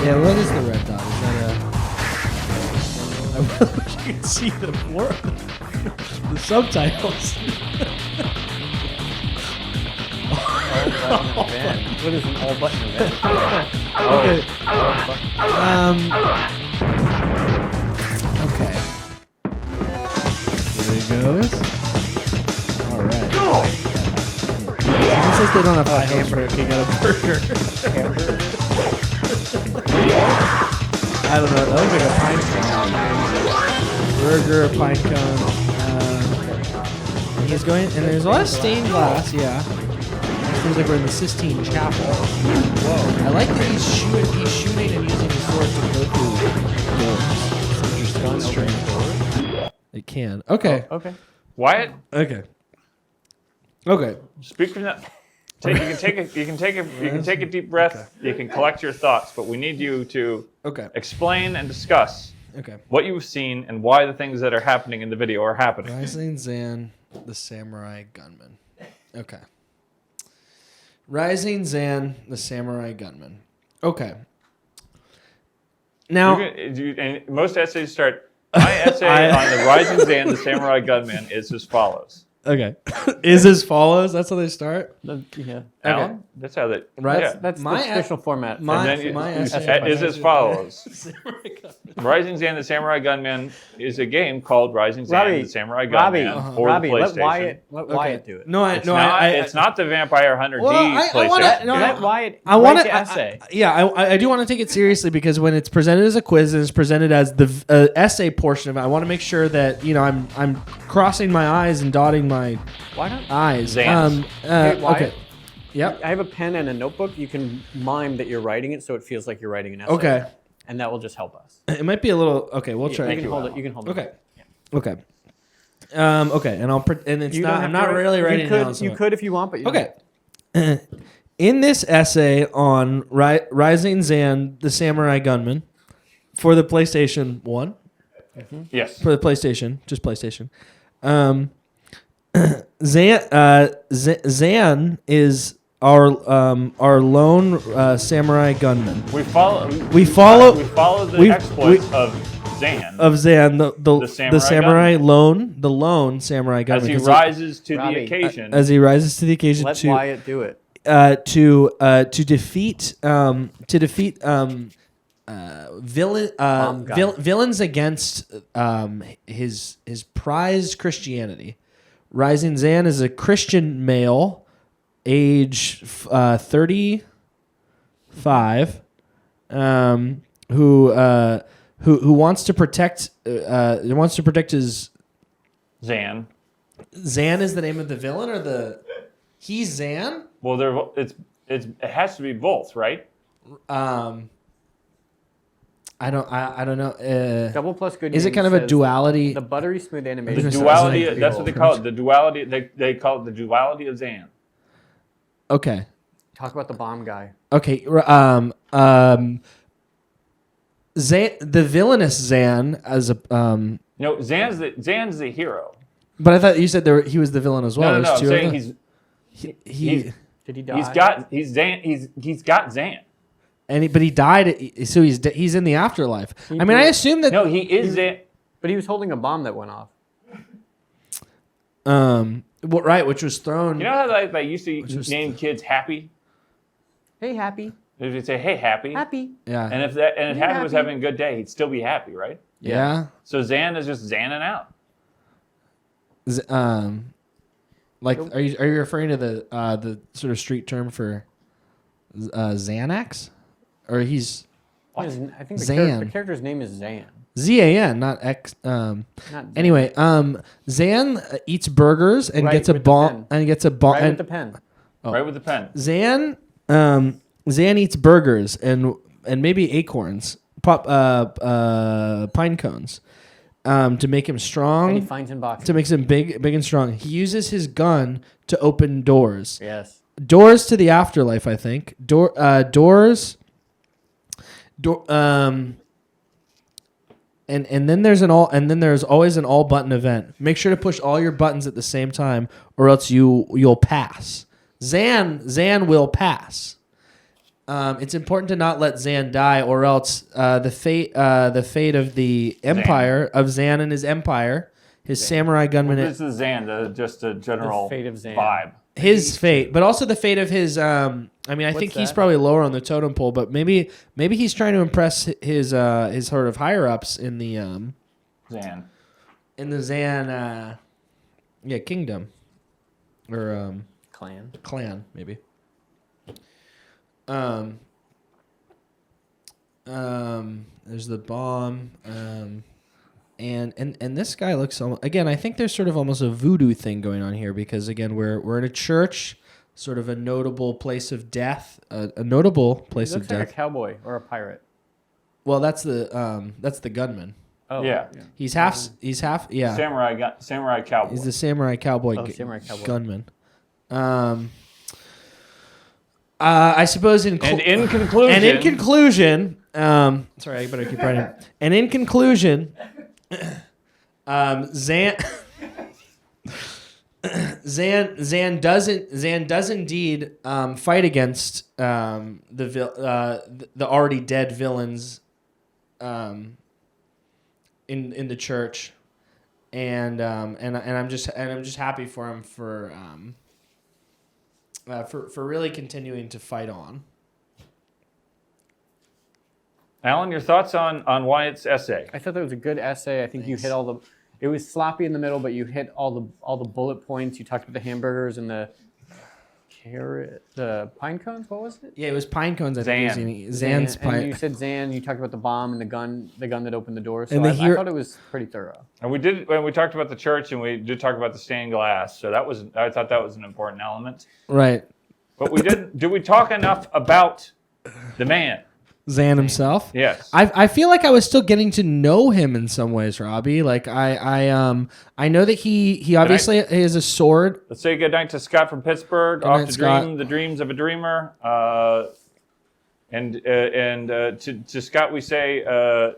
C: Yeah, what is the red dot? Is that I wish you could see the subtitles.
B: What is an all button event?
C: Okay. Okay. Here it goes. All right. It says they don't have a hamburger. They got a burger. I don't know. That looks like a pine cone. Burger, a pine cone. He's going, and there's a lot of stained glass. Yeah. It seems like we're in the Sistine Chapel. Whoa. I like that he's shooting and using his sword to go through doors. It can. Okay.
B: Okay.
A: Wyatt?
C: Okay. Okay.
A: Speak from that. You can take a deep breath. Okay. You can collect your thoughts, but we need you to explain and discuss what you've seen and why the things that are happening in the video are happening.
C: Rising Zan, the Samurai Gunman. Okay. Rising Zan, the Samurai Gunman. Okay. Now,
A: and most essays start. My essay on the Rising Zan, the Samurai Gunman is as follows.
C: Okay. Is as follows? That's how they start?
B: Yeah.
A: Alan? Okay. That's how they...
B: Right.
A: Yeah.
B: That's my official format.
A: My essay is as follows. Rising Zan, the Samurai Gunman is a game called Rising Zan, the Samurai Gunman for the PlayStation.
B: Let Wyatt do it.
A: It's not the Vampire Hunter D PlayStation.
B: Let Wyatt
C: write
B: the essay.
C: I do want to take it seriously because when it's presented as a quiz and it's presented as the essay portion of it, I want to make sure that I'm crossing my I's and dotting my eyes. Okay. Yep.
B: I have a pen and a notebook. You can mime that you're writing it so it feels like you're writing an essay.
C: Okay.
B: And that will just help us.
C: It might be a little... Okay, we'll try.
B: You can hold it. You can hold it.
C: Okay. Yeah. Okay. Okay, and I'm not really writing it down.
B: You could if you want, but you
C: okay. In this essay on Rising Zan, the Samurai Gunman, for the PlayStation 1.
A: Yes.
C: For the PlayStation, just PlayStation. Zan is our lone samurai gunman.
A: We follow the exploits of Zan.
C: Of Zan, the samurai lone samurai gunman.
A: As he rises to the occasion.
C: As he rises to the occasion.
B: Let Wyatt do it.
C: To defeat villains against his prized Christianity. Rising Zan is a Christian male, age 35, who wants to protect his.
A: Zan.
C: Zan is the name of the villain, or he's Zan.
A: Well, it has to be both, right?
C: I don't know.
B: Double plus good.
C: Is it kind of a duality?
B: The buttery smooth animation.
A: The duality. That's what they call it. The duality. They call it the duality of Zan.
C: Okay.
B: Talk about the bomb guy.
C: Okay. Zan, the villainous Zan, as a
A: No, Zan's the hero.
C: But I thought you said he was the villain as well.
A: No. I'm saying
B: did he die?
A: He's got Zan.
C: But he died. So he's in the afterlife. I assume that.
A: No, he is Zan.
B: But he was holding a bomb that went off.
C: Right, which was thrown.
A: You know how they used to name kids Happy?
B: Hey, Happy.
A: They would say, "Hey, Happy."
B: Happy.
C: Yeah.
A: And if Happy was having a good day, he'd still be happy, right?
C: Yeah.
A: So Zan is just Zanning out.
C: Are you referring to the sort of street term for Xanax, or he's?
B: I think the character's name is Zan.
C: Zan, not X.
B: Not Zan.
C: Anyway, Zan eats burgers and gets a bomb. And gets a bomb.
B: Right with the pen.
C: Oh.
A: Right with the pen.
C: Zan eats burgers and maybe acorns, pine cones, to make him strong.
B: And he finds in boxes.
C: To make him big and strong. He uses his gun to open doors.
B: Yes.
C: Doors to the afterlife, I think. Doors. And then there's always an all button event. Make sure to push all your buttons at the same time, or else you'll pass. Zan will pass. It's important to not let Zan die, or else the fate of the empire of Zan and his empire, his samurai gunman.
A: This is Zan, just a general
B: fate of Zan.
A: vibe.
C: His fate, but also the fate of his. I think he's probably lower on the totem pole, but maybe he's trying to impress his sort of higher ups in the
A: Zan.
C: In the Zan, kingdom, or clan maybe. There's the bomb. And this guy looks again. I think there's sort of almost a voodoo thing going on here, because again we're in a church, sort of a notable place of death, a notable place of death.
B: He looks like a cowboy or a pirate.
C: Well, that's the gunman.
B: Oh
A: yeah.
C: He's half yeah.
A: Samurai cowboy.
C: He's the samurai cowboy, gunman. I suppose in conclusion. Sorry, I better keep writing. And in conclusion, Zan does indeed fight against the already dead villains in the church, and I'm just happy for him for really continuing to fight on.
A: Alan, your thoughts on Wyatt's essay?
B: I thought that was a good essay. I think you hit all the. It was sloppy in the middle, but you hit all the bullet points. You talked about the hamburgers and the pine cones. What was it?
C: Yeah, it was pine cones. I
A: Zan.
C: think Zan's pine.
B: And you said Zan. You talked about the bomb and the gun that opened the door. So
C: And
B: I thought it was pretty thorough.
A: And we talked about the church, and we did talk about the stained glass. So I thought that was an important element.
C: Right.
A: But we didn't. Did we talk enough about the man?
C: Zan himself.
A: Yes.
C: I feel like I was still getting to know him in some ways, Robby. Like I know that he obviously has a sword.
A: Let's say good night to Scott from Pittsburgh.
C: Good
A: Off
C: night,
A: to
C: Scott.
A: dream the dreams of a dreamer. And to Scott we say,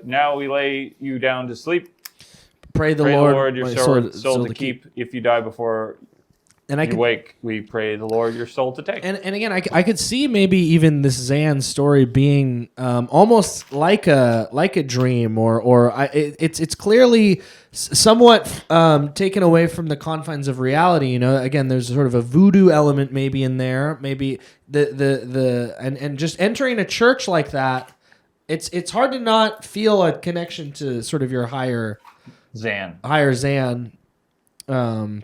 A: now we lay you down to sleep.
C: Pray the
A: Pray
C: Lord,
A: the Lord your soul to keep. If you die before
C: and
A: you wake, we pray the Lord your soul to take.
C: And again, I could see maybe even this Zan story being almost like a dream, or it's clearly somewhat taken away from the confines of reality. You know, again, there's sort of a voodoo element maybe in there. Maybe and just entering a church like that, it's hard to not feel a connection to sort of your higher Zan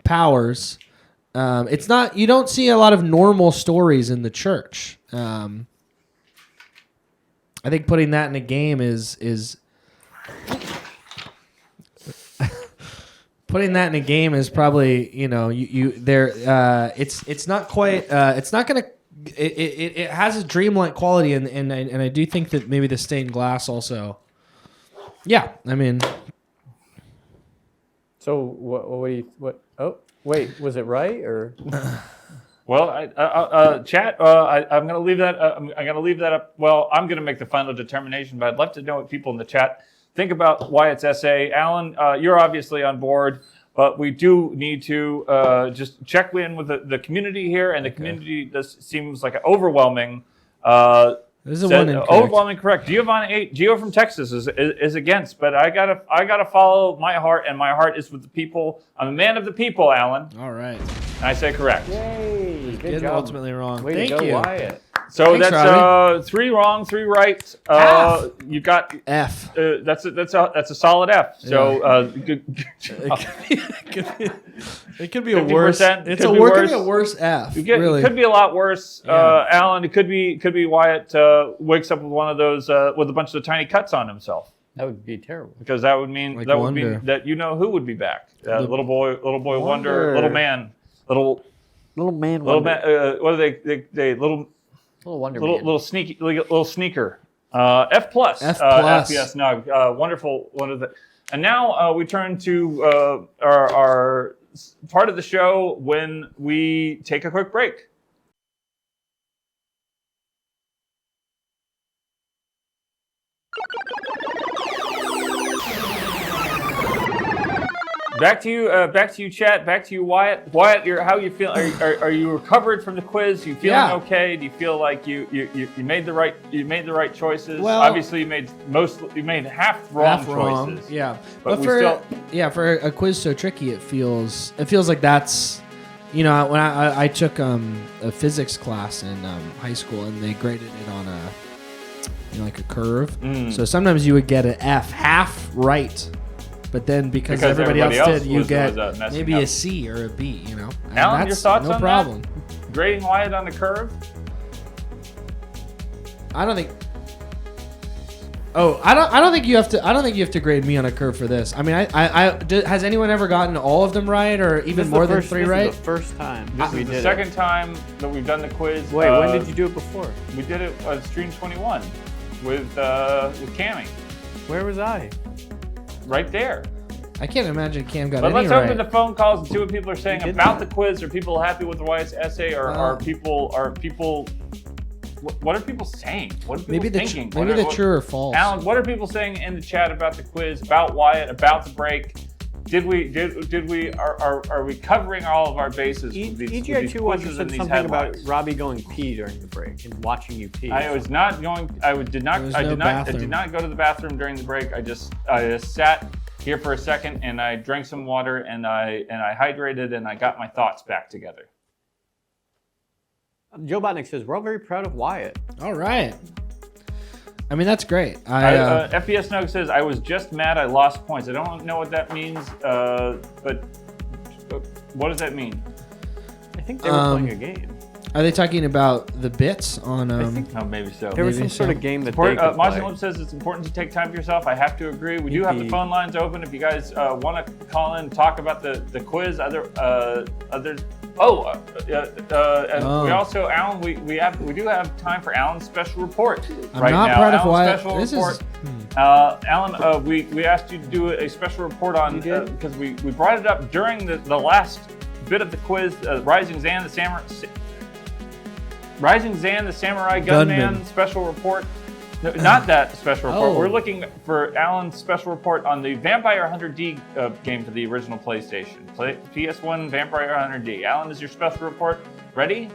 C: powers. It's not, you don't see a lot of normal stories in the church. I think putting that in a game is putting that in a game is probably, you know, it's not quite, it's not going to, it has a dreamlike quality, and I do think that maybe the stained glass also. Yeah, I mean.
B: So what? Oh, wait, was it right or?
A: Well, chat. I'm going to leave that. I'm going to leave that up. Well, I'm going to make the final determination, but I'd love to know what people in the chat think about Wyatt's essay. Alan, you're obviously on board, but we do need to just check in with the community here, and the community seems like an overwhelming.
C: This is one
A: overwhelming correct. Gio from Texas is against, but I gotta follow my heart, and my heart is with the people. I'm a man of the people, Alan.
C: All right.
A: And I say correct.
B: Yay! Good
C: Job.
B: job.
C: Ultimately wrong.
B: Way
C: Thank
B: to go,
C: you.
B: Wyatt.
A: So
C: Thanks,
A: that's 3 wrong, 3 right. You got
C: F.
A: That's a solid F. So good job.
C: It could be a worse. It's a worse F. Really.
A: It could be a lot worse, Alan. It could be Wyatt wakes up with one of those with a bunch of tiny cuts on himself.
B: That would be terrible.
A: Because that would mean
C: Like
A: that
C: Wonder.
A: would mean that you know who would be back. Little boy Wonder, little man, little man. What are they little
B: Wonder
A: little sneaky little sneaker. F plus.
C: F plus.
A: FPS Nug. Wonderful. And now we turn to our part of the show when we take a quick break. Back to you, chat. Back to you, Wyatt. Wyatt, how you feel? Are you recovered from the quiz? You feeling okay? Do you feel like you made the right choices?
C: Well,
A: obviously you made half wrong choices.
C: Yeah,
A: but
C: for a quiz so tricky, it feels like that's, you know, when I took a physics class in high school, and they graded it on a, you know, like a curve. So sometimes you would get an F, half right. But then because everybody else did, you get maybe a C or a B, you know. And
A: Alan, your thoughts on
C: problem.
A: That? Grading Wyatt on the curve?
C: I don't think. Oh, I don't think you have to. I don't think you have to grade me on a curve for this. I mean, has anyone ever gotten all of them right, or even more than 3 right?
B: This is the first time.
A: This is the second time that we've done the quiz.
B: Wait, when did you do it before?
A: We did it on Stream 21 with Cammy.
B: Where was I?
A: Right there.
C: I can't imagine Cam got
A: any
C: right.
A: But let's open the phone calls and see what people are saying about the quiz. Are people happy with Wyatt's essay, or are people? What are people saying? What are people thinking?
C: Maybe the true or false.
A: Alan, what are people saying in the chat about the quiz, about Wyatt, about the break? Did we are we covering all of our bases?
B: EGI2 Watcher said something about Robby going pee during the break and watching you pee.
A: I was not going. I did not go to the bathroom during the break. I just sat here for a second, and I drank some water, and I hydrated, and I got my thoughts back together.
B: Joe Botnick says, we're all very proud of Wyatt.
C: All right. I mean, that's great.
A: FPS Nug says, I was just mad I lost points. I don't know what that means, but what does that mean?
B: I think they were playing a game.
C: Are they talking about the bits on?
A: I think maybe so.
B: There was some sort of game that they could play.
A: Moslem says it's important to take time for yourself. I have to agree. We do have the phone lines open. If you guys want to call in, talk about the quiz, We also, Alan, we do have time for Alan's special report
C: I'm not
A: now.
C: proud of
A: Alan's
C: why this
A: report.
C: is.
A: Alan, we asked you to do a special report on because we brought it up during the last bit of the quiz. Rising Zan the Samurai Gunman special report. No, not that special report.
C: Oh.
A: We're looking for Alan's special report on the Vampire Hunter D game for the original PlayStation. PS1 Vampire Hunter D. Alan, is your special report ready?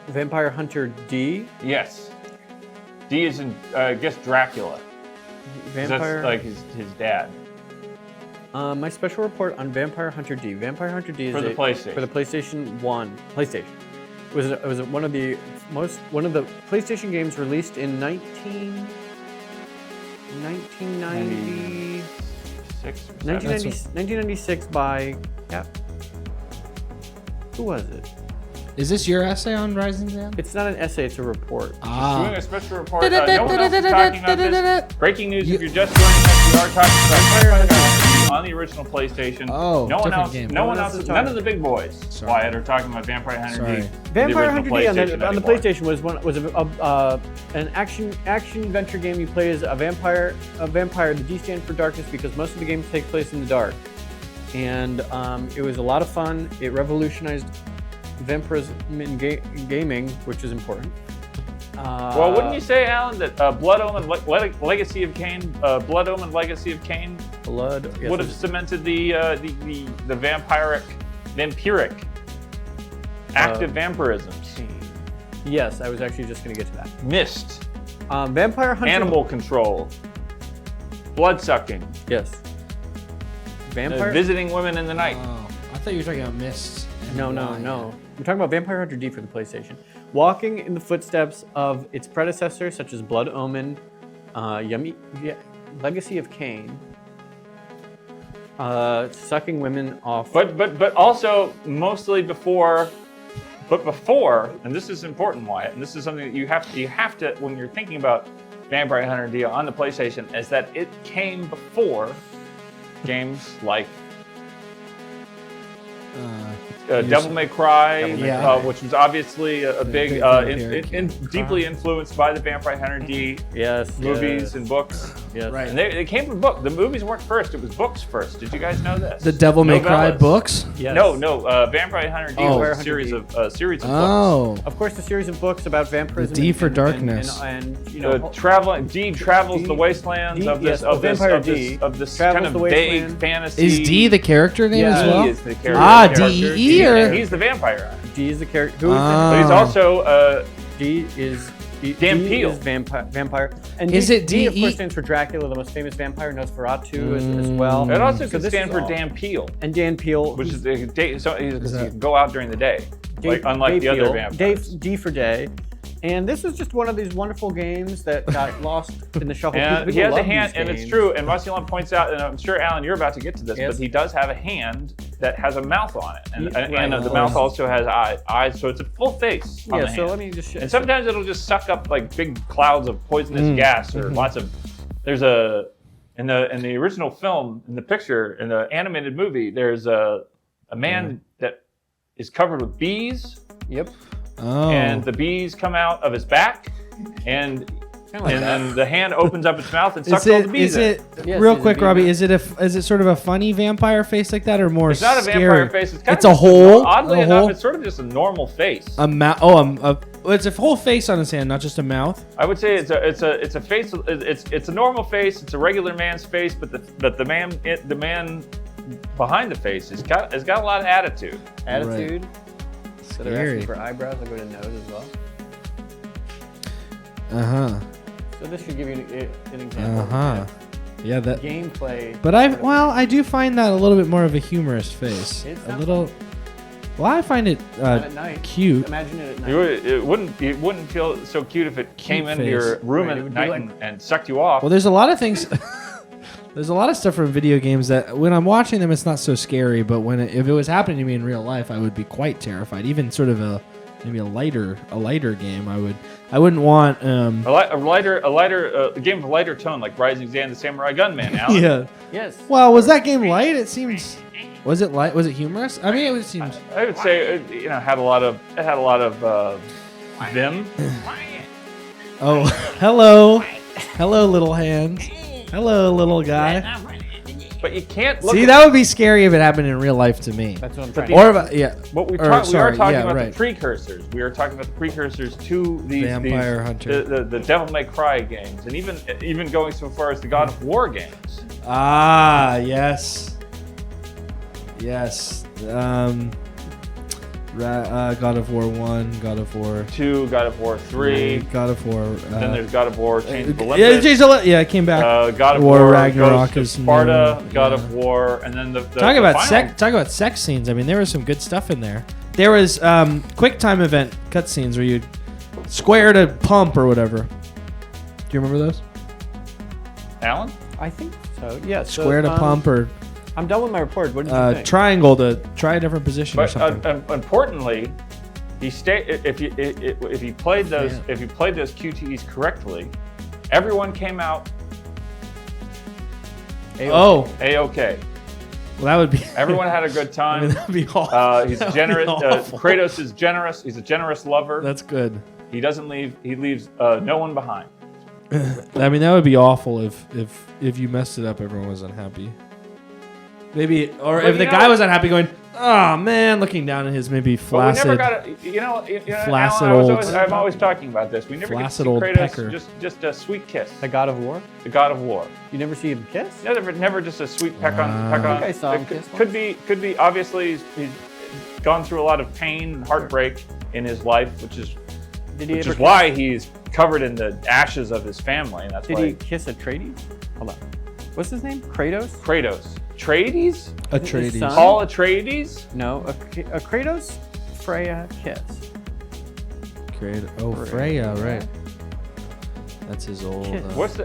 B: Vampire Hunter D.
A: Yes. D is in, I guess, Dracula.
B: Vampire.
A: That's like his dad.
B: My special report on Vampire Hunter D. Vampire Hunter D is
A: For the PlayStation.
B: For the PlayStation 1. PlayStation. It was one of the PlayStation games released in 1996 by who was it?
C: Is this your essay on Rising Zan?
B: It's not an essay, it's a report.
A: Doing a special report. No one else is talking about this. Breaking news, if you're just joining us, we are talking about Vampire Hunter on the original PlayStation.
C: Oh,
A: no one else.
C: game.
A: No one else. None of the big boys, Wyatt, are talking about Vampire Hunter D.
B: Vampire Hunter D on the PlayStation was an action adventure game. You play as a vampire. The D stands for darkness because most of the games take place in the dark, and it was a lot of fun. It revolutionized vampirism in gaming, which is important.
A: Well, wouldn't you say, Alan, that Blood Omen Legacy of Kain, Blood Omen Legacy of Kain, would have cemented the vampiric active vampirisms?
B: Yes, I was actually just going to get to that.
A: Mist.
B: Vampire Hunter.
A: Animal control. Blood sucking.
B: Yes. Vampire.
A: Visiting women in the night.
C: Oh, I thought you were talking about Mist.
B: No. I'm talking about Vampire Hunter D for the PlayStation. Walking in the footsteps of its predecessors, such as Blood Omen, Legacy of Kain, sucking women off.
A: But also mostly before, and this is important, Wyatt, and this is something that you have to when you're thinking about Vampire Hunter D on the PlayStation, is that it came before games like Devil May Cry, which was obviously a big, deeply influenced by the Vampire Hunter D movies and books.
B: Yes.
C: Right.
A: And they came from books. The movies weren't first; it was books first. Did you guys know this?
C: The Devil May Cry books?
B: Yes.
A: No. Vampire Hunter D was a series of books.
B: Of course, the series of books about vampirism.
C: The D for darkness.
A: And D travels the wastelands of this kind of vague fantasy.
C: Is D the character name as well?
A: D is the character.
C: D-E-E
A: and he's the vampire.
B: D is the character. Who is
A: but he's also
B: D is
A: Dan
B: D
A: Peel.
B: is vampire. And
C: is
B: D,
C: it
B: D of
C: D-E?
B: course stands for Dracula, the most famous vampire. Nosferatu as well.
A: It also
B: So
A: could
B: this
A: stand
B: is
A: for
B: all.
A: Dan Peel,
B: And Dan Peel,
A: which is the day. So he can go out during the day, unlike the other vampires.
B: D for day. And this is just one of these wonderful games that got lost in the shuffle.
A: And
B: People
A: he has a
B: love
A: hand,
B: these
A: and it's
B: games.
A: true. And Marcialon points out, and I'm sure Alan, you're about to get to this, but he does have a hand that has a mouth on it, and the mouth also has eyes, so it's a full face. On the
B: so
A: hand.
B: let me just.
A: And sometimes it'll just suck up like big clouds of poisonous gas or lots of. There's in the original film, in the picture, in the animated movie, there's a man that is covered with bees.
B: Yep.
C: Oh.
A: And the bees come out of his back, and then the hand opens up its mouth and sucks all the bees in.
C: Real quick, Robbie? Is it sort of a funny vampire face like that, or more?
A: It's not a vampire face.
C: It's a hole.
A: Oddly enough, it's sort of just a normal face.
C: It's a whole face on his hand, not just a mouth.
A: I would say it's a face. It's a normal face. It's a regular man's face, but the man behind the face has got a lot of attitude.
B: Attitude.
C: Right.
B: So they're asking for eyebrows. I'll go to nose as well. So this should give you an example.
C: Yeah, that
B: gameplay.
C: But I do find that a little bit more of a humorous face.
B: It's
C: a little. Well, I find it
B: at night.
C: cute.
B: Imagine it at night.
A: It wouldn't feel so cute if it came into your room at night and sucked you off.
C: Well, there's a lot of things. There's a lot of stuff from video games that when I'm watching them, it's not so scary. But if it was happening to me in real life, I would be quite terrified. Even sort of maybe a lighter game. I wouldn't want
A: a game of lighter tone like Rising Zan the Samurai Gunman. Alan.
C: Yeah.
B: Yes.
C: Well, was that game light? It seems. Was it humorous? I mean, it seems.
A: I would say it had a lot of vim.
C: Oh, hello, little hands. Hello, little guy.
A: But you can't look
C: See, that would be scary if it happened in real life to me.
B: That's what I'm trying to
C: Or about, yeah.
A: What we are talking about the precursors. We are talking about the precursors to these
C: Vampire Hunter.
A: the Devil May Cry games, and even going so far as the God of War games.
C: Ah, yes. Yes. God of War 1, God of War
A: 2, God of War 3,
C: God of War.
A: Then there's God of War Chains of Olympus.
C: Yeah, it came back.
A: God of War
C: Ragnarok
A: is Sparta, God of War, and then
C: talk about sex scenes. I mean, there was some good stuff in there. There was quick time event cutscenes where you square to pump or whatever. Do you remember those?
A: Alan?
B: I think so. Yeah.
C: Square to pump or.
B: I'm done with my report. What did you think?
C: Triangle to try a different position or something.
A: Importantly, if you played those QTEs correctly, everyone came out A-OK.
C: Well, that would be.
A: Everyone had a good time.
C: I mean, that'd be awful.
A: He's generous. Kratos is generous. He's a generous lover.
C: That's good.
A: He doesn't leave. He leaves no one behind.
C: I mean, that would be awful if you messed it up. Everyone was unhappy. Maybe, or if the guy was unhappy, going, "Oh man," looking down at his maybe flaccid.
A: But we never got
C: flaccid
A: Alan,
C: old.
A: I'm always talking about this. We never get to see Kratos
C: pecker.
A: just a sweet kiss.
B: The God of War?
A: The God of War.
B: You never see him kiss?
A: Never just a sweet peck on.
B: I think I saw him kiss.
A: Could be. Obviously, he's gone through a lot of pain and heartbreak in his life, which is why he's covered in the ashes of his family. And that's
B: Did
A: why
B: he kiss Atreides? Hold on. What's his name? Kratos?
A: Atreides?
B: Atreides.
A: Paul Atreides?
B: No, a Kratos Freya kiss.
C: Freya, right. That's his old.
A: What's the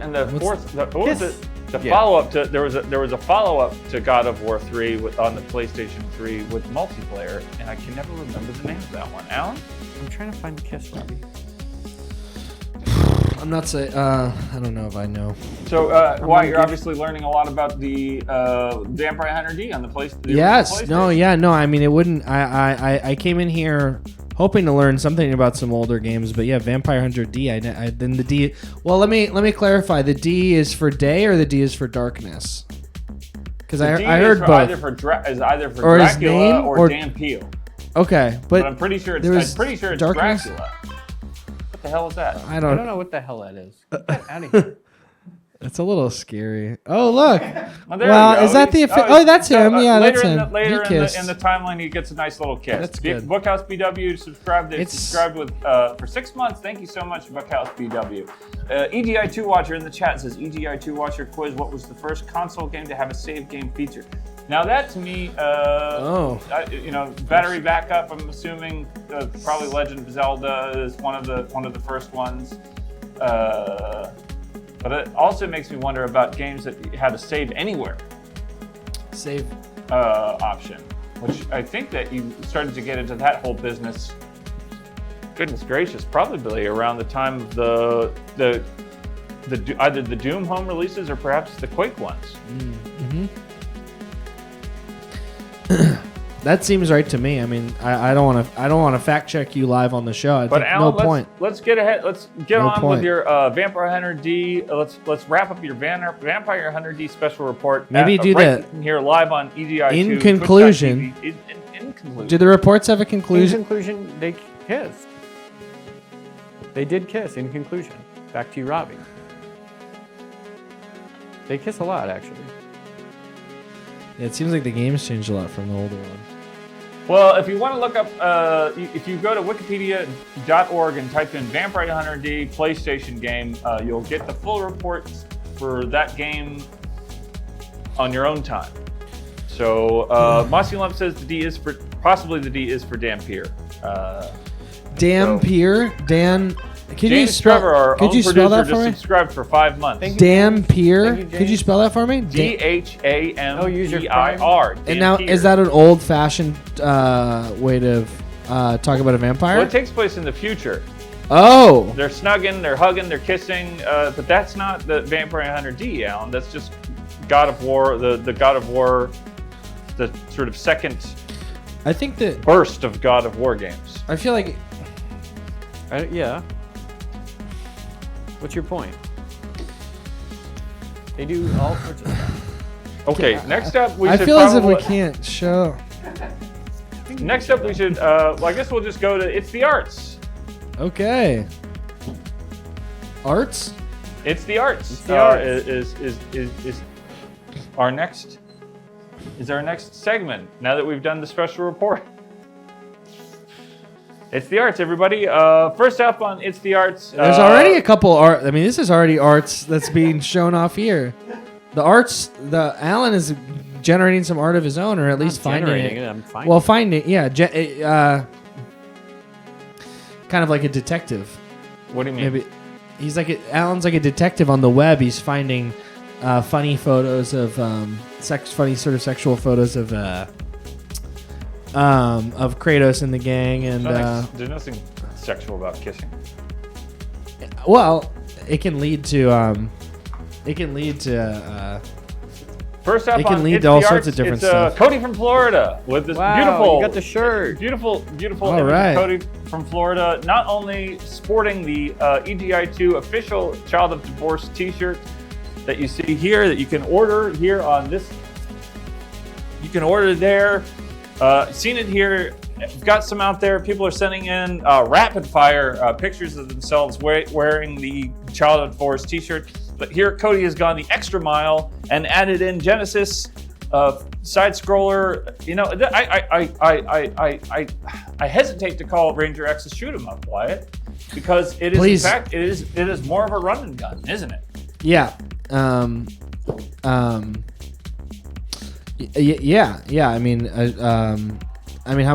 A: follow up to? There was a follow up to God of War 3 on the PlayStation 3 with multiplayer, and I can never remember the name of that one. Alan?
B: I'm trying to find the kiss, Robby.
C: I'm not saying. I don't know if I know.
A: So, you're obviously learning a lot about the Vampire Hunter D on the PlayStation.
C: Yes. No. Yeah. No. I mean, it wouldn't. I came in here hoping to learn something about some older games, but yeah, Vampire Hunter D. Then the D. Well, let me clarify. The D is for day or the D is for darkness? Because I heard both.
A: Either for Dracula or Dan Peel.
C: Okay, but
A: I'm pretty sure it's
C: darkness?
A: Dracula. What the hell is that?
B: I don't know what the hell that is. Get that out of here.
C: It's a little scary. Oh, look.
A: Well,
C: is that that's him. Yeah, that's him.
A: Later in the timeline, he gets a nice little kiss.
C: That's good.
A: Bookhouse BW subscribed. They subscribed with for 6 months. Thank you so much, Bookhouse BW. EGI2 Watcher in the chat says, EGI2 Watcher quiz, what was the first console game to have a save game feature? Now that to me, battery backup. I'm assuming probably Legend of Zelda is one of the first ones. But it also makes me wonder about games that had a save anywhere option, which I think that you started to get into that whole business. Goodness gracious, probably around the time of the either the Doom home releases or perhaps the Quake ones.
C: Mm-hmm. That seems right to me. I mean, I don't want to fact check you live on the show.
A: But Alan,
C: no point.
A: Let's get ahead. Let's get on with your Vampire Hunter D. Let's wrap up your Vampire Hunter D special report.
C: Maybe do that
A: here live on EGI2.
C: In conclusion,
A: in conclusion,
C: do the reports have a conclusion?
B: In conclusion, they kissed. They did kiss. In conclusion, back to you, Robby. They kiss a lot, actually.
C: Yeah, it seems like the game's changed a lot from the older ones.
A: Well, if you want to look up, if you go to wikipedia.org and type in Vampire Hunter D PlayStation game, you'll get the full reports for that game on your own time. So, Mossy Lump says possibly the D is for Dampier.
C: Dampier? Dan...
A: James Trevor, our own producer, just subscribed for 5 months.
C: Dampier? Could you spell that for me?
A: DHAMPIR.
C: And now, is that an old-fashioned way to talk about a vampire?
A: Well, it takes place in the future.
C: Oh.
A: They're snugging, they're hugging, they're kissing, but that's not the Vampire Hunter D, Alan. That's just God of War, the God of War the sort of second
C: I think that
A: burst of God of War games.
C: I feel like
B: Yeah. What's your point? They do all sorts of stuff.
A: Okay, next up we
C: I
A: should
C: feel as if we
A: probably-
C: can't show.
A: Next up we should, well, I guess we'll just go to It's the Arts.
C: Okay. Arts?
A: It's the Arts.
B: It's the Arts.
A: Is our next segment now that we've done the special report. It's the Arts, everybody. First up on It's the Arts.
C: There's already a couple art. I mean, this is already arts that's being shown off here. The arts. Alan is generating some art of his own, or at least finding it.
B: I'm finding
C: Well, finding, yeah, kind of like a detective.
A: What do you mean?
C: Maybe he's like Alan's like a detective on the web. He's finding funny photos of funny sort of sexual photos of Kratos and the gang, and
A: There's nothing sexual about kissing.
C: well, it can lead to
A: First up
C: It can
A: on
C: lead
A: It's
C: to all
A: the
C: sorts
A: Arts,
C: of different
A: it's,
C: stuff.
A: Cody from Florida with this
B: Wow,
A: beautiful,
B: you got the shirt.
A: beautiful
C: All
A: image
C: right.
A: of Cody from Florida. Not only sporting the EGI2 official Child of Divorce T-shirt that you see here, that you can order here on this. You can order there. Seen it here. We've got some out there. People are sending in rapid fire pictures of themselves wearing the Child of Divorce T-shirt. But here, Cody has gone the extra mile and added in Genesis side scroller. You know, I hesitate to call Ranger X a shoot 'em up, Wyatt, because it is
C: Please.
A: in fact it is more of a run and gun, isn't it?
C: yeah. Yeah. I mean, how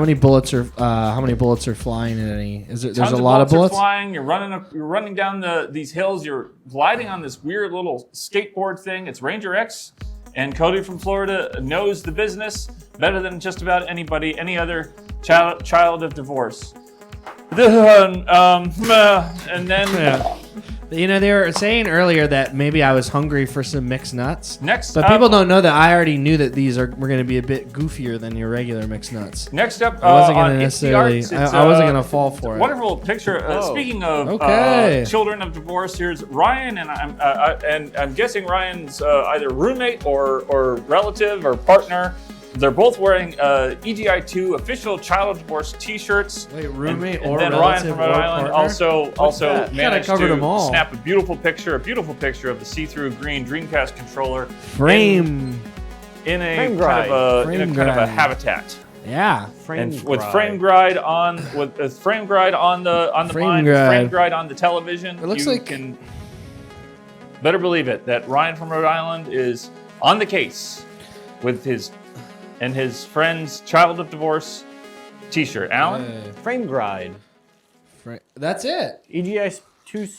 C: many bullets are flying in any? There's
A: Tons
C: a lot of bullets.
A: Are flying. You're running down these hills. You're gliding on this weird little skateboard thing. It's Ranger X, and Cody from Florida knows the business better than just about anybody, any other child of divorce. And then
C: Yeah. You know, they were saying earlier that maybe I was hungry for some mixed nuts.
A: Next
C: But
A: up-
C: people don't know that I already knew that were going to be a bit goofier than your regular mixed nuts.
A: Next up,
C: I wasn't
A: on
C: going to
A: It's the
C: necessarily.
A: Arts, it's,
C: I wasn't going to fall for it.
A: Wonderful picture. Speaking of
C: Okay.
A: children of divorce, here's Ryan, and I'm guessing Ryan's either roommate or relative or partner. They're both wearing EGI2 official Child of Divorce T-shirts.
C: Wait, roommate
A: and
C: or
A: then
C: relative
A: Ryan from Rhode
C: or
A: Island
C: partner?
A: also
C: that? Kinda
A: managed
C: covered
A: to
C: them all.
A: snap a beautiful picture of the see-through green Dreamcast controller
C: Frame.
A: in a
B: Frame
A: kind of a
C: Frame
A: in a kind of a
C: grind.
A: habitat.
C: Yeah.
A: With frame gride on the
C: Frame
A: mind,
C: gride.
A: frame gride on the television.
C: It looks
A: you
C: like-
A: can better believe it that Ryan from Rhode Island is on the case with his friend's Child of Divorce T-shirt. Alan,
B: Frame Gride.
C: That's it.
B: EGI2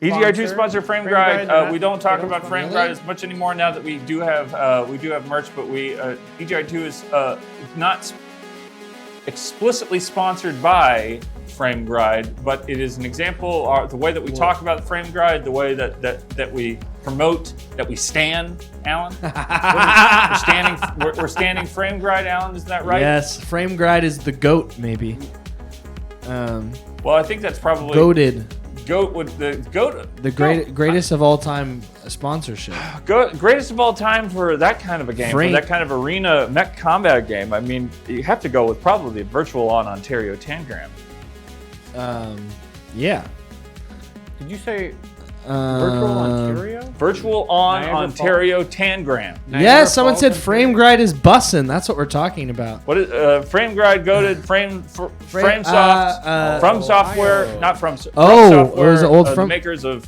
A: EGI2 sponsor Frame Gride. We don't talk about Frame
C: Really?
A: Gride as much anymore now that we do have merch, but EGI2 is not explicitly sponsored by Frame Gride, but it is an example. The way that we talk about Frame Gride, the way that we promote, that we stand, Alan. We're standing Frame Gride, Alan. Isn't that right?
C: Yes. Frame Gride is the goat, maybe.
A: Well, I think that's probably
C: Goated.
A: Goat with the goat.
C: The greatest of all time sponsorship.
A: Greatest of all time for that kind of a game,
C: Frame-
A: for that kind of arena mech combat game. I mean, you have to go with probably Virtual on Ontario Tangram.
C: Yeah.
B: Did you say Virtual Ontario?
A: Virtual on
B: Niagara
A: Ontario Tangram.
C: Yes, someone
B: Falls
C: said
B: and
C: Frame Gride is bussin'. That's what we're talking about.
A: What is Frame Gride goated FrameSoft from software,
B: Ohio.
A: not from.
C: Oh,
A: from software,
C: it was old
A: the
C: from-
A: makers of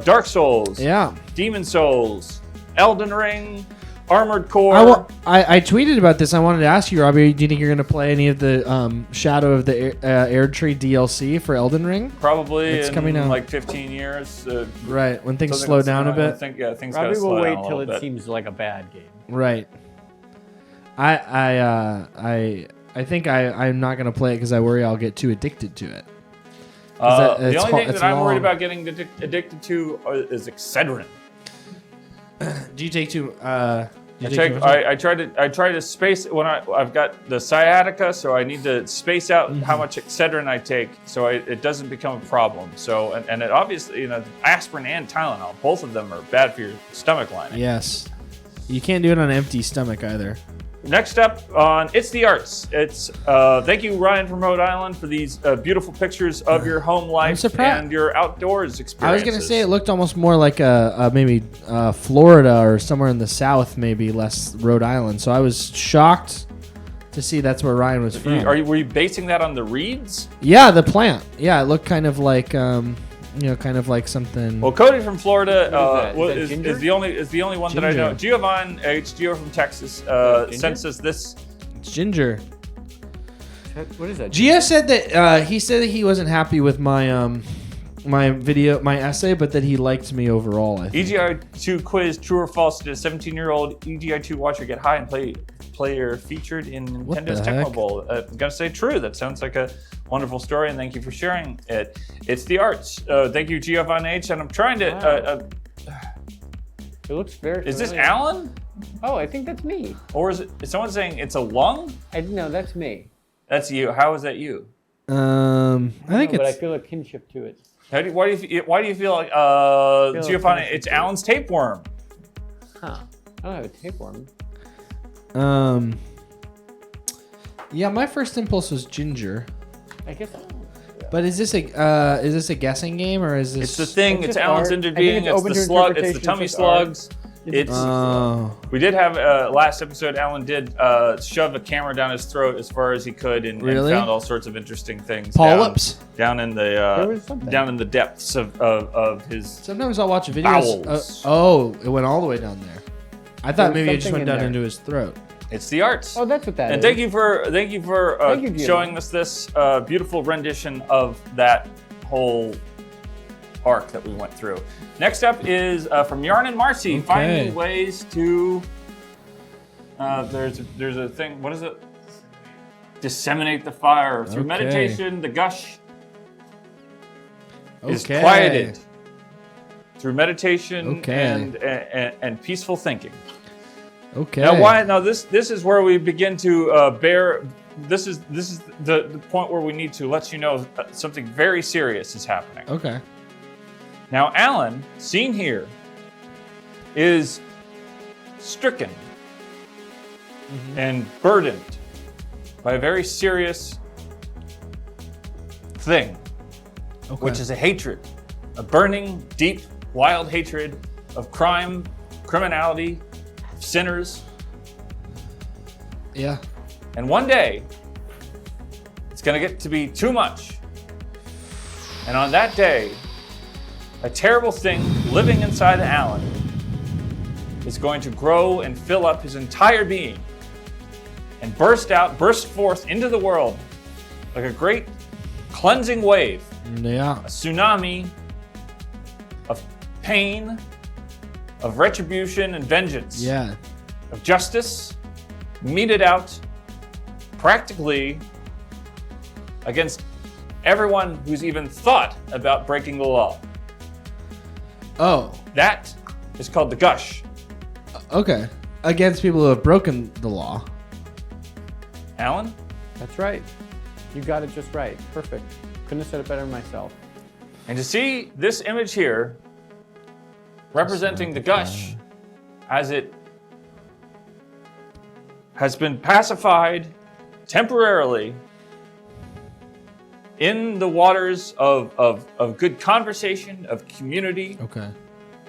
A: Dark Souls,
C: Yeah.
A: Demon Souls, Elden Ring, Armored Core.
C: I tweeted about this. I wanted to ask you, Robbie, do you think you're going to play any of the Shadow of the Erdtree DLC for Elden Ring?
A: Probably
C: It's
A: in
C: coming out.
A: like 15 years.
C: Right, when things
A: Something
C: slow
A: that's
C: down a
A: gonna- I
C: bit.
A: think things gotta
B: Robbie
A: slow
B: will
A: down
B: wait
A: a
B: till
A: little
B: it
A: bit.
B: seems like a bad game.
C: Right. I think I'm not going to play it because I worry I'll get too addicted to it.
A: The only thing that I'm worried about getting addicted to is Excedrin.
C: Do you take too?
A: I try to space when I've got the sciatica, so I need to space out how much Excedrin I take, so it doesn't become a problem. So and it obviously, aspirin and Tylenol, both of them are bad for your stomach lining.
C: Yes, you can't do it on an empty stomach either.
A: Next up on It's the Arts. It's thank you, Ryan from Rhode Island, for these beautiful pictures of your home life and your outdoors experiences.
C: I was gonna say it looked almost more like maybe Florida or somewhere in the South, maybe less Rhode Island. So I was shocked to see that's where Ryan was from.
A: Were you basing that on the reeds?
C: Yeah, the plant. Yeah, it looked kind of like kind of like something.
A: Well, Cody from Florida is the only one that I know. Giovanni Gio from Texas sends us this.
C: It's ginger.
B: What is that?
C: Gia said that he said that he wasn't happy with my my essay, but that he liked me overall. I think.
A: EGI2 quiz: true or false? Did a 17-year-old EGI2 watcher get high and player featured in Nintendo's Tecmo Bowl? I'm gonna say true. That sounds like a wonderful story, and thank you for sharing it. It's the Arts. Thank you, Giovanni H. And I'm trying to.
B: It looks very.
A: Is this Alan?
B: Oh, I think that's me.
A: Or is someone saying it's a lung?
B: No, that's me.
A: That's you. How is that you?
C: I think
B: but I feel a kinship to it.
A: Why do you feel like Giovanni? It's Alan's tapeworm.
B: Huh? I don't have a tapeworm.
C: Yeah, my first impulse was ginger.
B: I guess.
C: But is this a guessing game or is this?
A: It's the thing. It's Alan's intervening. It's the slug. It's the tummy slugs. We did have last episode. Alan did shove a camera down his throat as far as he could, and found all sorts of interesting things.
C: Polyps
A: down in the depths of his.
C: Sometimes I'll watch videos. It went all the way down there. I thought maybe it just went down into his throat.
A: It's the Arts.
B: Oh, that's what that is.
A: And thank you for showing us this beautiful rendition of that whole arc that we went through. Next up is from Yarn and Marcy, finding ways to. There's a thing. What is it? Disseminate the fire through meditation. The gush is quieted through meditation and peaceful thinking.
C: Okay.
A: Now this is where we begin to bear. This is the point where we need to let you know something very serious is happening.
C: Okay.
A: Now Alan, seen here, is stricken and burdened by a very serious thing, which is a hatred, a burning, deep, wild hatred of crime, criminality, sinners.
C: Yeah.
A: And one day, it's going to get to be too much. And on that day, a terrible thing living inside Alan is going to grow and fill up his entire being and burst forth into the world like a great cleansing wave.
C: Yeah.
A: A tsunami of pain, of retribution and vengeance.
C: Yeah.
A: Of justice meted out practically against everyone who's even thought about breaking the law.
C: Oh.
A: That is called the gush.
C: Okay. Against people who have broken the law.
A: Alan?
B: That's right. You got it just right. Perfect. Couldn't have said it better myself.
A: And to see this image here representing the gush as it has been pacified temporarily in the waters of good conversation, of community,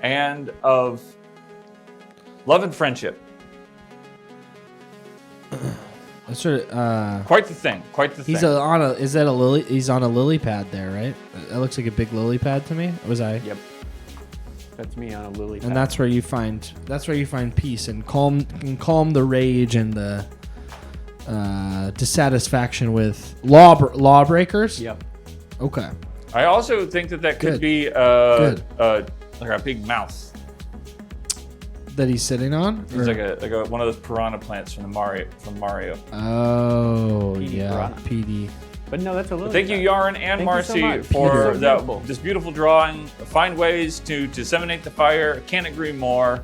A: and of love and friendship.
C: That's sort of
A: quite the thing.
C: He's He's on a lily pad there, right? That looks like a big lily pad to me. Was I?
B: Yep. That's me on a lily pad.
C: And that's where you find peace and calm the rage and the dissatisfaction with lawbreakers.
B: Yep.
C: Okay.
A: I also think that could be like a big mouth
C: that he's sitting on.
A: It's like one of those piranha plants from Mario.
C: Oh,
B: PD
C: yeah,
B: piranha.
C: PD.
B: But no, that's a little.
A: Thank you, Yarn and Marcy, for this beautiful drawing. Find ways to disseminate the fire. Can't agree more.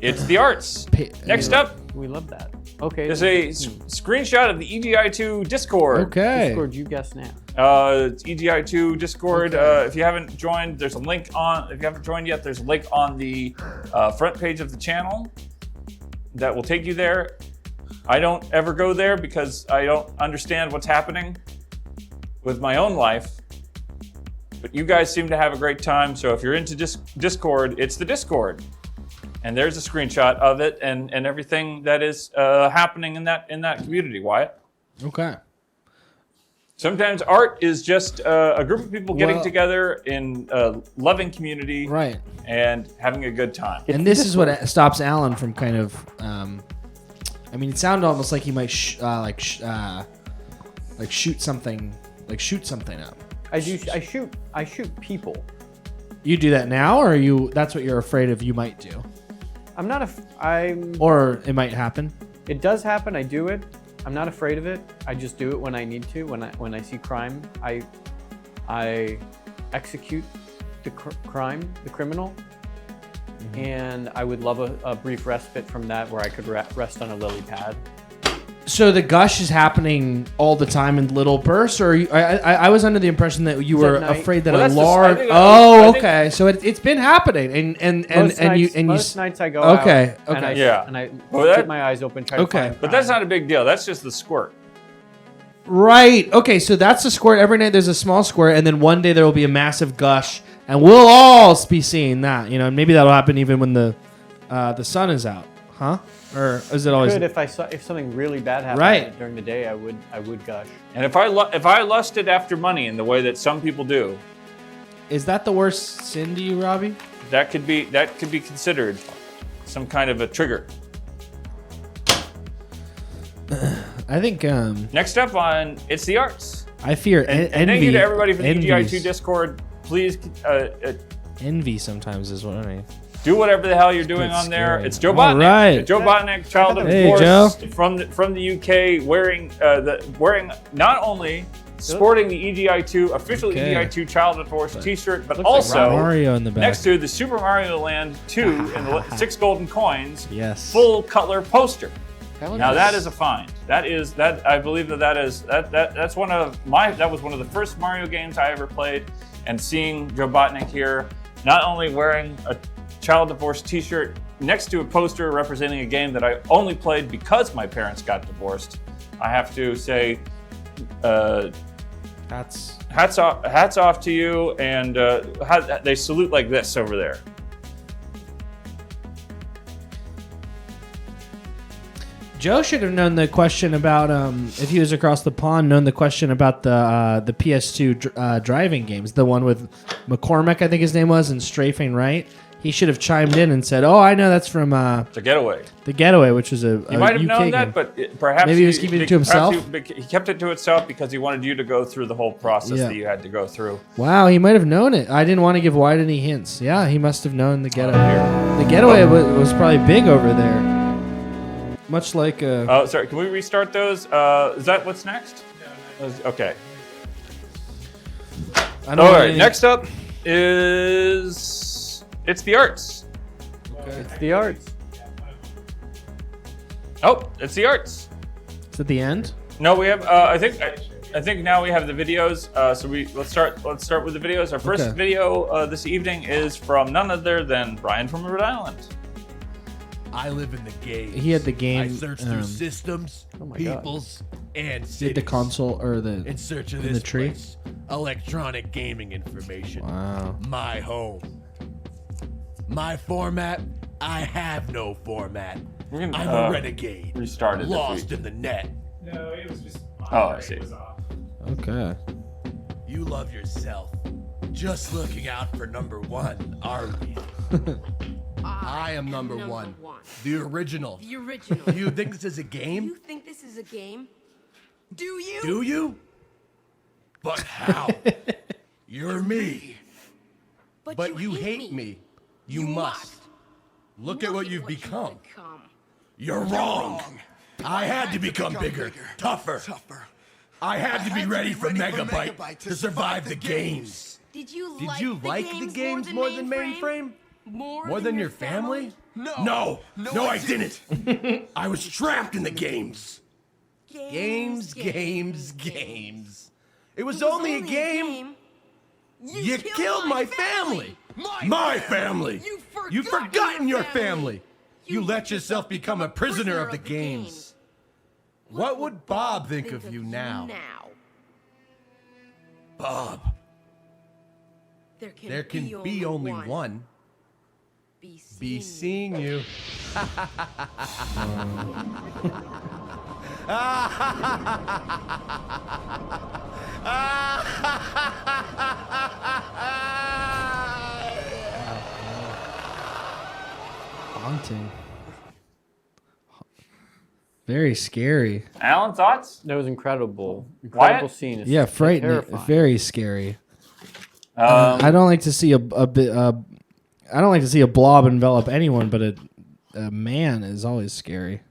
A: It's the arts. Next up,
B: We love that. Okay.
A: there's a screenshot of the EGI2 Discord.
C: Okay.
B: Discord, you guess now.
A: It's EGI2 Discord. If you haven't joined, there's a link on. If you haven't joined yet, there's a link on the front page of the channel that will take you there. I don't ever go there because I don't understand what's happening with my own life. But you guys seem to have a great time. So if you're into Discord, it's the Discord. And there's a screenshot of it and everything that is happening in that community, Wyatt.
C: Okay.
A: Sometimes art is just a group of people getting together in a loving community,
C: Right.
A: and having a good time.
C: And this is what stops Alan from kind of. I mean, it sounded almost like he might shoot something up.
B: I shoot people.
C: You do that now, or that's what you're afraid of you might do?
B: I'm not
C: Or it might happen.
B: It does happen. I do it. I'm not afraid of it. I just do it when I need to. When I see crime, I execute the criminal. Mm-hmm. And I would love a brief respite from that, where I could rest on a lily pad.
C: So the gush is happening all the time in little bursts, or I was under the impression that you were afraid that a large. Okay. So it's been happening, and
B: most nights I go out.
C: Okay.
B: And I keep my eyes open. Try to find
A: but that's not a big deal. That's just the squirt.
C: Right. Okay. So that's the squirt. Every night there's a small squirt, and then one day there will be a massive gush, and we'll all be seeing that. And maybe that'll happen even when the sun is out, huh? Or is it always?
B: Good. If something really bad happened during the day, I would gush.
A: And if I lusted after money in the way that some people do,
C: is that the worst sin to you, Robbie?
A: That could be considered some kind of a trigger.
C: I think.
A: Next up on It's the Arts.
C: I fear
A: and
C: envy.
A: Thank you to everybody from the EGI2 Discord. Please.
C: Envy sometimes is what I mean.
A: Do whatever the hell you're doing on there. It's Joe Botnick.
C: Right.
A: Joe Botnick, child of divorce from the UK, wearing not only sporting the EGI2 official EGI2 child of divorce T-shirt, but also
C: like Mario in the back.
A: Next to the Super Mario Land 2 and the 6 golden coins.
C: Yes.
A: Full color poster. Now that is a find. I believe that was one of the first Mario games I ever played, and seeing Joe Botnick here, not only wearing a child divorce T-shirt next to a poster representing a game that I only played because my parents got divorced, I have to say, hats off to you, and they salute like this over there.
C: Joe should have known the question about if he was across the pond. Known the question about the PS2 driving games, the one with McCormick, I think his name was, and Strafing Right. He should have chimed in and said, "Oh, I know that's from
A: The Getaway."
C: The Getaway, which was a
A: he might have
C: UK
A: known that,
C: game.
A: but perhaps
C: maybe he was keeping it to himself.
A: He kept it to himself because he wanted you to go through the whole process that you had to go through.
C: Wow, he might have known it. I didn't want to give Wyatt any hints. Yeah, he must have known The Getaway. The Getaway was probably big over there. Much like.
A: Oh, sorry. Can we restart those? Is that what's next? No. Okay. All right. Next up is It's the Arts.
B: Okay. It's the Arts.
A: Oh, It's the Arts.
C: Is it the end?
A: No, we have. I think now we have the videos. So let's start with the videos. Our first video this evening is from none other than Brian from Rhode Island.
I: I live in the game.
C: He had the game.
I: I search through systems, peoples, and cities.
C: Did the console or the
I: in search of
C: in
I: this
C: the tree?
I: place. Electronic gaming information.
C: Wow.
I: My home. My format. I have no format. I'm a renegade.
A: Restarted.
I: Lost in the net.
J: No, it was just.
A: I see.
C: Okay.
I: You love yourself. Just looking out for number one, are we? I am number one. The original.
K: The original.
I: You think this is a game?
K: You think this is a game? Do you?
I: Do you? But how? You're me. But you hate me. You must. Look at what you've become. You're wrong. I had to become bigger, tougher. I had to be ready for Megabyte to survive the games.
K: Did you
I: like the games more than mainframe? More than your family? No, I didn't. I was trapped in the games. Games. It was only a game. You killed my family. My family. You've forgotten your family. You let yourself become a prisoner of the games. What would Bob think of you now? Bob. There can be only one. Be seeing you.
C: Haunting. Very scary.
A: Alan, thoughts?
B: That was incredible.
A: Wyatt?
B: Incredible scene. It's
C: Yeah, frightening.
B: terrifying.
C: Very scary. I don't like to see I don't like to see a blob envelop anyone, but a man is always scary.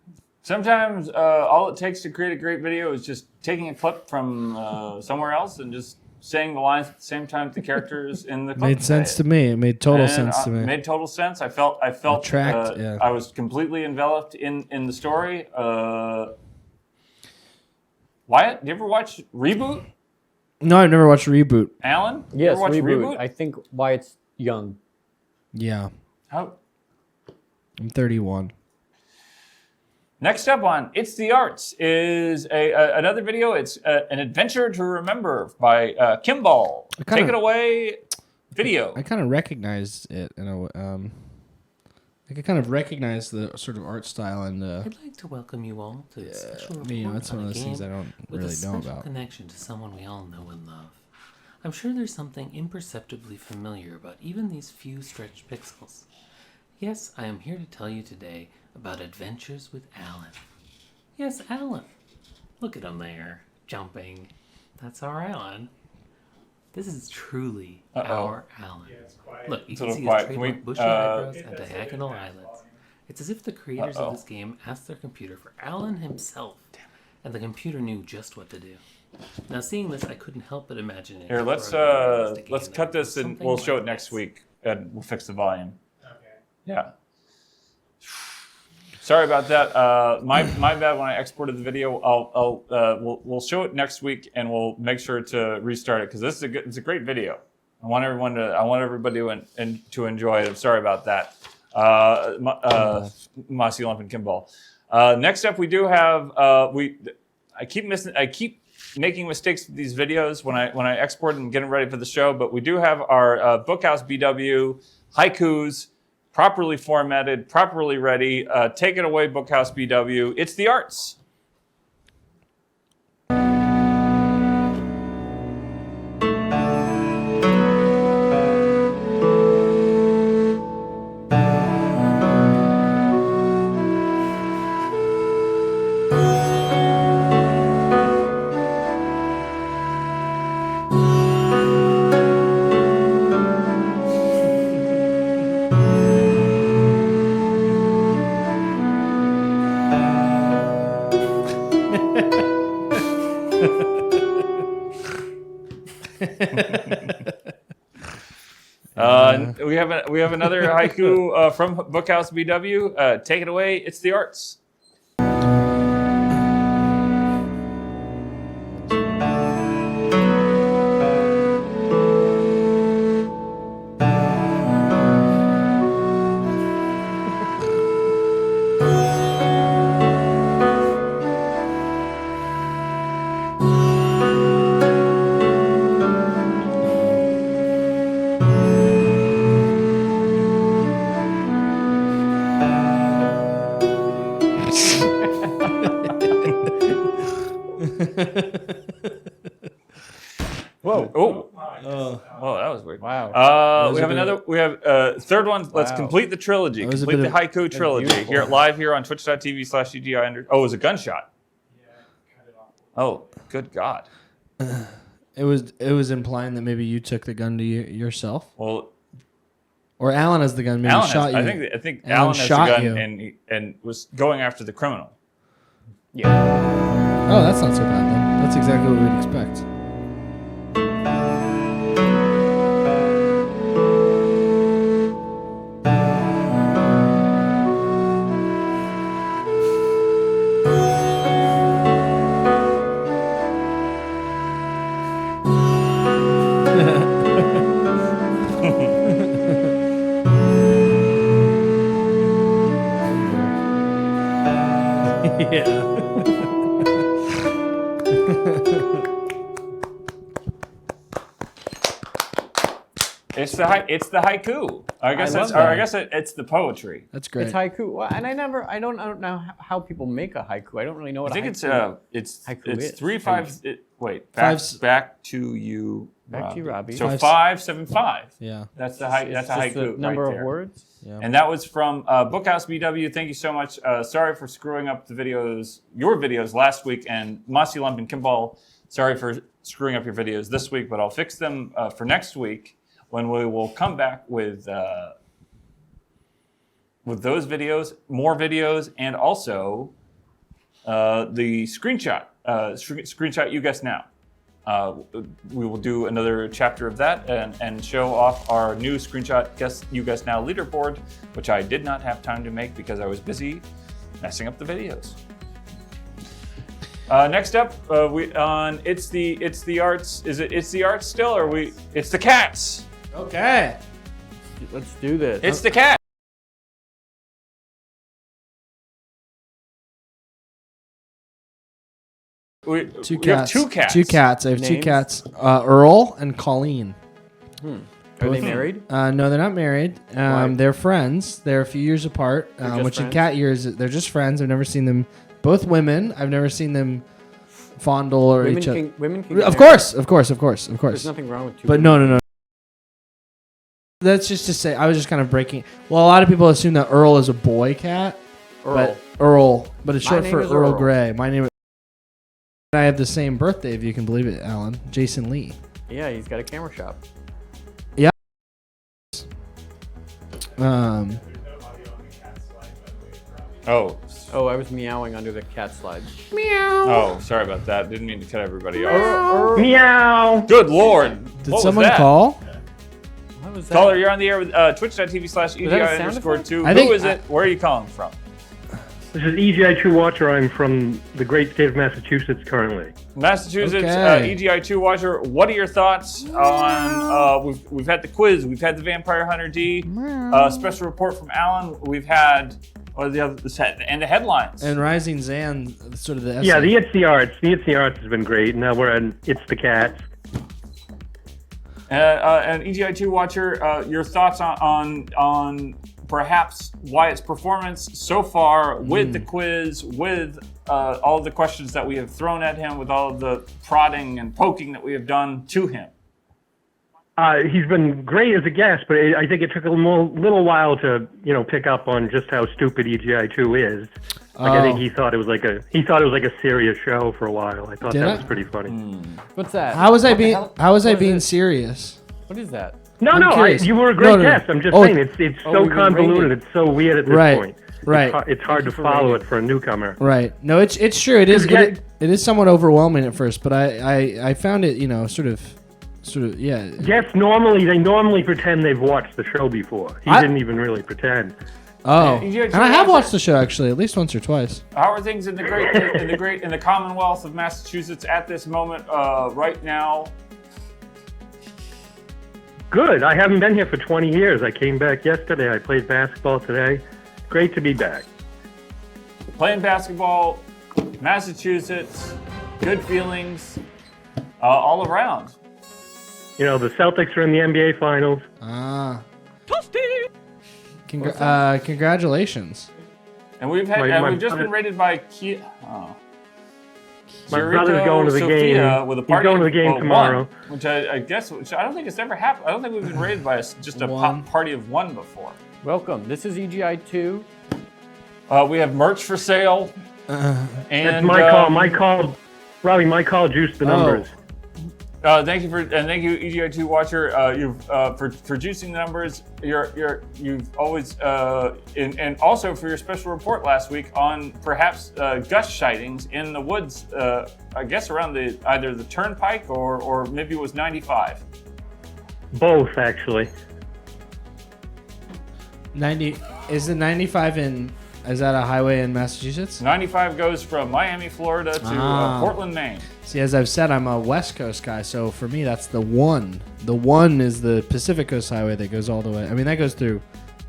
A: Sometimes all it takes to create a great video is just taking a clip from somewhere else and just saying the lines at the same time the characters in the clip
C: Made sense to me. It made total sense to me.
A: Made total sense. I felt
C: yeah.
A: I was completely enveloped in the story. Wyatt, do you ever watch Reboot?
C: No, I've never watched Reboot.
A: Alan? You
B: Yes,
A: ever watch
B: Reboot. I think Wyatt's young.
C: Yeah.
A: How?
C: I'm 31.
A: Next up on It's the Arts is another video. It's an adventure to remember by Kimball. Take it away, video.
C: I kind of recognized it in a I could kind of recognize the sort of art style and
J: I'd like to welcome you all to a special report
C: that's one
J: on
C: of
J: a
C: those things I
J: game
C: don't
J: with
C: really
J: a
C: know
J: special
C: about.
J: connection to someone we all know and love. I'm sure there's something imperceptibly familiar about even these few stretched pixels. Yes, I am here to tell you today about Adventures with Alan. Yes, Alan. Look at him there, jumping. That's our Alan. This is truly our Alan. Look, you can see his trademark bushy eyebrows and diagonal eyelids. It's as if the creators of this game asked their computer for Alan himself, and the computer knew just what to do. Now, seeing this, I couldn't help but imagine it.
A: Here, let's cut this and we'll show it next week, and we'll fix the volume. Okay. Yeah. Sorry about that. My bad. When I exported the video, we'll show it next week, and we'll make sure to restart it because this is it's a great video. I want everybody to enjoy it. I'm sorry about that. Mossy Lump and Kimball. Next up, we do have I keep making mistakes with these videos when I export and get them ready for the show, but we do have our Bookhouse BW haikus. Properly formatted, properly ready. Take it away, Bookhouse BW. It's the arts. We have another haiku from Bookhouse BW. Take it away. It's the arts. Whoa! Oh! Oh, that was weird. Wow. We have third one. Let's complete the trilogy. Complete the haiku trilogy. Live here on Twitch.tv/CGI. Oh, it was a gunshot. Yeah, cut it off. Oh, good God.
C: It was implying that maybe you took the gun to yourself.
A: Well,
C: or Alan has the gun. Maybe shot you.
A: I think Alan has the gun and was going after the criminal.
B: Yeah.
C: Oh, that's not so bad then. That's exactly what we'd expect.
A: It's the haiku. I guess it's the poetry.
C: That's great.
B: It's haiku. Well, and I don't know how people make a haiku. I don't really know what
A: I think
B: haiku
A: it's
B: haiku is.
A: 3 5. Wait, back to you.
B: Back to you, Robbie.
A: So 575.
C: Yeah,
A: that's the that's a haiku.
B: Number
A: right
B: of words.
C: Yeah.
A: And that was from Bookhouse BW. Thank you so much. Sorry for screwing up your videos last week, and Mossy Lump and Kimball. Sorry for screwing up your videos this week, but I'll fix them for next week when we will come back with those videos, more videos, and also the screenshot you guess now. We will do another chapter of that and show off our new screenshot you guess now leaderboard, which I did not have time to make because I was busy messing up the videos. Next up, it's the arts. It's the arts still, or it's the cats.
C: Okay,
B: let's do this.
A: It's the cat. We have two cats.
C: Two cats. I have
B: Names?
C: two cats. Earl and Colleen.
B: Are they married?
C: No, they're not married. They're friends. They're a few years apart, which
B: friends?
C: in cat years, they're just friends. I've never seen them. Both women. I've never seen them fondle or each other.
B: Women can get
C: Of
B: married.
C: course.
B: There's nothing wrong with two.
C: But no. That's just to say, I was just kind of breaking. Well, a lot of people assume that Earl is a boy cat.
B: Earl.
C: But it's
B: My
C: short
B: name
C: for
B: is
C: Earl
B: Earl.
C: Grey. My name is. I have the same birthday, if you can believe it, Alan. Jason Lee.
B: Yeah, he's got a camera shop.
C: Yeah.
A: Oh,
B: I was meowing under the cat slide.
A: Oh, sorry about that. Didn't mean to cut everybody off.
G: Meow.
A: Good Lord.
C: Did
A: What
C: someone
A: was that?
C: call?
B: What was that?
A: Caller, you're on the air with twitch.tv/EGI_2.
B: Was that a sound effect?
A: Who is it? Where are you calling from?
L: This is EGI2 Watcher. I'm from the great state of Massachusetts currently.
A: Massachusetts,
C: Okay.
A: EGI2 Watcher. What are your thoughts on? We've had the quiz. We've had the Vampire Hunter D. Special report from Alan. We've had what are the other and the headlines.
C: And Rising Zan, sort of the essay.
L: Yeah, the It's the Arts. The It's the Arts has been great. Now we're on It's the Cats.
A: And EGI2 Watcher, your thoughts on perhaps Wyatt's performance so far with the quiz, with all of the questions that we have thrown at him, with all of the prodding and poking that we have done to him.
L: He's been great as a guest, but I think it took a little while to pick up on just how stupid EGI2 is. I think he thought it was like a serious show for a while. I thought that was pretty funny.
B: What's that?
C: How was I being serious?
B: What is that?
L: No, you were a great guest. I'm just saying it's so convoluted. It's so weird at this point.
C: Right.
L: It's hard to follow it for a newcomer.
C: Right. No, it's true. It is. It is somewhat overwhelming at first, but I found it sort of yeah.
L: Guests normally pretend they've watched the show before. He didn't even really pretend.
C: Oh, and I have watched the show actually at least once or twice.
A: How are things in the Commonwealth of Massachusetts at this moment right now?
L: Good. I haven't been here for 20 years. I came back yesterday. I played basketball today. Great to be back.
A: Playing basketball, Massachusetts, good feelings all around.
L: The Celtics are in the NBA Finals.
C: Congratulations.
A: And we've just been rated by
L: My brother's going to the game.
A: With a
L: He's
A: party
L: going to the game tomorrow.
A: Which I don't think it's ever happened. I don't think we've been rated by just a party of one before.
B: Welcome. This is EGI2.
A: We have merch for sale.
L: That's my call. My call, Robbie. My call juiced the numbers.
A: Thank you EGI2 Watcher. You've for juicing the numbers. You've always and also for your special report last week on perhaps gust sightings in the woods. I guess around either the turnpike or maybe it was 95.
L: Both actually.
C: 90 is the 95 in. Is that a highway in Massachusetts?
A: 95 goes from Miami, Florida to Portland, Maine.
C: See, as I've said, I'm a West Coast guy, so for me, that's the one. The one is the Pacific Coast Highway that goes all the way. I mean, that goes through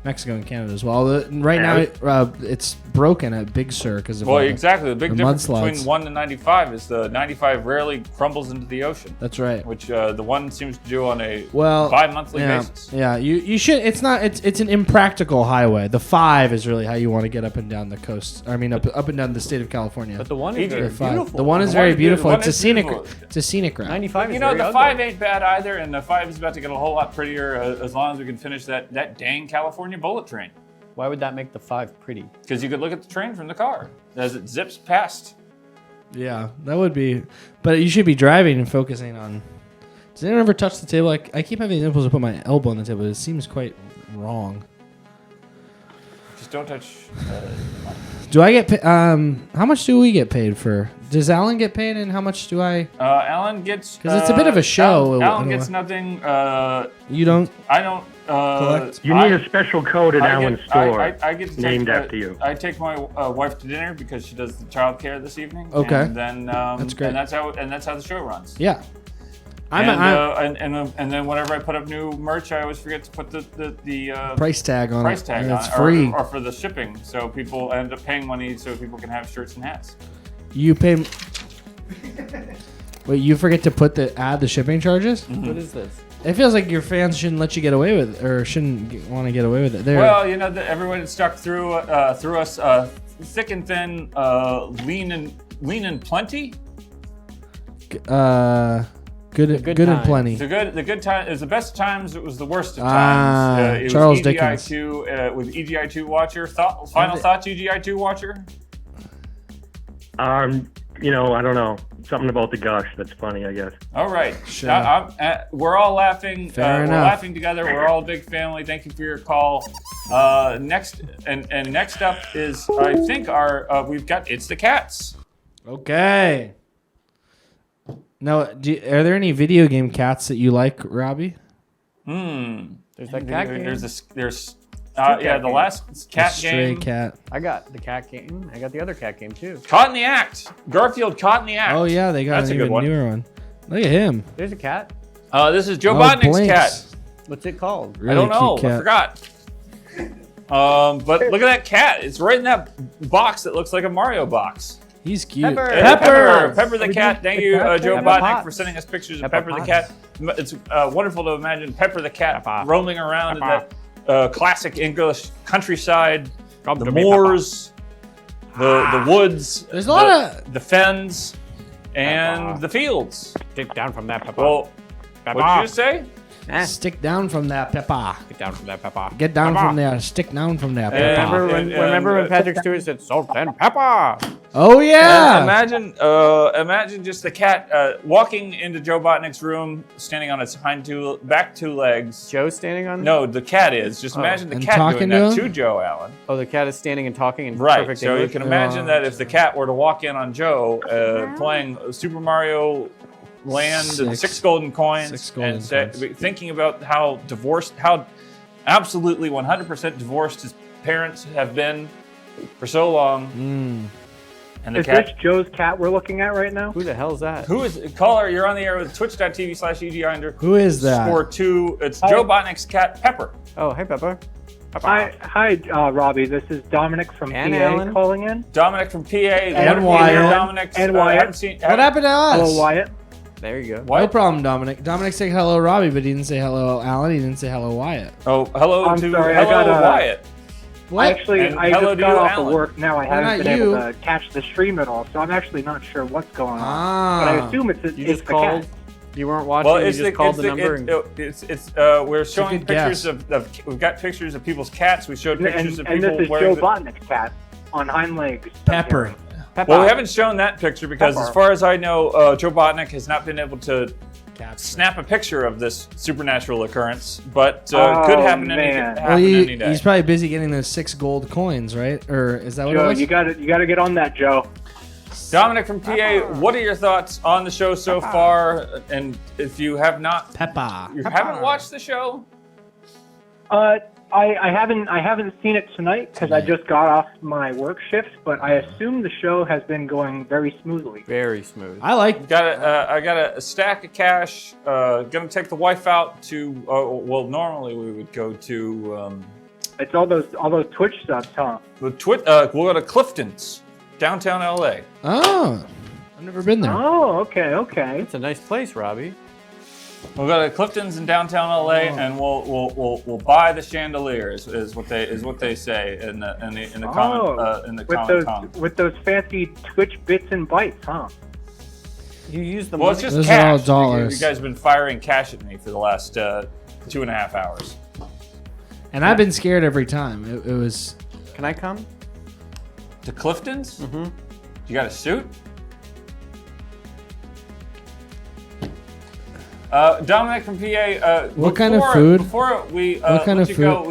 C: Mexico and Canada as well. Right now, it's broken at Big Sur because of
A: exactly. The big difference
C: mudslides.
A: between 1 and 95 is the 95 rarely crumbles into the ocean.
C: That's right.
A: Which the one seems to do on a bi-monthly basis.
C: Yeah, you should. It's not. It's an impractical highway. The 5 is really how you want to get up and down the coast. I mean, up and down the state of California.
B: But the one is very beautiful.
C: The one is very beautiful. It's a scenic route.
B: 95 is
A: You know,
B: very
A: the
B: ugly.
A: 5 ain't bad either, and the 5 is about to get a whole lot prettier as long as we can finish that dang California bullet train.
B: Why would that make the 5 pretty?
A: Because you could look at the train from the car as it zips past.
C: Yeah, that would be. But you should be driving and focusing on. Does anyone ever touch the table? I keep having the impulse to put my elbow on the table. It seems quite wrong.
A: Just don't touch.
C: Do I get? How much do we get paid for? Does Alan get paid, and how much do I?
A: Alan gets.
C: Because it's a bit of a show.
A: Alan gets nothing.
C: You don't.
A: I don't.
C: Collect?
L: You need a special code at Alan's store
A: I get to
L: named after you.
A: I take my wife to dinner because she does the childcare this evening.
C: Okay.
A: And then
C: that's great.
A: And that's how the show runs.
C: Yeah.
A: And then whenever I put up new merch, I always forget to put the
C: price tag on
A: price
C: it.
A: tag
C: And
A: on
C: it's
A: it,
C: free.
A: or for the shipping, so people end up paying money so people can have shirts and hats.
C: You pay. Wait, you forget to add the shipping charges?
A: Mm-hmm.
B: What is this?
C: It feels like your fans shouldn't let you get away with it, or shouldn't want to get away with it.
A: Well, you know, everyone stuck through us thick and thin, lean and plenty.
C: Good and plenty.
A: The good time is the best times. It was the worst of times. It
C: Charles
A: was
C: Dickens.
A: EGI2 with EGI2 watcher. Final thoughts, EGI2 watcher.
L: You know, I don't know. Something about the gush that's funny, I guess.
A: All right.
L: Sure.
A: We're all laughing.
C: Fair
A: we're
C: enough.
A: laughing together. We're all a big family. Thank you for your call. Next up is, I think, we've got It's the Cats.
C: Okay. Now, are there any video game cats that you like, Robbie?
B: There's that cat game.
A: There's the last cat
C: Stray
A: game.
C: Cat.
B: I got the cat game. I got the other cat game too.
A: Caught in the Act. Garfield Caught in the Act.
C: Oh yeah, they got
A: That's
C: an
A: a good
C: even
A: one.
C: newer one. Look at him.
B: There's a cat.
A: This is Joe Botnick's
C: Blinks.
A: cat.
B: What's it called?
C: Really
A: I don't know.
C: cute cat.
A: I forgot. But look at that cat. It's right in that box that looks like a Mario box.
C: He's cute.
A: Pepper the cat. Thank you, Joe
B: Pepper
A: Botnick,
B: Potts.
A: for sending us pictures of
B: Pepper
A: Pepper the
B: Potts.
A: cat. It's wonderful to imagine Pepper the cat
B: Pepper.
A: roaming around
B: Pepper.
A: in that classic English countryside,
B: Come
A: the
B: to me,
A: moors, the woods,
C: There's a lot of
A: the fens, and
B: Pepper.
A: the fields.
B: Stick down from that pepper.
A: Well,
B: Pepper.
A: what did you say?
C: stick down from that pepper.
B: Get down from that pepper.
C: Get down
B: Pepper.
C: from there. Stick down from there,
B: Remember
C: pepper.
B: when Patrick Stewart said salt and pepper?
C: Oh yeah.
A: Imagine just the cat walking into Joe Botnick's room, standing on its back two legs.
B: Joe standing on?
A: No, the cat is. Just imagine the
C: And
A: cat
C: talking
A: doing that
C: to
A: to
C: him?
A: Joe Allen.
B: Oh, the cat is standing and talking in
A: Right.
B: perfect
A: So
B: English.
A: you can imagine that if the cat were to walk in on Joe playing Super Mario Land and 6 golden coins,
C: Six golden
A: and
C: coins.
A: thinking about how absolutely 100% divorced his parents have been for so long. And the
H: Is
A: cat.
H: this Joe's cat we're looking at right now?
B: Who the hell's that?
A: Who is caller? You're on the air with twitch.tv/EGI
C: Who is that?
A: Score 2. It's Joe Botnick's cat Pepper.
B: Oh, hey Pepper.
H: Hi, Robbie. This is Dominic from
B: And
H: PA
B: Alan.
H: calling in.
A: Dominic from PA.
C: And
A: wonderful
C: Wyatt.
A: to hear Dominic.
H: And Wyatt.
C: What happened to us?
H: Hello, Wyatt.
B: There you go.
C: No problem, Dominic. Dominic said hello, Robbie, but he didn't say hello, Alan. He didn't say hello, Wyatt.
A: Oh, hello
H: I'm
A: to
H: sorry, I
A: hello
H: got,
A: Wyatt.
C: What?
H: I
A: hello
H: just
A: to
H: got
A: you,
H: off
A: Alan.
H: of work now. I haven't
C: not
H: been
C: you.
H: able to catch the stream at all, so I'm actually not sure what's going on.
C: Ah.
H: But I assume it's
B: You
H: it's
B: just
H: the
B: called.
H: cat.
B: You weren't watching. You just called the number.
A: We're showing
C: good
A: pictures
C: guess.
A: of we've got pictures of people's cats. We showed pictures of
H: And
A: people
H: this is
A: wearing
H: Joe Botnick's cat on hind legs.
C: Pepper.
A: Well, we haven't shown that picture because,
H: Pepper.
A: as far as I know, Joe Botnick has not been able to snap a picture of this supernatural occurrence, but could happen
H: man.
A: any day.
C: He's probably busy getting those 6 gold coins, right? Or is that what it
H: Joe,
C: was?
H: you got to get on that, Joe.
A: Dominic from PA, what are your thoughts on the show so far? And if you have not,
C: Pepper.
A: you haven't watched the show,
H: I haven't seen it tonight because I just got off my work shift, but I assume the show has been going very smoothly.
B: Very smooth.
C: I like.
A: I got a stack of cash. Gonna take the wife out to. Well, normally we would go to
M: It's all those Twitch subs, huh?
A: We'll go to Clifton's, downtown LA.
C: Oh, I've never been there.
M: Oh, okay.
B: It's a nice place, Robbie.
A: We'll go to Clifton's in downtown LA, and we'll buy the chandeliers. Is what they say in the comment.
M: With those fancy Twitch bits and bytes, huh?
B: You use them.
A: Well, it's just
C: Those
A: cash.
C: are all dollars.
A: You guys have been firing cash at me for the last 2.5 hours.
C: And I've been scared every time. It was.
B: Can I come?
A: To Clifton's? Mm-hmm. You got a suit? Dominic from PA.
C: What kind of food?
A: Before we
C: what kind
A: let
C: of
A: you
C: food?
A: go,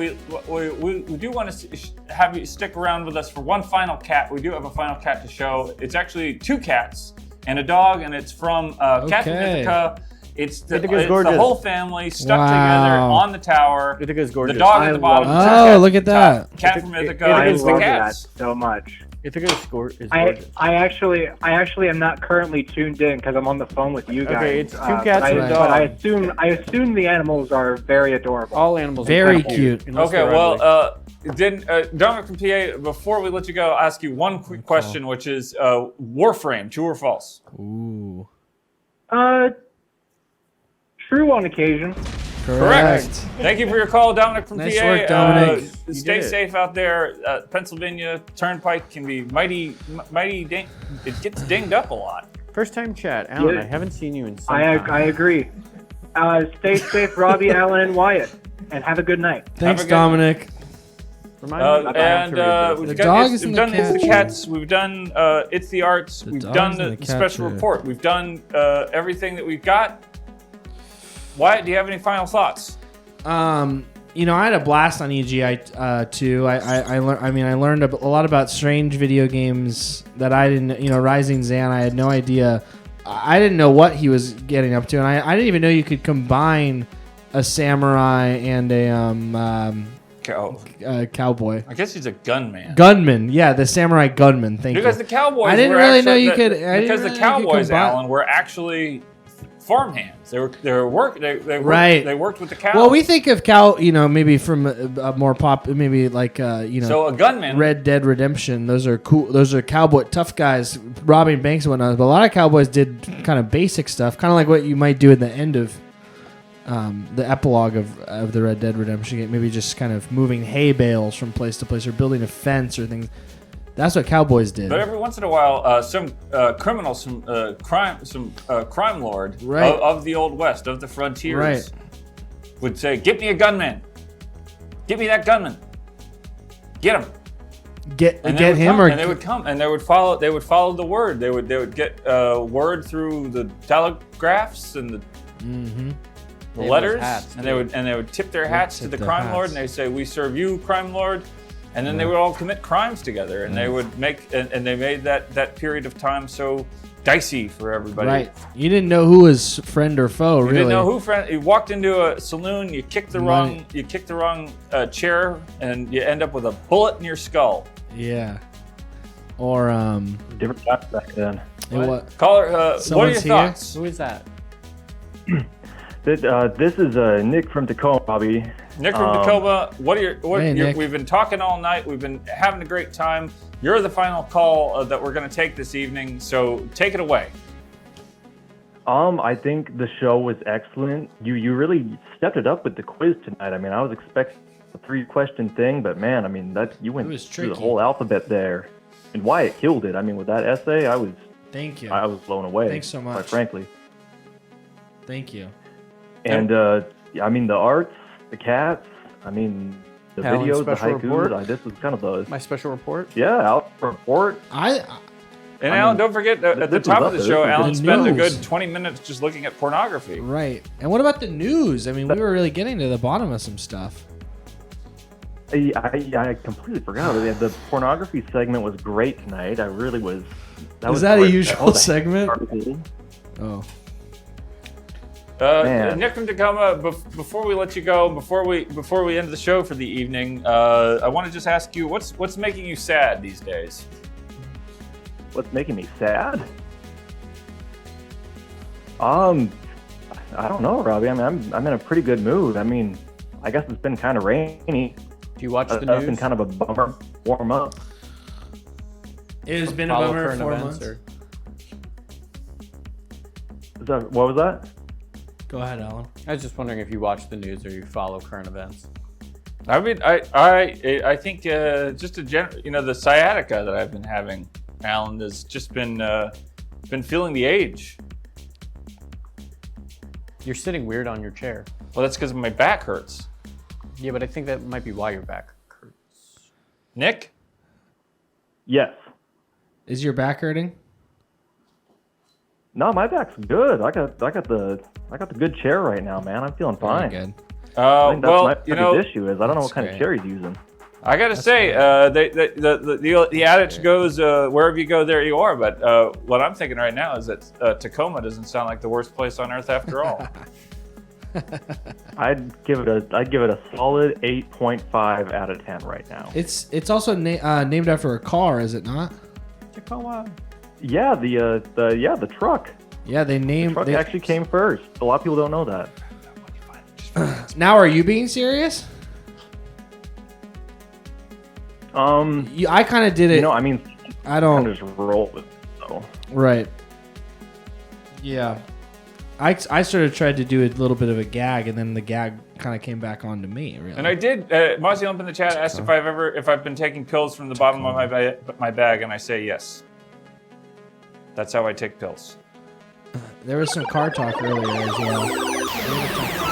A: we do want to have you stick around with us for one final cat. We do have a final cat to show. It's actually 2 cats and a dog, and it's from Cat from Ithaca. It's the whole family stuck together on the tower.
B: Ithaca's gorgeous.
A: The dog at the bottom.
C: Oh, look at that.
A: Cat from Ithaca.
M: I
A: It's the
M: love
A: cats.
M: that so much.
B: Ithaca is gorgeous.
M: I actually am not currently tuned in because I'm on the phone with you guys.
B: Okay, it's 2 cats and a dog.
M: But I assume the animals are very adorable.
B: All animals
C: very
B: are
C: cute.
A: Okay, well, Dominic from PA, before we let you go, I'll ask you one quick question, which is Warframe, true or false?
C: Ooh.
M: True on occasion.
A: Correct. Thank you for your call, Dominic from
C: Nice
A: PA.
C: work, Dominic.
A: Stay safe out there. Pennsylvania Turnpike can be mighty. It gets dinged up a lot.
B: First time chat, Alan. I haven't seen you in some time.
M: I agree. Stay safe, Robbie, Alan, and Wyatt, and have a good night.
C: Thanks, Dominic.
A: We've done It's the Cats. We've done It's the Arts. We've done the special report. We've done everything that we've got. Wyatt, do you have any final thoughts?
C: I had a blast on EGI too. I learned a lot about strange video games that I didn't. Rising Zan. I had no idea. I didn't know what he was getting up to, and I didn't even know you could combine a samurai and a cowboy.
A: I guess he's a gunman.
C: Gunman, yeah, the samurai gunman. Thank you.
A: Because the cowboys.
C: I didn't really know you could.
A: Because the cowboys, Alan, were actually farmhands. They worked with the cows.
C: Well, we think of cow, maybe from a more pop, maybe like
A: So a gunman.
C: Red Dead Redemption. Those are cool. Those are cowboy tough guys robbing banks and whatnot. But a lot of cowboys did kind of basic stuff, kind of like what you might do at the end of the epilogue of the Red Dead Redemption game. Maybe just kind of moving hay bales from place to place or building a fence or things. That's what cowboys did.
A: But every once in a while, some criminal, some crime lord of the Old West, of the frontiers, would say, "Get me a gunman. Get me that gunman. Get him.
C: Get him."
A: And they would come, and they would follow. They would follow the word. They would get word through the telegraphs and the letters, and they would tip their hats to the crime lord, and they say, "We serve you, crime lord." And then they would all commit crimes together, and they would make, and they made that period of time so dicey for everybody.
C: Right. You didn't know who was friend or foe.
A: You
C: really.
A: didn't know who friend. You walked into a saloon, you kicked the wrong chair, and you end up with a bullet in your skull.
C: Yeah. Or
F: different times back then.
A: Caller, what are your thoughts?
B: Who is that?
F: This is Nick from Tacoma, Robbie.
A: Nick from Tacoma,
C: Nick.
A: We've been talking all night. We've been having a great time. You're the final call that we're going to take this evening, so take it away.
F: I think the show was excellent. You really stepped it up with the quiz tonight. I mean, I was expecting a 3-question thing, but man, I mean, you went through the whole alphabet there. And Wyatt killed it. I mean, with that essay,
C: Thank you.
F: I was blown away.
C: Thanks so much.
F: Quite frankly.
C: Thank you.
F: And I mean, the arts, the cats, I mean, the videos, the haikus. This was kind of
B: my special report.
F: Yeah, out report.
A: And Alan, don't forget, at the top of the show, Alan spent a good 20 minutes just looking at pornography.
C: Right. And what about the news? I mean, we were really getting to the bottom of some stuff.
F: I completely forgot. The pornography segment was great tonight. I really was.
C: Is that a usual segment? Oh.
A: Nick from Tacoma, before we let you go, before we end the show for the evening, I want to just ask you, what's making you sad these days?
F: What's making me sad? I don't know, Robbie. I mean, I'm in a pretty good mood. I mean, I guess it's been kind of rainy.
B: Do you watch the
N: That's
B: news?
N: been kind of a bummer. Warm up.
C: It has been a
B: Follow
C: bummer
B: current
C: 4
B: events,
C: months.
N: What was that?
C: Go ahead, Alan.
B: I was just wondering if you watch the news or you follow current events.
A: I mean, I think just the sciatica that I've been having, Alan, has just been feeling the age.
B: You're sitting weird on your chair.
A: Well, that's because my back hurts.
B: Yeah, but I think that might be why your back hurts.
A: Nick?
N: Yes.
C: Is your back hurting?
N: No, my back's good. I got the good chair right now, man. I'm feeling fine.
C: Good.
N: I think that's
A: Well,
N: my issue is I don't know what kind of chair he's using.
A: I gotta say, the adage goes, wherever you go, there you are. But what I'm thinking right now is that Tacoma doesn't sound like the worst place on earth after all.
N: I'd give it a solid 8.5 out of 10 right now.
C: It's also named after a car, is it not?
B: Tacoma.
N: Yeah, the truck.
C: Yeah, they named.
N: The truck actually came first. A lot of people don't know that.
C: Now, are you being serious? I kind of did it.
N: You know, I mean,
C: I don't
N: just roll with it, though.
C: Right. Yeah. I sort of tried to do a little bit of a gag, and then the gag kind of came back onto me. Really.
A: And I did. Mozzie Lump in the chat asked if I've been taking pills from the bottom of my bag, and I say yes. That's how I take pills.
C: There was some car talk earlier as well.